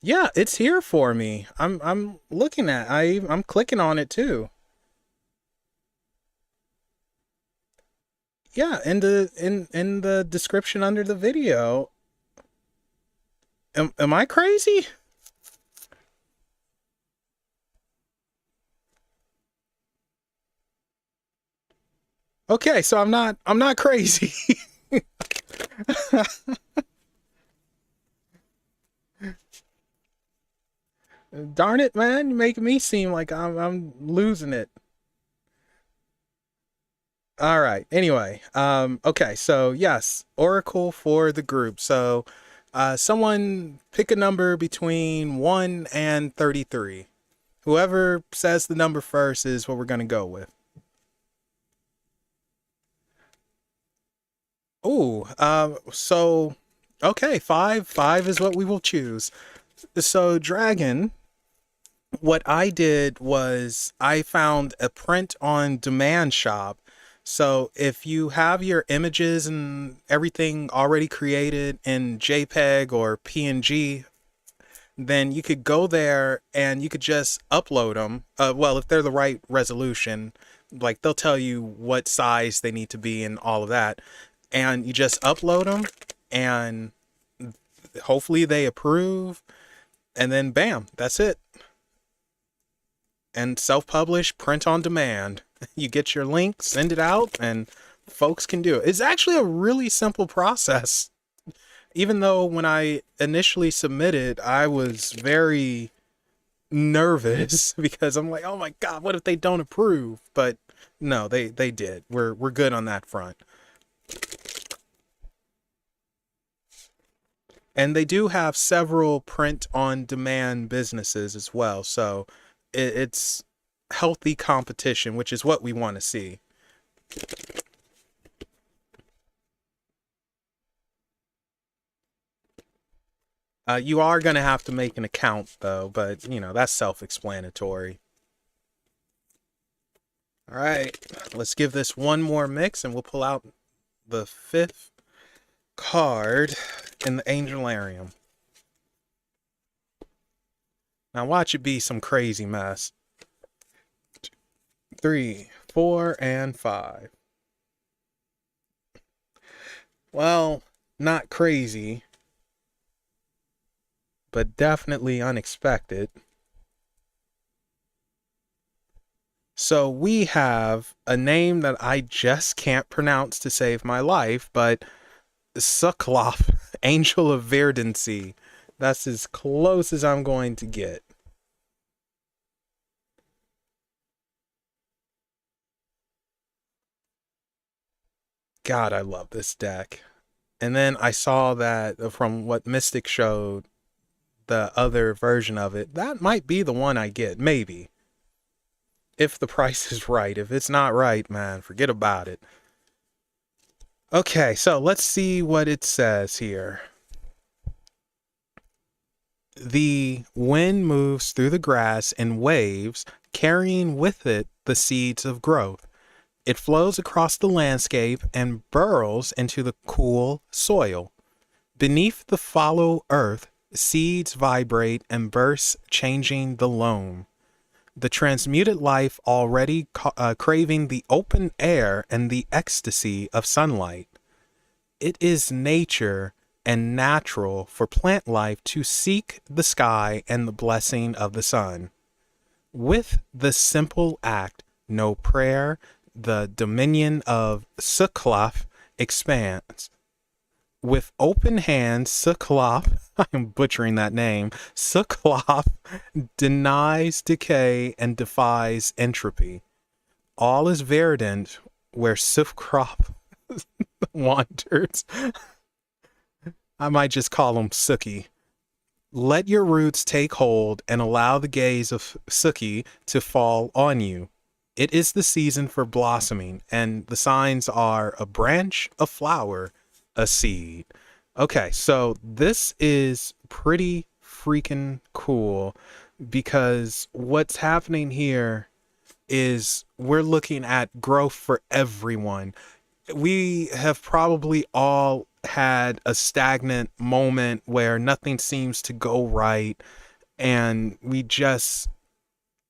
Yeah, it's here for me. I'm looking at. I'm clicking on it too. Yeah, in the description under the video. Am I crazy? Okay, so I'm not crazy. Darn it, man! You make me seem like I'm losing it. All right. Anyway, okay. So yes, Oracle for the group. So, someone pick a number between 1 and 33. Whoever says the number first is what we're gonna go with. Ooh. So, okay, five. Five is what we will choose. So, Dragon. What I did was I found a print on demand shop. So if you have your images and everything already created in JPEG or PNG, then you could go there and you could just upload them. Well, if they're the right resolution, like they'll tell you what size they need to be and all of that. And you just upload them and hopefully they approve. And then bam, that's it. And self-publish, print on demand. You get your link, send it out, and folks can do it. It's actually a really simple process. Even though when I initially submitted, I was very nervous because I'm like, oh my God, what if they don't approve? But no, they did. We're good on that front. And they do have several print on demand businesses as well. So it's healthy competition, which is what we want to see. You are going to have to make an account though, but you know, that's self-explanatory. All right, let's give this one more mix and we'll pull out the fifth card in the Angelarium. Now watch it be some crazy mess. 3, 4, and 5. Well, not crazy, but definitely unexpected. So we have a name that I just can't pronounce to save my life, but Suklop, Angel of Verdancy. That's as close as I'm going to get. God, I love this deck. And then I saw that from what Mystic showed, the other version of it, that might be the one I get, maybe. If the price is right. If it's not right, man, forget about it. Okay, so let's see what it says here. The wind moves through the grass in waves, carrying with it the seeds of growth. It flows across the landscape and burrows into the cool soil. Beneath the fallow earth, seeds vibrate and burst, changing the loam. The transmuted life already craving the open air and the ecstasy of sunlight. It is nature and natural for plant life to seek the sky and the blessing of the sun. With the simple act, no prayer, the dominion of Suklaf expands. With open hands, Suklaf, I'm butchering that name, Suklaf denies decay and defies entropy. All is verdant where Suklaf wanders. I might just call him Suki. Let your roots take hold and allow the gaze of Suki to fall on you. It is the season for blossoming, and the signs are a branch, a flower, a seed. Okay, so this is pretty freaking cool because what's happening here is we're looking at growth for everyone. We have probably all had a stagnant moment where nothing seems to go right and we just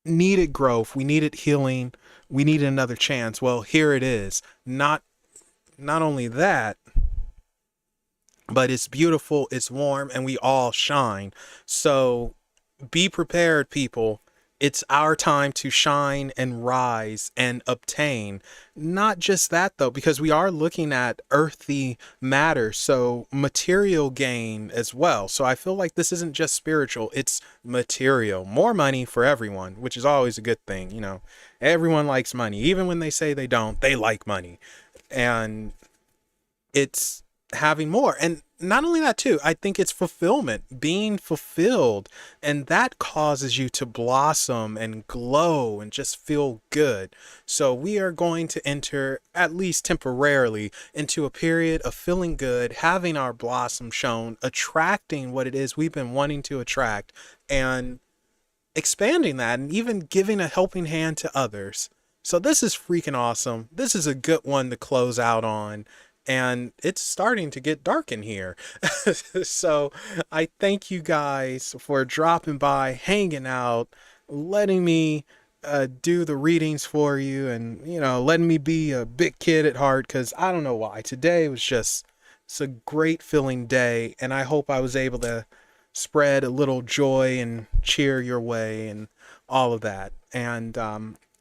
needed growth, we needed healing, we needed another chance. Well, here it is. Not only that, but it's beautiful, it's warm, and we all shine. So be prepared, people. It's our time to shine and rise and obtain. Not just that, though, because we are looking at earthy matter, so material gain as well. So I feel like this isn't just spiritual, it's material. More money for everyone, which is always a good thing. You know, everyone likes money. Even when they say they don't, they like money. And it's having more. And not only that too, I think it's fulfillment, being fulfilled, and that causes you to blossom and glow and just feel good. So we are going to enter, at least temporarily, into a period of feeling good, having our blossom shown, attracting what it is we've been wanting to attract, and expanding that, and even giving a helping hand to others. So this is freaking awesome. This is a good one to close out on. And it's starting to get dark in here. So I thank you guys for dropping by, hanging out, letting me do the readings for you, and, you know, letting me be a big kid at heart, because I don't know why. Today was just, it's a great feeling day, and I hope I was able to spread a little joy and cheer your way and all of that. And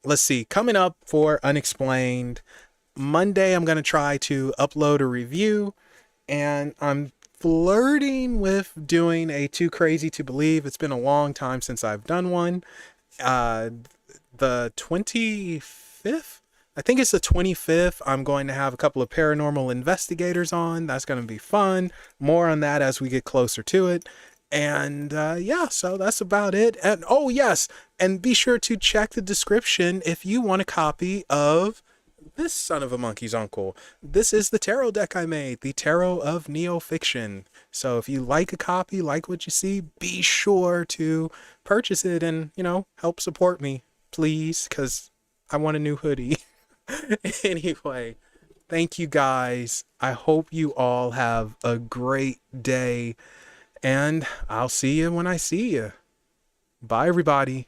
let's see, coming up for Unexplained, Monday, I'm going to try to upload a review, and I'm flirting with doing a Too Crazy to Believe. It's been a long time since I've done one. The 25th, I think it's the 25th, I'm going to have a couple of paranormal investigators on. That's going to be fun. More on that as we get closer to it. And yeah, so that's about it. And oh yes, and be sure to check the description if you want a copy of this son of a monkey's uncle. This is the tarot deck I made, the Tarot of Neo-Fiction. So if you like a copy, like what you see, be sure to purchase it and, you know, help support me, please, because I want a new hoodie. Anyway, thank you guys. I hope you all have a great day, and I'll see you when I see you. Bye, everybody.